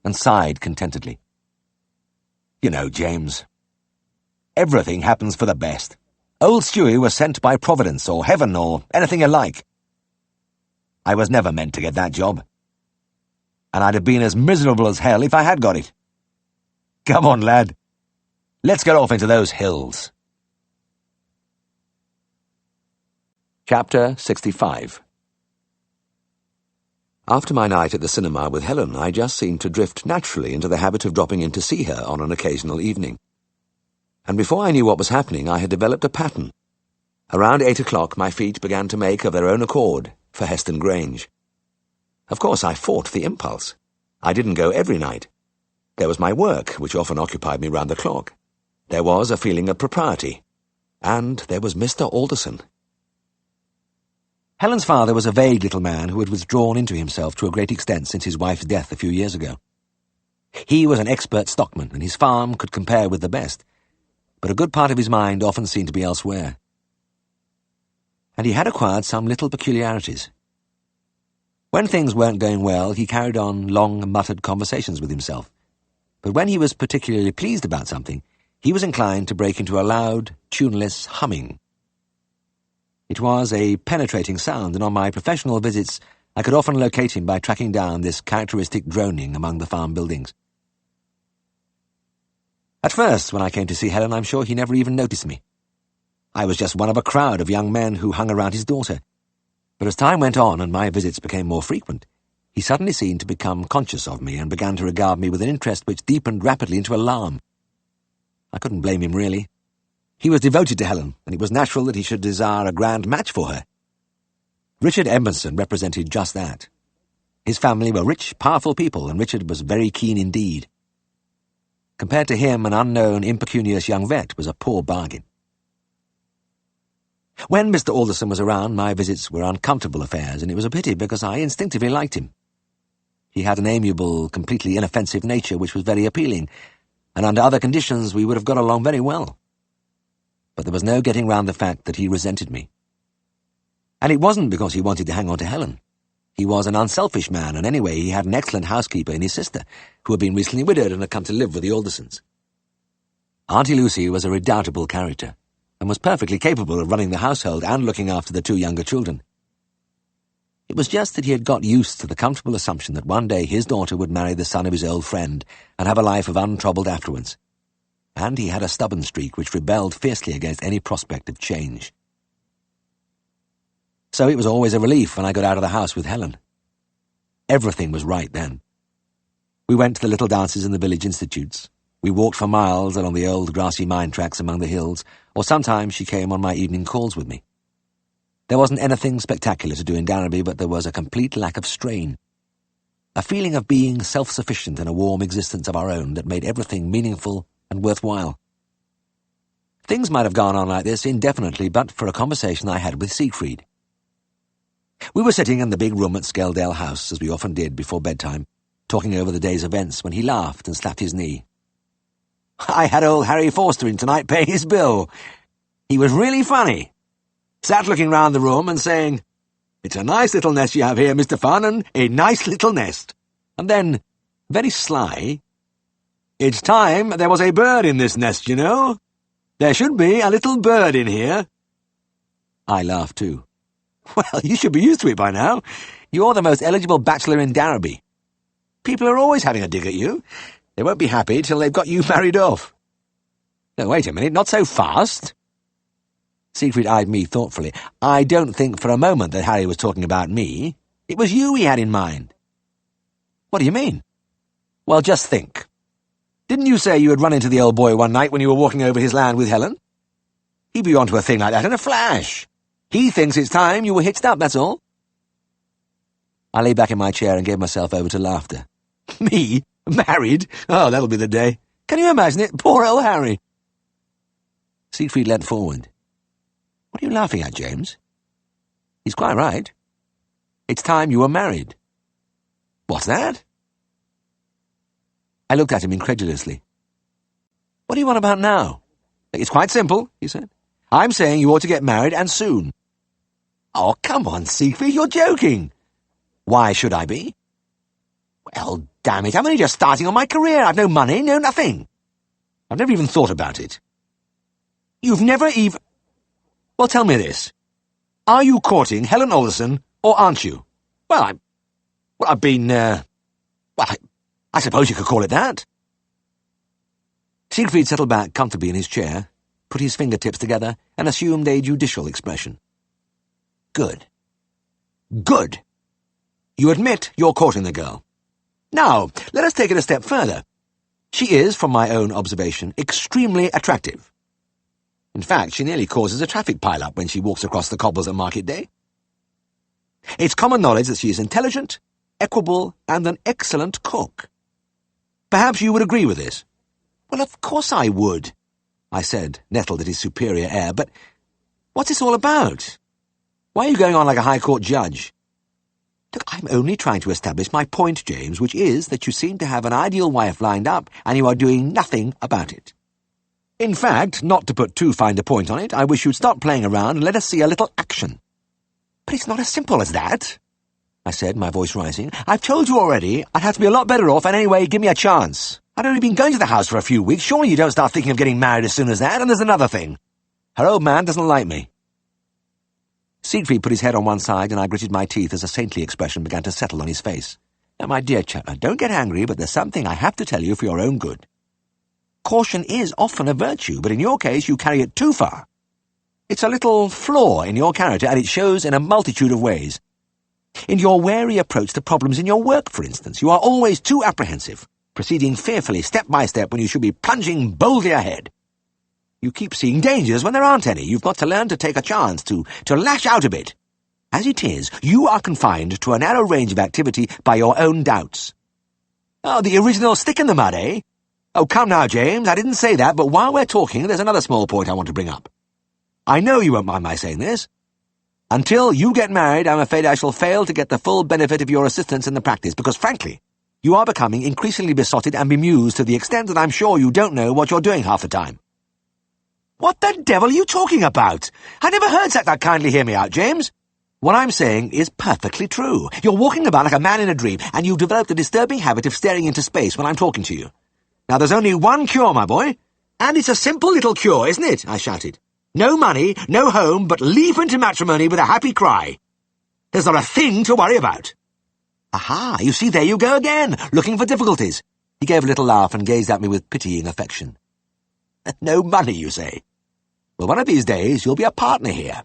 and sighed contentedly. "You know, James, everything happens for the best. Old Stewie was sent by Providence or Heaven or anything you like. I was never meant to get that job. And I'd have been as miserable as hell if I had got it. Come on, lad. Let's get off into those hills." Chapter 65. After my night at the cinema with Helen, I just seemed to drift naturally into the habit of dropping in to see her on an occasional evening. And before I knew what was happening, I had developed a pattern. Around 8 o'clock, my feet began to make of their own accord for Heston Grange. Of course, I fought the impulse. I didn't go every night. There was my work, which often occupied me round the clock. There was a feeling of propriety. And there was Mr. Alderson. Helen's father was a vague little man who had withdrawn into himself to a great extent since his wife's death a few years ago. He was an expert stockman, and his farm could compare with the best, but a good part of his mind often seemed to be elsewhere. And he had acquired some little peculiarities. When things weren't going well, he carried on long, muttered conversations with himself. But when he was particularly pleased about something, he was inclined to break into a loud, tuneless humming. It was a penetrating sound, and on my professional visits, I could often locate him by tracking down this characteristic droning among the farm buildings. At first, when I came to see Helen, I'm sure he never even noticed me. I was just one of a crowd of young men who hung around his daughter. But as time went on and my visits became more frequent, he suddenly seemed to become conscious of me and began to regard me with an interest which deepened rapidly into alarm. I couldn't blame him, really. He was devoted to Helen, and it was natural that he should desire a grand match for her. Richard Edmondson represented just that. His family were rich, powerful people, and Richard was very keen indeed. Compared to him, an unknown, impecunious young vet was a poor bargain. When Mr. Alderson was around, my visits were uncomfortable affairs, and it was a pity because I instinctively liked him. He had an amiable, completely inoffensive nature which was very appealing, and under other conditions we would have got along very well. But there was no getting round the fact that he resented me. And it wasn't because he wanted to hang on to Helen. He was an unselfish man, and anyway he had an excellent housekeeper in his sister, who had been recently widowed and had come to live with the Aldersons. Auntie Lucy was a redoubtable character, and was perfectly capable of running the household and looking after the two younger children. It was just that he had got used to the comfortable assumption that one day his daughter would marry the son of his old friend and have a life of untroubled affluence. And he had a stubborn streak which rebelled fiercely against any prospect of change. So it was always a relief when I got out of the house with Helen. Everything was right then. We went to the little dances in the village institutes. We walked for miles along the old grassy mine tracks among the hills, or sometimes she came on my evening calls with me. There wasn't anything spectacular to do in Darrowby, but there was a complete lack of strain. A feeling of being self-sufficient in a warm existence of our own that made everything meaningful and worthwhile. Things might have gone on like this indefinitely but for a conversation I had with Siegfried. We were sitting in the big room at Skeldale House, as we often did before bedtime, talking over the day's events when he laughed and slapped his knee. I had old Harry Forster in tonight paying his bill. He was really funny. Sat looking round the room and saying, "It's a nice little nest you have here, Mr. Farnon, a nice little nest." And then, very sly, "It's time there was a bird in this nest, you know. There should be a little bird in here." I laughed too. Well, you should be used to it by now. You're the most eligible bachelor in Darrowby. People are always having a dig at you. They won't be happy till they've got you married off. No, wait a minute, not so fast. Siegfried eyed me thoughtfully. I don't think for a moment that Harry was talking about me. It was you he had in mind. What do you mean? Well, just think. Didn't you say you had run into the old boy one night when you were walking over his land with Helen? He'd be onto a thing like that in a flash. He thinks it's time you were hitched up, that's all. I lay back in my chair and gave myself over to laughter. Me? Married? Oh, that'll be the day. Can you imagine it? Poor old Harry. Siegfried leant forward. What are you laughing at, James? He's quite right. It's time you were married. What's that? I looked at him incredulously. What do you want about now? It's quite simple, he said. I'm saying you ought to get married, and soon. Oh, come on, Siegfried, you're joking. Why should I be? Well, damn it, I'm only just starting on my career. I've no money, no nothing. I've never even thought about it. You've never even... Well, tell me this. Are you courting Helen Alderson, or aren't you? Well, I've been, I suppose you could call it that. Siegfried settled back comfortably in his chair, put his fingertips together, and assumed a judicial expression. Good. Good. You admit you're courting the girl. Now, let us take it a step further. She is, from my own observation, extremely attractive. In fact, she nearly causes a traffic pile-up when she walks across the cobbles at market day. It's common knowledge that she is intelligent, equable, and an excellent cook. Perhaps you would agree with this." "Well, of course I would," I said, nettled at his superior air. "But what's this all about? Why are you going on like a High Court judge?" "Look, I'm only trying to establish my point, James, which is that you seem to have an ideal wife lined up, and you are doing nothing about it. In fact, not to put too fine a point on it, I wish you'd stop playing around and let us see a little action." "But it's not as simple as that," I said, my voice rising. "I've told you already I'd have to be a lot better off, and anyway, give me a chance. I'd only been going to the house for a few weeks. Surely you don't start thinking of getting married as soon as that. And there's another thing. Her old man doesn't like me." Siegfried put his head on one side, and I gritted my teeth as a saintly expression began to settle on his face. "Now, my dear chap, don't get angry, but there's something I have to tell you for your own good. Caution is often a virtue, but in your case you carry it too far. It's a little flaw in your character, and it shows in a multitude of ways. In your wary approach to problems in your work, for instance, you are always too apprehensive, proceeding fearfully step by step when you should be plunging boldly ahead. You keep seeing dangers when there aren't any. You've got to learn to take a chance, to lash out a bit. As it is, you are confined to a narrow range of activity by your own doubts." "Oh, the original stick in the mud, eh? Oh, come now, James, I didn't say that, but while we're talking, there's another small point I want to bring up. I know you won't mind my saying this. Until you get married, I'm afraid I shall fail to get the full benefit of your assistance in the practice, because, frankly, you are becoming increasingly besotted and bemused to the extent that I'm sure you don't know what you're doing half the time." "What the devil are you talking about? I never heard that kindly hear me out, James. What I'm saying is perfectly true. You're walking about like a man in a dream, and you've developed a disturbing habit of staring into space when I'm talking to you. Now, there's only one cure, my boy, and it's a simple little cure, isn't it?" I shouted. "No money, no home, but leap into matrimony with a happy cry. There's not a thing to worry about." "Aha, you see, there you go again, looking for difficulties." He gave a little laugh and gazed at me with pitying affection. "No money, you say? Well, one of these days you'll be a partner here.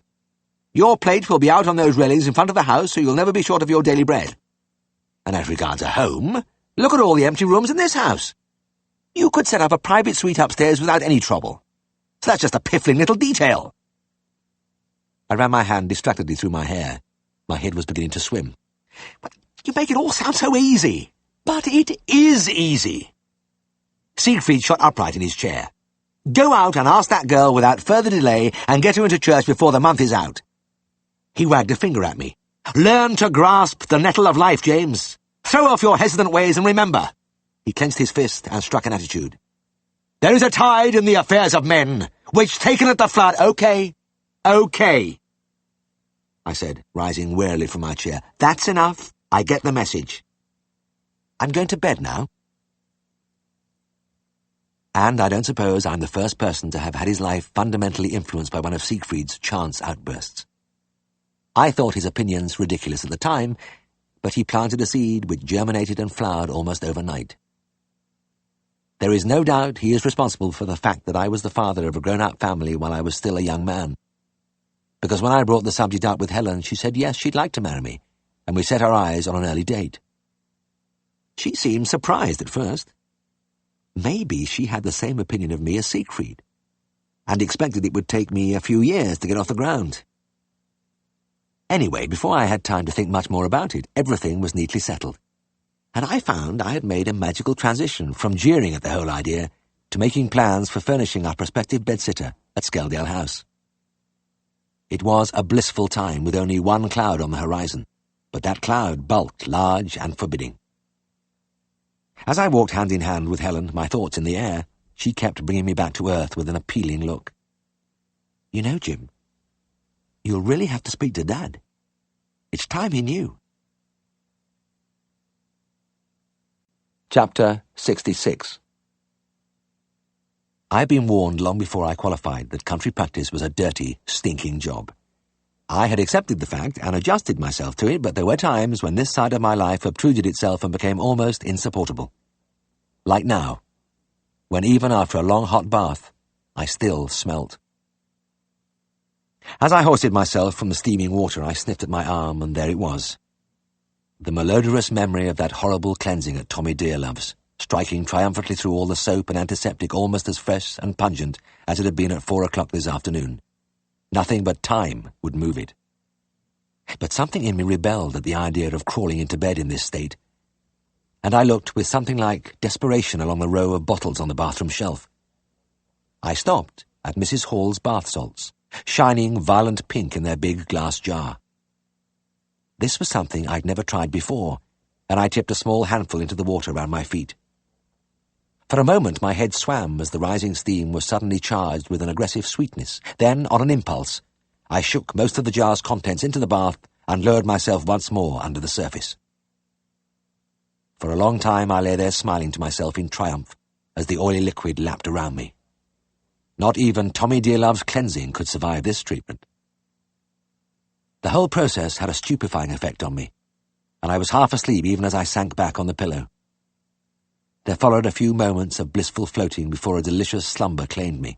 Your plate will be out on those railings in front of the house, so you'll never be short of your daily bread. And as regards a home, look at all the empty rooms in this house. You could set up a private suite upstairs without any trouble. So that's just a piffling little detail." I ran my hand distractedly through my hair. My head was beginning to swim. "But you make it all sound so easy." "But it is easy." Siegfried shot upright in his chair. "Go out and ask that girl without further delay and get her into church before the month is out." He wagged a finger at me. "Learn to grasp the nettle of life, James. Throw off your hesitant ways and remember." He clenched his fist and struck an attitude. "There is a tide in the affairs of men, which taken at the flood—" "Okay, I said, rising wearily from my chair. "That's enough. I get the message. I'm going to bed now." And I don't suppose I'm the first person to have had his life fundamentally influenced by one of Siegfried's chance outbursts. I thought his opinions ridiculous at the time, but he planted a seed which germinated and flowered almost overnight. There is no doubt he is responsible for the fact that I was the father of a grown-up family while I was still a young man. Because when I brought the subject up with Helen, she said yes, she'd like to marry me, and we set our eyes on an early date. She seemed surprised at first. Maybe she had the same opinion of me as Siegfried, and expected it would take me a few years to get off the ground. Anyway, before I had time to think much more about it, everything was neatly settled, and I found I had made a magical transition from jeering at the whole idea to making plans for furnishing our prospective bedsitter at Skeldale House. It was a blissful time with only one cloud on the horizon, but that cloud bulked large and forbidding. As I walked hand in hand with Helen, my thoughts in the air, she kept bringing me back to earth with an appealing look. "You know, Jim, you'll really have to speak to Dad. It's time he knew." Chapter 66. I'd been warned long before I qualified that country practice was a dirty, stinking job. I had accepted the fact and adjusted myself to it, but there were times when this side of my life obtruded itself and became almost insupportable. Like now, when even after a long hot bath, I still smelt. As I hoisted myself from the steaming water, I sniffed at my arm, and there it was. The malodorous memory of that horrible cleansing at Tommy Dearlove's, striking triumphantly through all the soap and antiseptic almost as fresh and pungent as it had been at 4 o'clock this afternoon. Nothing but time would move it. But something in me rebelled at the idea of crawling into bed in this state, and I looked with something like desperation along the row of bottles on the bathroom shelf. I stopped at Mrs. Hall's bath salts, shining violent pink in their big glass jar. This was something I'd never tried before, and I tipped a small handful into the water around my feet. For a moment my head swam as the rising steam was suddenly charged with an aggressive sweetness. Then, on an impulse, I shook most of the jar's contents into the bath and lowered myself once more under the surface. For a long time I lay there smiling to myself in triumph as the oily liquid lapped around me. Not even Tommy Dearlove's cleansing could survive this treatment. The whole process had a stupefying effect on me, and I was half asleep even as I sank back on the pillow. There followed a few moments of blissful floating before a delicious slumber claimed me.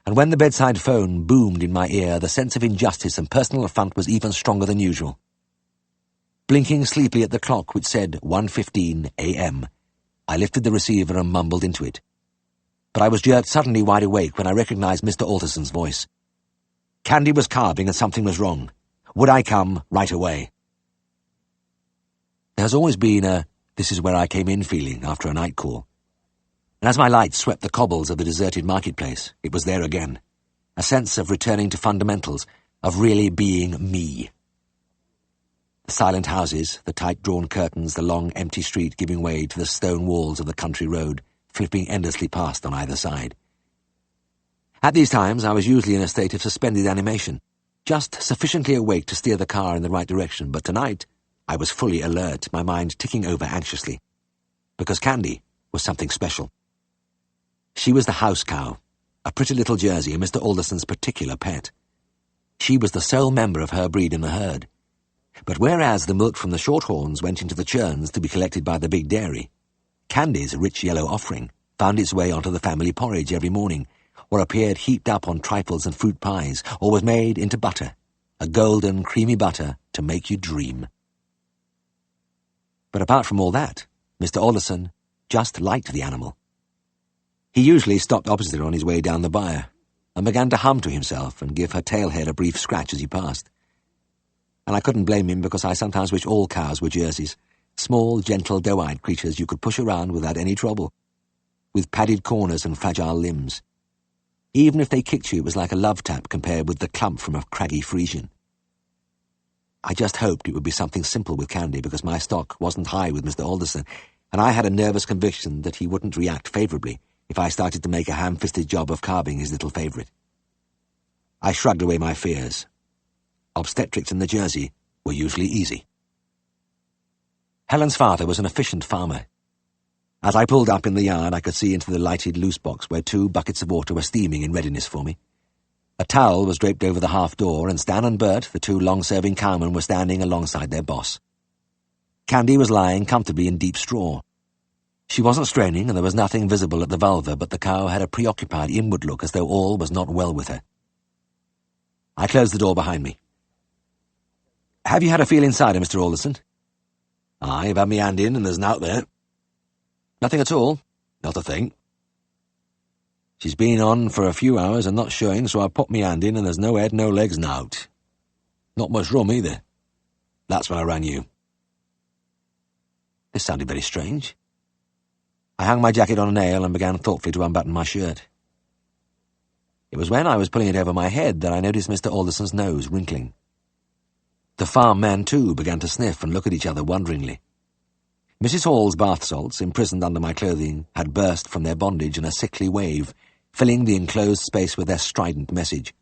And when the bedside phone boomed in my ear, the sense of injustice and personal affront was even stronger than usual. Blinking sleepily at the clock which said 1:15 a.m., I lifted the receiver and mumbled into it. But I was jerked suddenly wide awake when I recognized Mr. Alderson's voice. Candy was carving and something was wrong. Would I come right away? There has always been a "this is where I came in" feeling after a night call. And as my light swept the cobbles of the deserted marketplace, it was there again. A sense of returning to fundamentals, of really being me. The silent houses, the tight-drawn curtains, the long, empty street giving way to the stone walls of the country road, flipping endlessly past on either side. At these times, I was usually in a state of suspended animation, just sufficiently awake to steer the car in the right direction, but tonight I was fully alert, my mind ticking over anxiously. Because Candy was something special. She was the house cow, a pretty little Jersey and Mr. Alderson's particular pet. She was the sole member of her breed in the herd. But whereas the milk from the shorthorns went into the churns to be collected by the big dairy, Candy's rich yellow offering found its way onto the family porridge every morning, or appeared heaped up on trifles and fruit pies, or was made into butter, a golden, creamy butter to make you dream. But apart from all that, Mr. Alderson just liked the animal. He usually stopped opposite her on his way down the byre, and began to hum to himself and give her tail head a brief scratch as he passed. And I couldn't blame him, because I sometimes wish all cows were Jerseys, small, gentle, doe-eyed creatures you could push around without any trouble, with padded corners and fragile limbs. Even if they kicked you, it was like a love tap compared with the clump from a craggy Frisian. I just hoped it would be something simple with Candy, because my stock wasn't high with Mr. Alderson, and I had a nervous conviction that he wouldn't react favourably if I started to make a ham-fisted job of carving his little favourite. I shrugged away my fears. Obstetrics in the Jersey were usually easy. Helen's father was an efficient farmer. As I pulled up in the yard, I could see into the lighted loose box where 2 buckets of water were steaming in readiness for me. A towel was draped over the half door, and Stan and Bert, the 2 long-serving cowmen, were standing alongside their boss. Candy was lying comfortably in deep straw. She wasn't straining, and there was nothing visible at the vulva, but the cow had a preoccupied inward look as though all was not well with her. I closed the door behind me. "Have you had a feel inside her, Mr. Alderson?" "I've had me hand in, and there's nowt there." "Nothing at all?" "Not a thing." "She's been on for a few hours and not showing, so I put me hand in, and there's no head, no legs, nowt. Not much rum either. That's when I rang you." This sounded very strange. I hung my jacket on a nail and began thoughtfully to unbutton my shirt. It was when I was pulling it over my head that I noticed Mr. Alderson's nose wrinkling. The farm men, too, began to sniff and look at each other wonderingly. Mrs. Hall's bath salts, imprisoned under my clothing, had burst from their bondage in a sickly wave, filling the enclosed space with their strident message.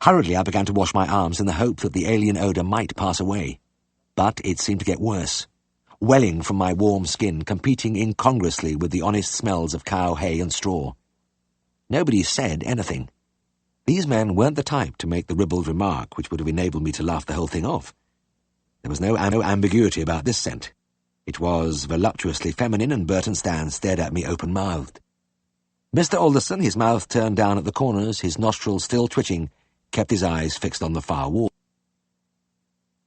Hurriedly I began to wash my arms in the hope that the alien odour might pass away. But it seemed to get worse, welling from my warm skin, competing incongruously with the honest smells of cow hay and straw. Nobody said anything. These men weren't the type to make the ribald remark which would have enabled me to laugh the whole thing off. There was no ambiguity about this scent. It was voluptuously feminine, and Bert and Stan stared at me open-mouthed. Mr. Alderson, his mouth turned down at the corners, his nostrils still twitching, kept his eyes fixed on the far wall.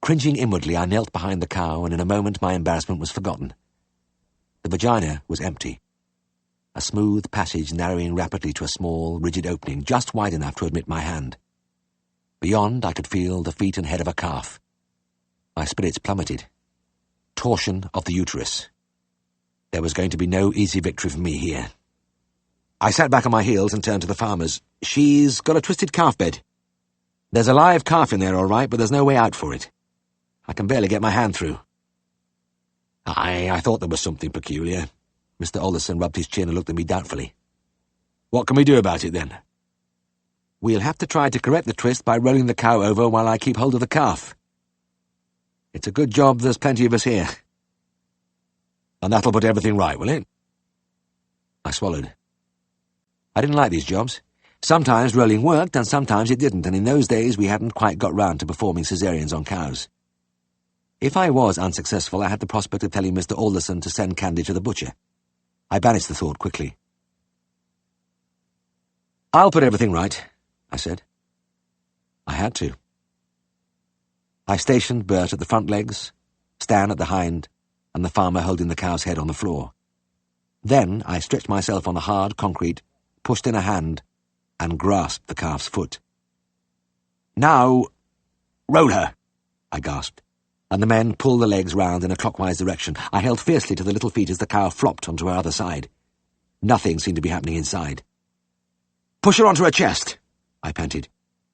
Cringing inwardly, I knelt behind the cow, and in a moment my embarrassment was forgotten. The vagina was empty. A smooth passage narrowing rapidly to a small, rigid opening, just wide enough to admit my hand. Beyond, I could feel the feet and head of a calf. My spirits plummeted. Torsion of the uterus. There was going to be no easy victory for me here. I sat back on my heels and turned to the farmers. "She's got a twisted calf bed. There's a live calf in there, all right, but there's no way out for it. I can barely get my hand through." I thought there was something peculiar. Mr. Alderson rubbed his chin and looked at me doubtfully. "What can we do about it, then?" "We'll have to try to correct the twist by rolling the cow over while I keep hold of the calf. It's a good job there's plenty of us here." "And that'll put everything right, will it?" I swallowed. I didn't like these jobs. Sometimes rolling worked, and sometimes it didn't, and in those days we hadn't quite got round to performing caesareans on cows. If I was unsuccessful, I had the prospect of telling Mr. Alderson to send Candy to the butcher. I banished the thought quickly. "I'll put everything right," I said. I had to. I stationed Bert at the front legs, Stan at the hind, and the farmer holding the cow's head on the floor. Then I stretched myself on the hard concrete, pushed in a hand, and grasped the calf's foot. "Now, roll her," I gasped, and the men pulled the legs round in a clockwise direction. I held fiercely to the little feet as the cow flopped onto her other side. Nothing seemed to be happening inside. "Push her onto her chest," I panted.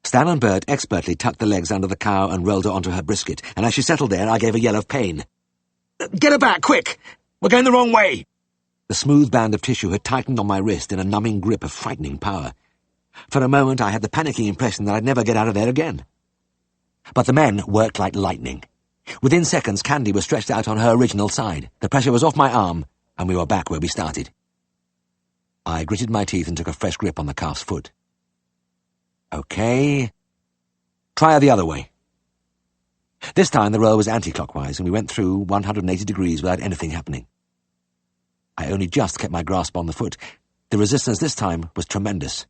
Stan and Bert expertly tucked the legs under the cow and rolled her onto her brisket, and as she settled there, I gave a yell of pain. "Get her back, quick! We're going the wrong way!" The smooth band of tissue had tightened on my wrist in a numbing grip of frightening power. For a moment I had the panicking impression that I'd never get out of there again. But the men worked like lightning. Within seconds, Candy was stretched out on her original side. The pressure was off my arm, and we were back where we started. I gritted my teeth and took a fresh grip on the calf's foot. "Okay. Try her the other way." This time the roll was anti-clockwise, and we went through 180 degrees without anything happening. I only just kept my grasp on the foot. The resistance this time was tremendous.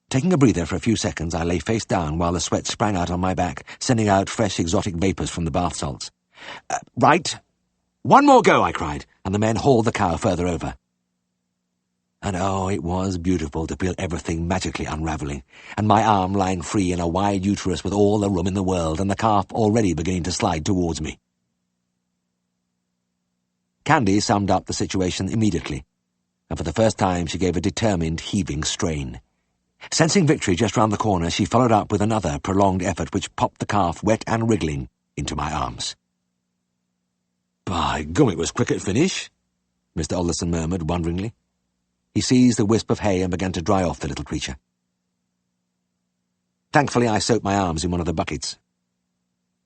Taking a breather for a few seconds, I lay face down while the sweat sprang out on my back, sending out fresh exotic vapours from the bath salts. Right. One more go," I cried, and the men hauled the cow further over. And oh, it was beautiful to feel everything magically unravelling, and my arm lying free in a wide uterus with all the room in the world, and the calf already beginning to slide towards me. Candy summed up the situation immediately, and for the first time she gave a determined, heaving strain. Sensing victory just round the corner, she followed up with another prolonged effort which popped the calf, wet and wriggling, into my arms. "By gum, it was quick at finish," Mr. Alderson murmured wonderingly. He seized a wisp of hay and began to dry off the little creature. Thankfully, I soaked my arms in one of the buckets.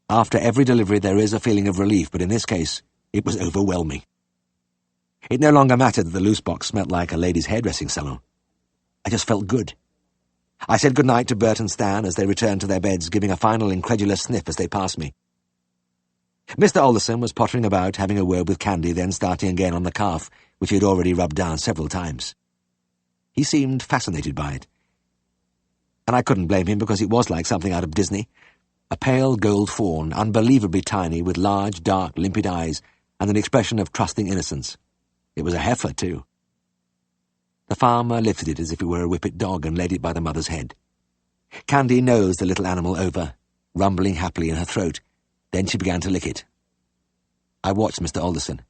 After every delivery there is a feeling of relief, but in this case, it was overwhelming. It no longer mattered that the loose box smelt like a lady's hairdressing salon. I just felt good. I said good-night to Bert and Stan as they returned to their beds, giving a final incredulous sniff as they passed me. Mr. Alderson was pottering about, having a word with Candy, then starting again on the calf, which he had already rubbed down several times. He seemed fascinated by it. And I couldn't blame him, because it was like something out of Disney. A pale gold fawn, unbelievably tiny, with large, dark, limpid eyes, and an expression of trusting innocence. It was a heifer, too. The farmer lifted it as if it were a whippet dog and laid it by the mother's head. Candy nosed the little animal over, rumbling happily in her throat. Then she began to lick it. I watched Mr. Alderson.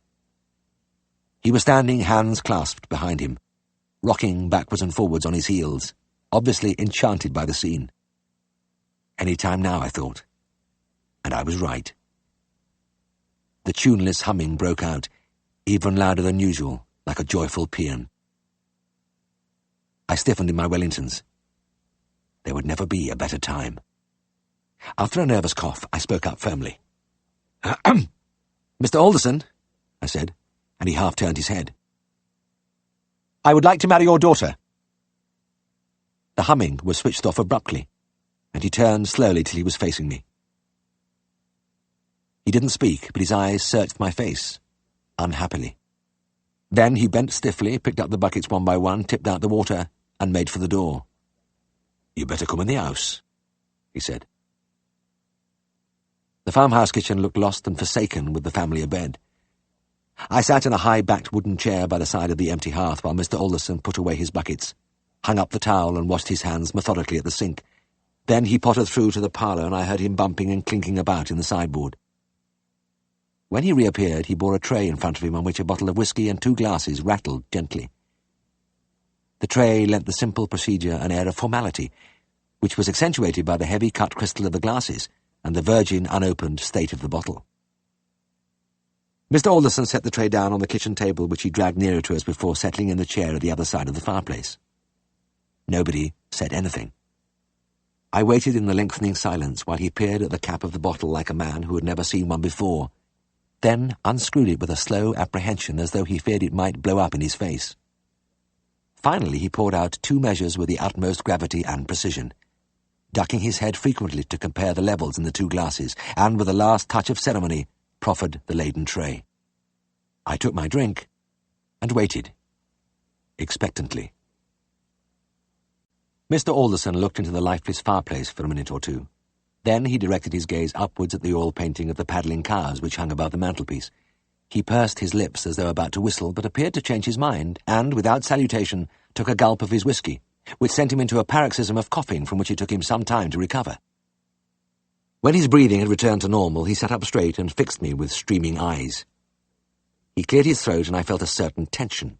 He was standing, hands clasped behind him, rocking backwards and forwards on his heels, obviously enchanted by the scene. Any time now, I thought. And I was right. The tuneless humming broke out, even louder than usual, like a joyful paean. I stiffened in my Wellingtons. There would never be a better time. After a nervous cough, I spoke up firmly. "Mr. Alderson," I said, and he half turned his head. "I would like to marry your daughter." The humming was switched off abruptly, and he turned slowly till he was facing me. He didn't speak, but his eyes searched my face, unhappily. Then he bent stiffly, picked up the buckets one by one, tipped out the water, and made for the door. "You better come in the house," he said. The farmhouse kitchen looked lost and forsaken with the family abed. I sat in a high-backed wooden chair by the side of the empty hearth while Mr. Alderson put away his buckets, hung up the towel and washed his hands methodically at the sink, Then he pottered through to the parlour, and I heard him bumping and clinking about in the sideboard. When he reappeared, he bore a tray in front of him on which a bottle of whisky and 2 glasses rattled gently. The tray lent the simple procedure an air of formality, which was accentuated by the heavy cut crystal of the glasses and the virgin, unopened state of the bottle. Mr. Alderson set the tray down on the kitchen table, which he dragged nearer to us before settling in the chair at the other side of the fireplace. Nobody said anything. I waited in the lengthening silence while he peered at the cap of the bottle like a man who had never seen one before, then unscrewed it with a slow apprehension as though he feared it might blow up in his face. Finally he poured out 2 measures with the utmost gravity and precision, ducking his head frequently to compare the levels in the 2 glasses, and with a last touch of ceremony proffered the laden tray. I took my drink and waited, expectantly. Mr. Alderson looked into the lifeless fireplace for a minute or 2. Then he directed his gaze upwards at the oil painting of the paddling cows which hung above the mantelpiece. He pursed his lips as though about to whistle, but appeared to change his mind, and, without salutation, took a gulp of his whisky, which sent him into a paroxysm of coughing from which it took him some time to recover. When his breathing had returned to normal, he sat up straight and fixed me with streaming eyes. He cleared his throat, and I felt a certain tension.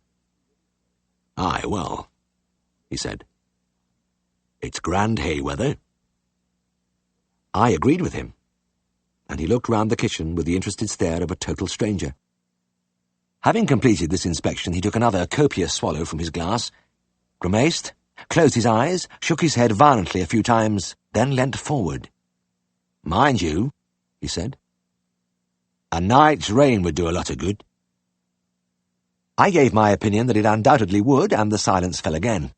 "Aye, well," he said. "It's grand hay weather." I agreed with him, and he looked round the kitchen with the interested stare of a total stranger. Having completed this inspection, he took another copious swallow from his glass, grimaced, closed his eyes, shook his head violently a few times, then leant forward. "Mind you," he said, "a night's rain would do a lot of good." I gave my opinion that it undoubtedly would, and the silence fell again.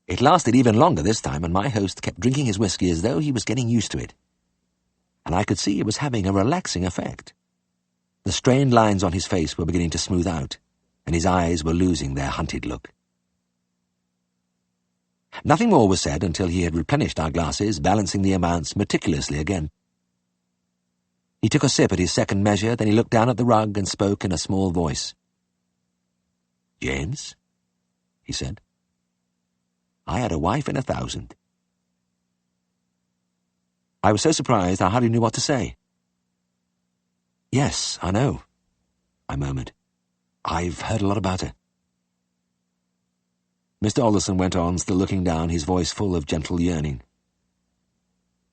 It lasted even longer this time, and my host kept drinking his whisky as though he was getting used to it. And I could see it was having a relaxing effect. The strained lines on his face were beginning to smooth out, and his eyes were losing their hunted look. Nothing more was said until he had replenished our glasses, balancing the amounts meticulously again. He took a sip at his second measure, then he looked down at the rug and spoke in a small voice. "James," he said, "I had a wife in 1,000. I was so surprised I hardly knew what to say. "Yes, I know," I murmured. "I've heard a lot about her." Mr. Alderson went on, still looking down, his voice full of gentle yearning.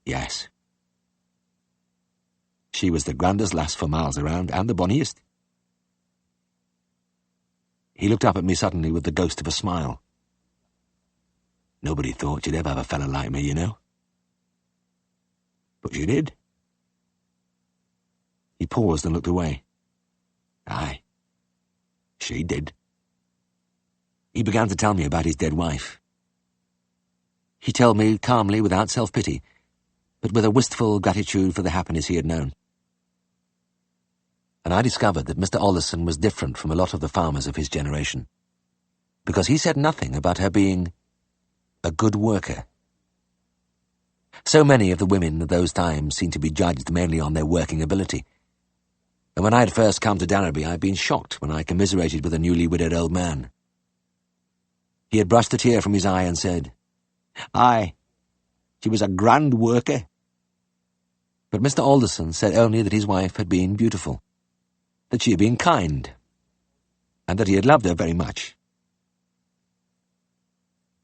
"Yes. She was the grandest lass for miles around, and the bonniest." He looked up at me suddenly with the ghost of a smile. "Nobody thought you'd ever have a fella like me, you know. But you did." He paused and looked away. "Aye, she did." He began to tell me about his dead wife. He told me calmly, without self-pity, but with a wistful gratitude for the happiness he had known. And I discovered that Mr. Alderson was different from a lot of the farmers of his generation, because he said nothing about her being a good worker. So many of the women of those times seemed to be judged mainly on their working ability, and when I had first come to Dannerby, I had been shocked when I commiserated with a newly widowed old man. He had brushed a tear from his eye and said, "Aye, she was a grand worker." But Mr. Alderson said only that his wife had been beautiful, that she had been kind, and that he had loved her very much.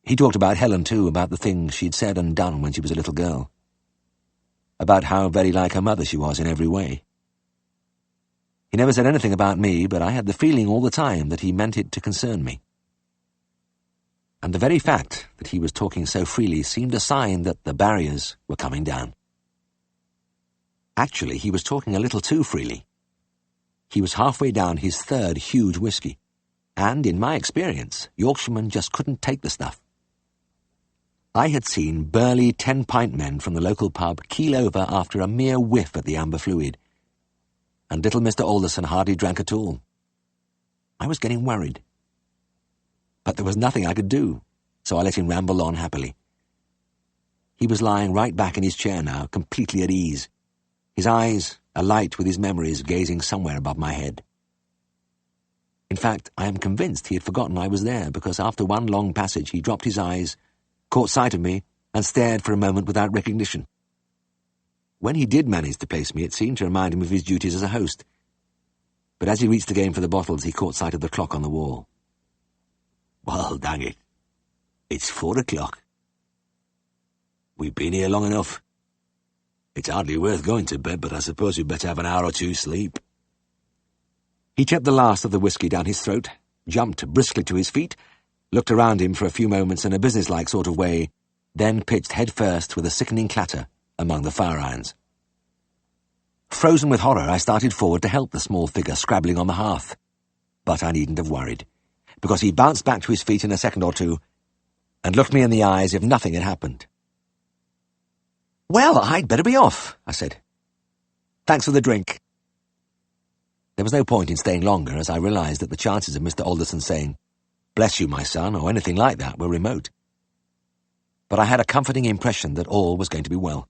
He talked about Helen, too, about the things she'd said and done when she was a little girl, about how very like her mother she was in every way. He never said anything about me, but I had the feeling all the time that he meant it to concern me. And the very fact that he was talking so freely seemed a sign that the barriers were coming down. Actually, he was talking a little too freely. He was halfway down his 3rd huge whisky, and, in my experience, Yorkshiremen just couldn't take the stuff. I had seen burly 10-pint men from the local pub keel over after a mere whiff at the amber fluid, and little Mr. Alderson hardly drank at all. I was getting worried. But there was nothing I could do, so I let him ramble on happily. He was lying right back in his chair now, completely at ease, his eyes alight with his memories gazing somewhere above my head. In fact, I am convinced he had forgotten I was there, because after one long passage he dropped his eyes, caught sight of me, and stared for a moment without recognition. When he did manage to place me, it seemed to remind him of his duties as a host. But as he reached again for the bottles, he caught sight of the clock on the wall. Well, dang it. It's 4 o'clock. We've been here long enough. It's hardly worth going to bed, but I suppose we'd better have an hour or two sleep. He tipped the last of the whiskey down his throat, jumped briskly to his feet, looked around him for a few moments in a businesslike sort of way, then pitched head first with a sickening clatter among the fire irons. Frozen with horror, I started forward to help the small figure scrabbling on the hearth. But I needn't have worried, because he bounced back to his feet in a second or two and looked me in the eyes as if nothing had happened. "Well, I'd better be off," I said. "Thanks for the drink." There was no point in staying longer, as I realized that the chances of Mr. Alderson saying, "Bless you, my son," or anything like that were remote. But I had a comforting impression that all was going to be well.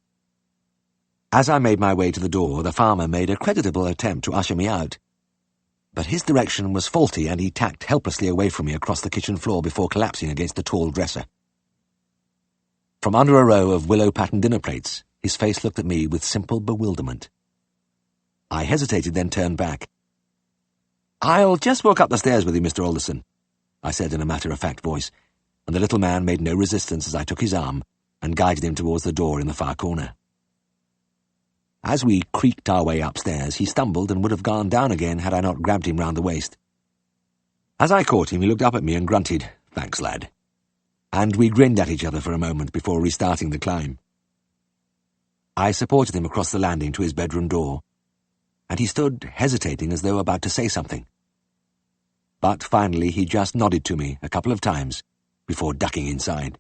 As I made my way to the door, the farmer made a creditable attempt to usher me out. But his direction was faulty, and he tacked helplessly away from me across the kitchen floor before collapsing against the tall dresser. From under a row of willow-patterned dinner plates, his face looked at me with simple bewilderment. I hesitated, then turned back. "I'll just walk up the stairs with you, Mr. Alderson," I said in a matter-of-fact voice, and the little man made no resistance as I took his arm and guided him towards the door in the far corner. As we creaked our way upstairs, he stumbled and would have gone down again had I not grabbed him round the waist. As I caught him, he looked up at me and grunted, "Thanks, lad," and we grinned at each other for a moment before restarting the climb. I supported him across the landing to his bedroom door, and he stood hesitating as though about to say something. But finally he just nodded to me a couple of times before ducking inside.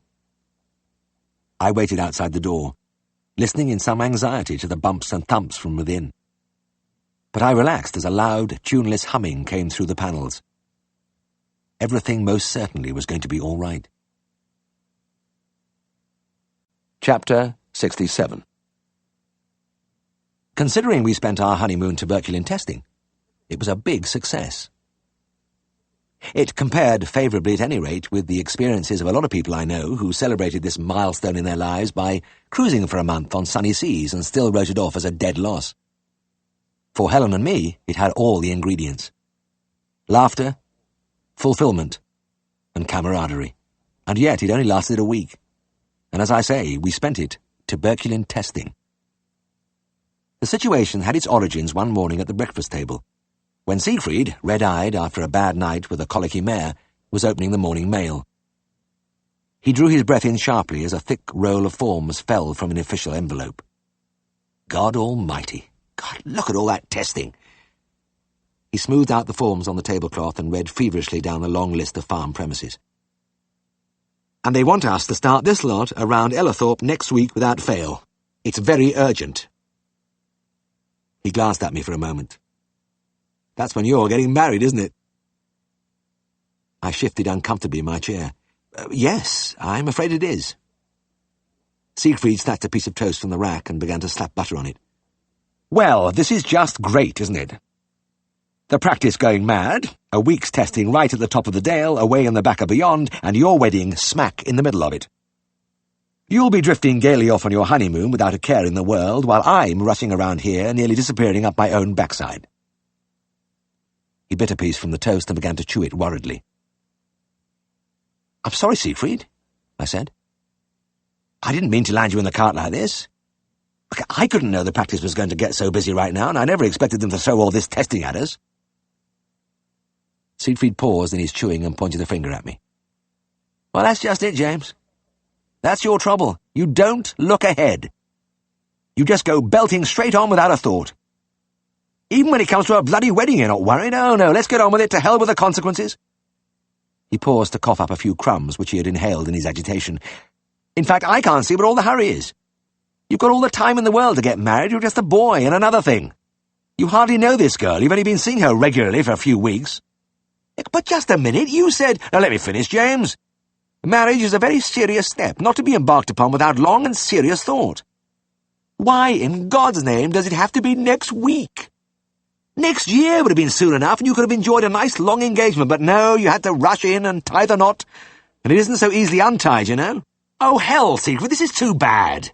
I waited outside the door, listening in some anxiety to the bumps and thumps from within. But I relaxed as a loud, tuneless humming came through the panels. Everything most certainly was going to be all right. Chapter 67. Considering we spent our honeymoon tuberculin testing, it was a big success. It compared favourably at any rate with the experiences of a lot of people I know who celebrated this milestone in their lives by cruising for a month on sunny seas and still wrote it off as a dead loss. For Helen and me, it had all the ingredients. Laughter, fulfilment, and camaraderie. And yet it only lasted a week. And as I say, we spent it tuberculin testing. The situation had its origins one morning at the breakfast table, when Siegfried, red-eyed after a bad night with a colicky mare, was opening the morning mail. He drew his breath in sharply as a thick roll of forms fell from an official envelope. God almighty! God, look at all that testing! He smoothed out the forms on the tablecloth and read feverishly down the long list of farm premises. "And they want us to start this lot around Ellerthorpe next week without fail. It's very urgent." He glanced at me for a moment. "That's when you're getting married, isn't it?" I shifted uncomfortably in my chair. Yes, I'm afraid it is." Siegfried snatched a piece of toast from the rack and began to slap butter on it. "Well, this is just great, isn't it? The practice going mad, a week's testing right at the top of the dale, away in the back of beyond, and your wedding smack in the middle of it. You'll be drifting gaily off on your honeymoon without a care in the world, while I'm rushing around here, nearly disappearing up my own backside." He bit a piece from the toast and began to chew it worriedly. "I'm sorry, Siegfried," I said. "I didn't mean to land you in the cart like this. I couldn't know the practice was going to get so busy right now, and I never expected them to throw all this testing at us." Siegfried paused in his chewing and pointed a finger at me. "Well, that's just it, James. That's your trouble. You don't look ahead. You just go belting straight on without a thought. Even when it comes to a bloody wedding, you're not worried. Oh, no, let's get on with it, to hell with the consequences." He paused to cough up a few crumbs which he had inhaled in his agitation. "In fact, I can't see what all the hurry is. You've got all the time in the world to get married. You're just a boy, and another thing. You hardly know this girl. You've only been seeing her regularly for a few weeks." "But just a minute, you said—" "Now let me finish, James. Marriage is a very serious step, not to be embarked upon without long and serious thought. Why, in God's name, does it have to be next week? Next year would have been soon enough, and you could have enjoyed a nice long engagement, but no, you had to rush in and tie the knot, and it isn't so easily untied, you know. Oh, hell, Siegfried, this is too bad.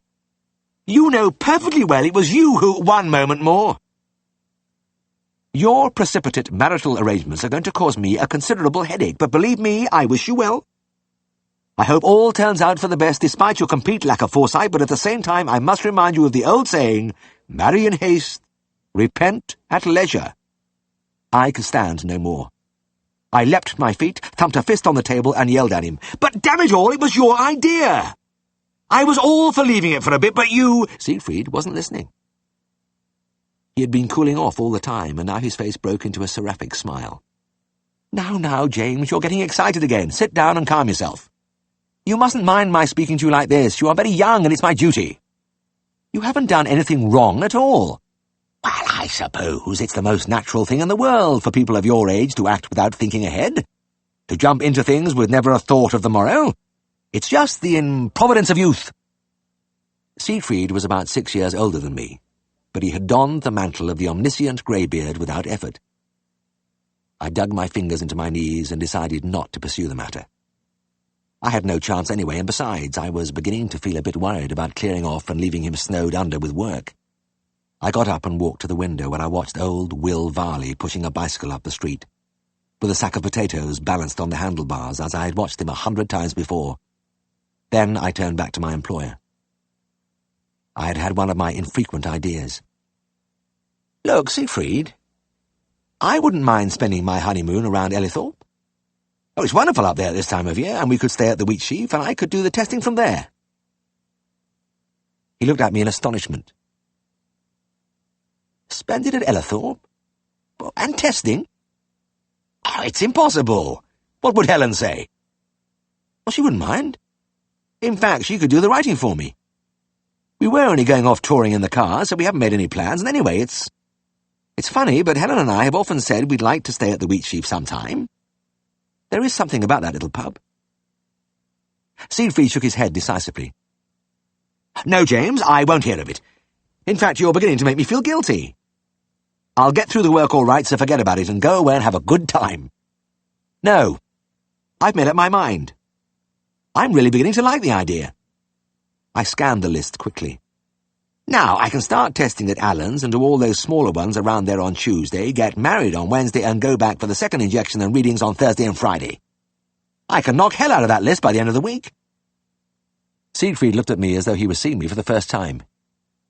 You know perfectly well it was you who— One moment more. Your precipitate marital arrangements are going to cause me a considerable headache, but believe me, I wish you well. I hope all turns out for the best despite your complete lack of foresight, but at the same time I must remind you of the old saying, marry in haste, repent at leisure. I could stand no more. I leapt to my feet, thumped a fist on the table, and yelled at him. But damn it all, it was your idea! I was all for leaving it for a bit, but you— Siegfried wasn't listening. He had been cooling off all the time, and now his face broke into a seraphic smile. Now, James, you're getting excited again. Sit down and calm yourself. You mustn't mind my speaking to you like this. You are very young, and it's my duty. You haven't done anything wrong at all. Well, I suppose it's the most natural thing in the world for people of your age to act without thinking ahead, to jump into things with never a thought of the morrow. It's just the improvidence of youth. Siegfried was about 6 years older than me, but he had donned the mantle of the omniscient greybeard without effort. I dug my fingers into my knees and decided not to pursue the matter. I had no chance anyway, and besides, I was beginning to feel a bit worried about clearing off and leaving him snowed under with work. I got up and walked to the window where I watched old Will Varley pushing a bicycle up the street, with a sack of potatoes balanced on the handlebars as I had watched him 100 times before. Then I turned back to my employer. I had had one of my infrequent ideas. Look, Siegfried, I wouldn't mind spending my honeymoon around Ellithorpe. Oh, it's wonderful up there at this time of year, and we could stay at the Wheat Sheaf, and I could do the testing from there. He looked at me in astonishment. Spend it at Ellithorpe? And testing? Oh, it's impossible. What would Helen say? Well, she wouldn't mind. In fact, she could do the writing for me. We were only going off touring in the car, so we haven't made any plans, and anyway, it's funny, but Helen and I have often said we'd like to stay at the Wheat Sheaf sometime. There is something about that little pub. Siegfried shook his head decisively. No, James, I won't hear of it. In fact, you're beginning to make me feel guilty. I'll get through the work all right, so forget about it and go away and have a good time. No, I've made up my mind. I'm really beginning to like the idea. I scanned the list quickly. Now, I can start testing at Allen's and do all those smaller ones around there on Tuesday, get married on Wednesday and go back for the second injection and readings on Thursday and Friday. I can knock hell out of that list by the end of the week. Siegfried looked at me as though he was seeing me for the first time.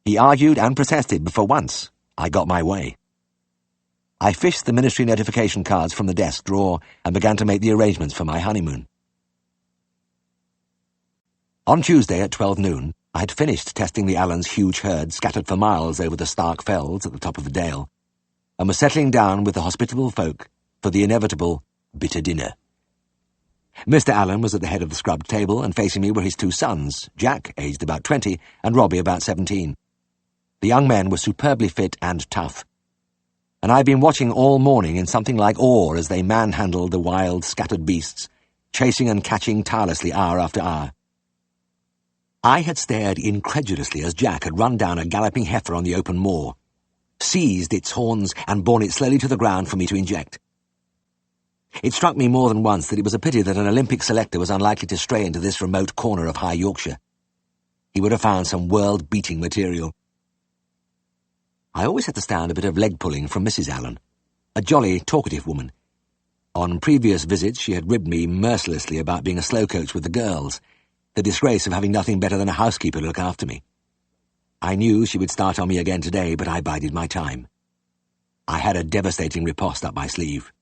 He argued and protested, but for once, I got my way. I fished the ministry notification cards from the desk drawer and began to make the arrangements for my honeymoon. On Tuesday at 12 noon, I had finished testing the Allens' huge herd scattered for miles over the stark fells at the top of the dale, and was settling down with the hospitable folk for the inevitable bitter dinner. Mr. Allen was at the head of the scrubbed table, and facing me were his 2 sons, Jack, aged about 20, and Robbie, about 17. The young men were superbly fit and tough, and I'd been watching all morning in something like awe as they manhandled the wild, scattered beasts, chasing and catching tirelessly hour after hour. I had stared incredulously as Jack had run down a galloping heifer on the open moor, seized its horns and borne it slowly to the ground for me to inject. It struck me more than once that it was a pity that an Olympic selector was unlikely to stray into this remote corner of High Yorkshire. He would have found some world-beating material. I always had to stand a bit of leg-pulling from Mrs. Allen, a jolly, talkative woman. On previous visits she had ribbed me mercilessly about being a slow coach with the girls, the disgrace of having nothing better than a housekeeper to look after me. I knew she would start on me again today, but I bided my time. I had a devastating riposte up my sleeve.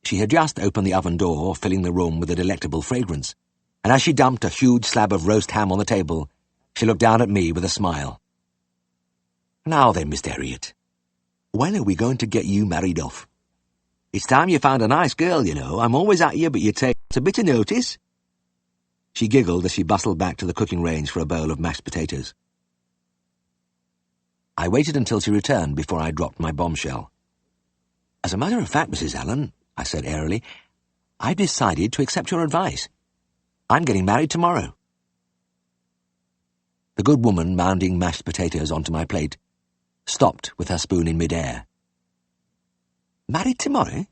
She had just opened the oven door, filling the room with a delectable fragrance, and as she dumped a huge slab of roast ham on the table, she looked down at me with a smile. Now then, Mr. Herriot, when are we going to get you married off? It's time you found a nice girl, you know. I'm always at you, but you take a bit of notice. She giggled as she bustled back to the cooking range for a bowl of mashed potatoes. I waited until she returned before I dropped my bombshell. As a matter of fact, Mrs. Allen, I said airily, I've decided to accept your advice. I'm getting married tomorrow. The good woman, mounding mashed potatoes onto my plate, stopped with her spoon in mid-air. Married tomorrow?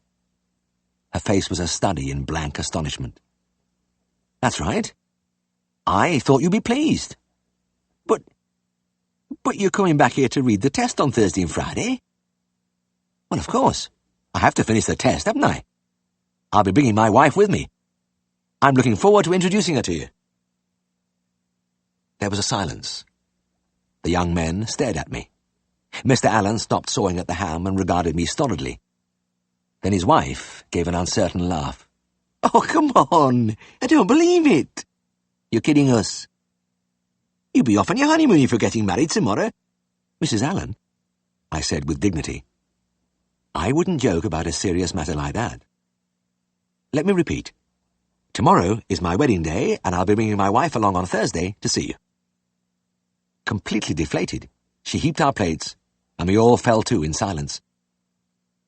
Her face was a study in blank astonishment. That's right. I thought you'd be pleased. But you're coming back here to read the test on Thursday and Friday? Well, of course. I have to finish the test, haven't I? I'll be bringing my wife with me. I'm looking forward to introducing her to you. There was a silence. The young men stared at me. Mr. Allen stopped sawing at the ham and regarded me stolidly. Then his wife gave an uncertain laugh. Oh, come on! I don't believe it! You're kidding us. You'll be off on your honeymoon if you're getting married tomorrow. Mrs. Allen, I said with dignity, I wouldn't joke about a serious matter like that. Let me repeat. Tomorrow is my wedding day, and I'll be bringing my wife along on Thursday to see you. Completely deflated, she heaped our plates, and we all fell to in silence.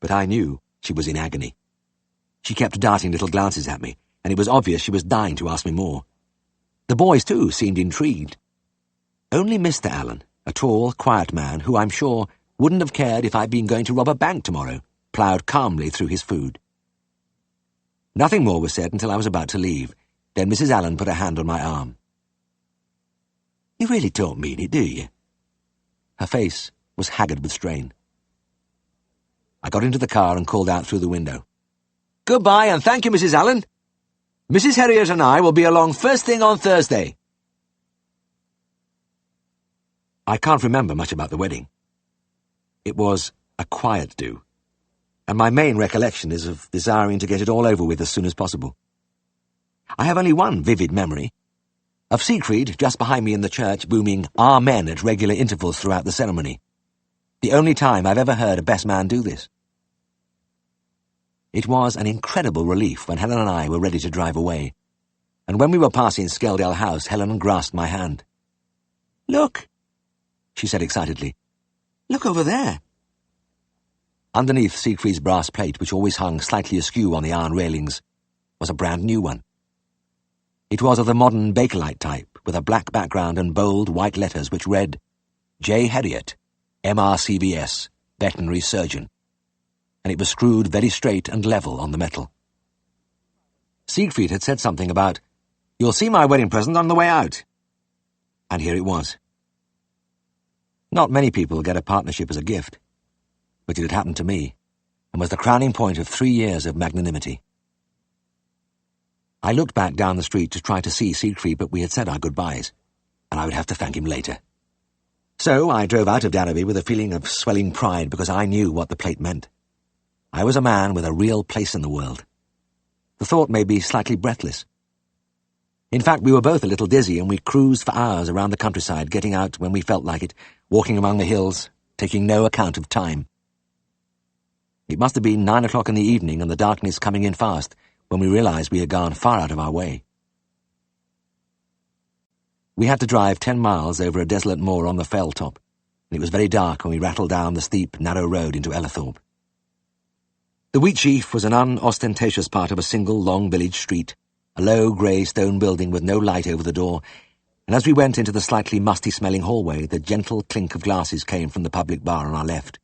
But I knew she was in agony. She kept darting little glances at me, and it was obvious she was dying to ask me more. The boys, too, seemed intrigued. Only Mr. Allen, a tall, quiet man who I'm sure wouldn't have cared if I'd been going to rob a bank tomorrow, ploughed calmly through his food. Nothing more was said until I was about to leave. Then Mrs. Allen put a hand on my arm. You really don't mean it, do you? Her face was haggard with strain. I got into the car and called out through the window. Goodbye, and thank you, Mrs. Allen. Mrs. Herriot and I will be along first thing on Thursday. I can't remember much about the wedding. It was a quiet do, and my main recollection is of desiring to get it all over with as soon as possible. I have only one vivid memory, of Siegfried just behind me in the church booming Amen at regular intervals throughout the ceremony. The only time I've ever heard a best man do this. It was an incredible relief when Helen and I were ready to drive away, and when we were passing Skeldale House, Helen grasped my hand. Look, she said excitedly. Look over there. Underneath Siegfried's brass plate, which always hung slightly askew on the iron railings, was a brand new one. It was of the modern Bakelite type, with a black background and bold white letters which read, J. Herriot, MRCVS, Veterinary Surgeon, and it was screwed very straight and level on the metal. Siegfried had said something about, You'll see my wedding present on the way out. And here it was. Not many people get a partnership as a gift, but it had happened to me, and was the crowning point of 3 years of magnanimity. I looked back down the street to try to see Siegfried, but we had said our goodbyes, and I would have to thank him later. So I drove out of Derby with a feeling of swelling pride because I knew what the plate meant. I was a man with a real place in the world. The thought made me slightly breathless. In fact, we were both a little dizzy, and we cruised for hours around the countryside, getting out when we felt like it, walking among the hills, taking no account of time. It must have been 9 o'clock in the evening and the darkness coming in fast when we realized we had gone far out of our way. We had to drive 10 miles over a desolate moor on the fell top, and it was very dark when we rattled down the steep, narrow road into Ellithorpe. The Wheatsheaf was an unostentatious part of a single long village street, a low grey stone building with no light over the door, and as we went into the slightly musty-smelling hallway, the gentle clink of glasses came from the public bar on our left.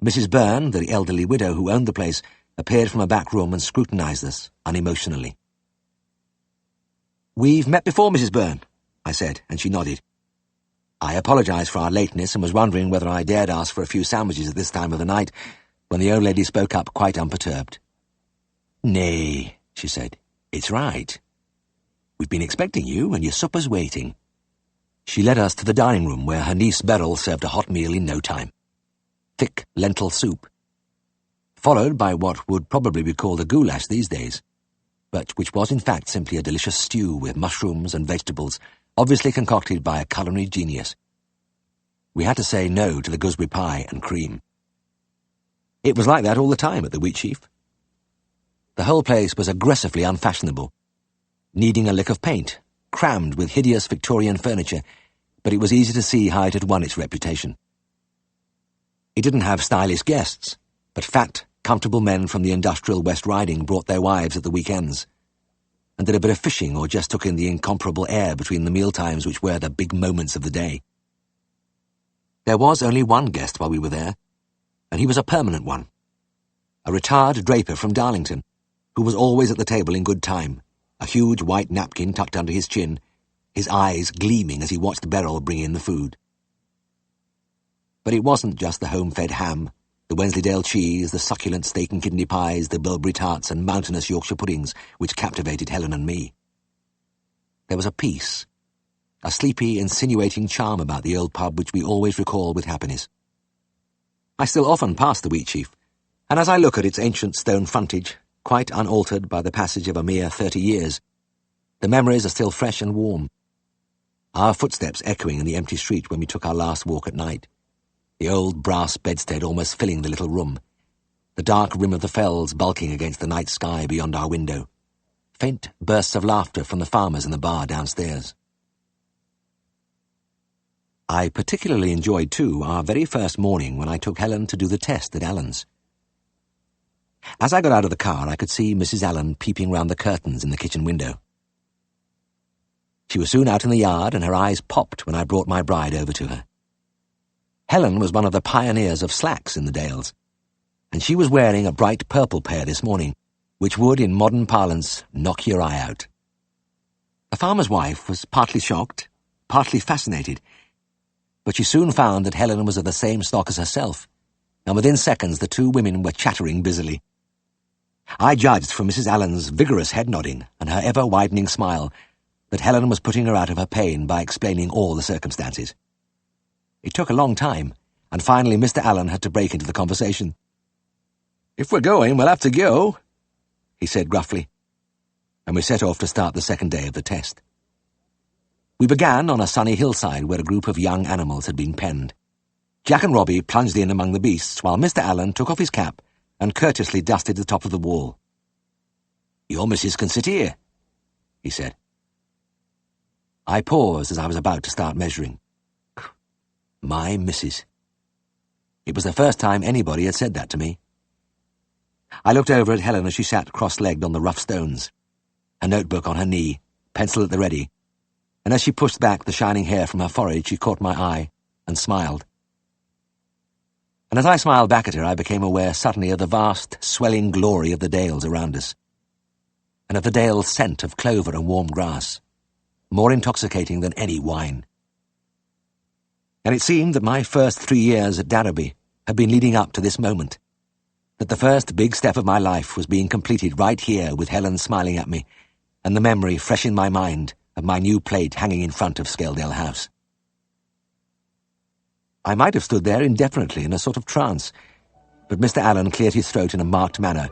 Mrs. Byrne, the elderly widow who owned the place, appeared from a back room and scrutinized us, unemotionally. "We've met before, Mrs. Byrne," I said, and she nodded. I apologized for our lateness and was wondering whether I dared ask for a few sandwiches at this time of the night, when the old lady spoke up quite unperturbed. "Nay," she said, "it's right. We've been expecting you, and your supper's waiting." She led us to the dining room, where her niece Beryl served a hot meal in no time. Thick lentil soup, followed by what would probably be called a goulash these days, but which was in fact simply a delicious stew with mushrooms and vegetables, obviously concocted by a culinary genius. We had to say no to the gooseberry pie and cream. It was like that all the time at the Wheatsheaf. The whole place was aggressively unfashionable, needing a lick of paint, crammed with hideous Victorian furniture, but it was easy to see how it had won its reputation. It didn't have stylish guests, but fat, comfortable men from the industrial West Riding brought their wives at the weekends, and did a bit of fishing or just took in the incomparable air between the mealtimes which were the big moments of the day. There was only one guest while we were there, and he was a permanent one. A retired draper from Darlington, who was always at the table in good time, a huge white napkin tucked under his chin, his eyes gleaming as he watched Beryl bring in the food. But it wasn't just the home-fed ham, the Wensleydale cheese, the succulent steak and kidney pies, the bilberry tarts and mountainous Yorkshire puddings which captivated Helen and me. There was a peace, a sleepy, insinuating charm about the old pub which we always recall with happiness. I still often pass the Wheatsheaf, and as I look at its ancient stone frontage, quite unaltered by the passage of a mere 30 years, the memories are still fresh and warm. Our footsteps echoing in the empty street when we took our last walk at night, the old brass bedstead almost filling the little room, the dark rim of the fells bulking against the night sky beyond our window, faint bursts of laughter from the farmers in the bar downstairs. I particularly enjoyed, too, our very first morning when I took Helen to do the test at Allen's. As I got out of the car, I could see Mrs. Allen peeping round the curtains in the kitchen window. She was soon out in the yard, and her eyes popped when I brought my bride over to her. Helen was one of the pioneers of slacks in the Dales, and she was wearing a bright purple pair this morning, which would, in modern parlance, knock your eye out. The farmer's wife was partly shocked, partly fascinated, but she soon found that Helen was of the same stock as herself, and within seconds the two women were chattering busily. I judged from Mrs. Allen's vigorous head-nodding and her ever-widening smile that Helen was putting her out of her pain by explaining all the circumstances. It took a long time, and finally Mr. Allen had to break into the conversation. "If we're going, we'll have to go," he said gruffly, and we set off to start the second day of the test. We began on a sunny hillside where a group of young animals had been penned. Jack and Robbie plunged in among the beasts, while Mr. Allen took off his cap and courteously dusted the top of the wall. "Your missus can sit here," he said. I paused as I was about to start measuring. My missus. It was the first time anybody had said that to me. I looked over at Helen as she sat cross-legged on the rough stones, a notebook on her knee, pencil at the ready, and as she pushed back the shining hair from her forehead, she caught my eye and smiled. And as I smiled back at her, I became aware suddenly of the vast, swelling glory of the dales around us, and of the dale's scent of clover and warm grass, more intoxicating than any wine. And it seemed that my first 3 years at Darrowby had been leading up to this moment, that the first big step of my life was being completed right here with Helen smiling at me, and the memory fresh in my mind of my new plate hanging in front of Scaledale House. I might have stood there indefinitely in a sort of trance, but Mr. Allen cleared his throat in a marked manner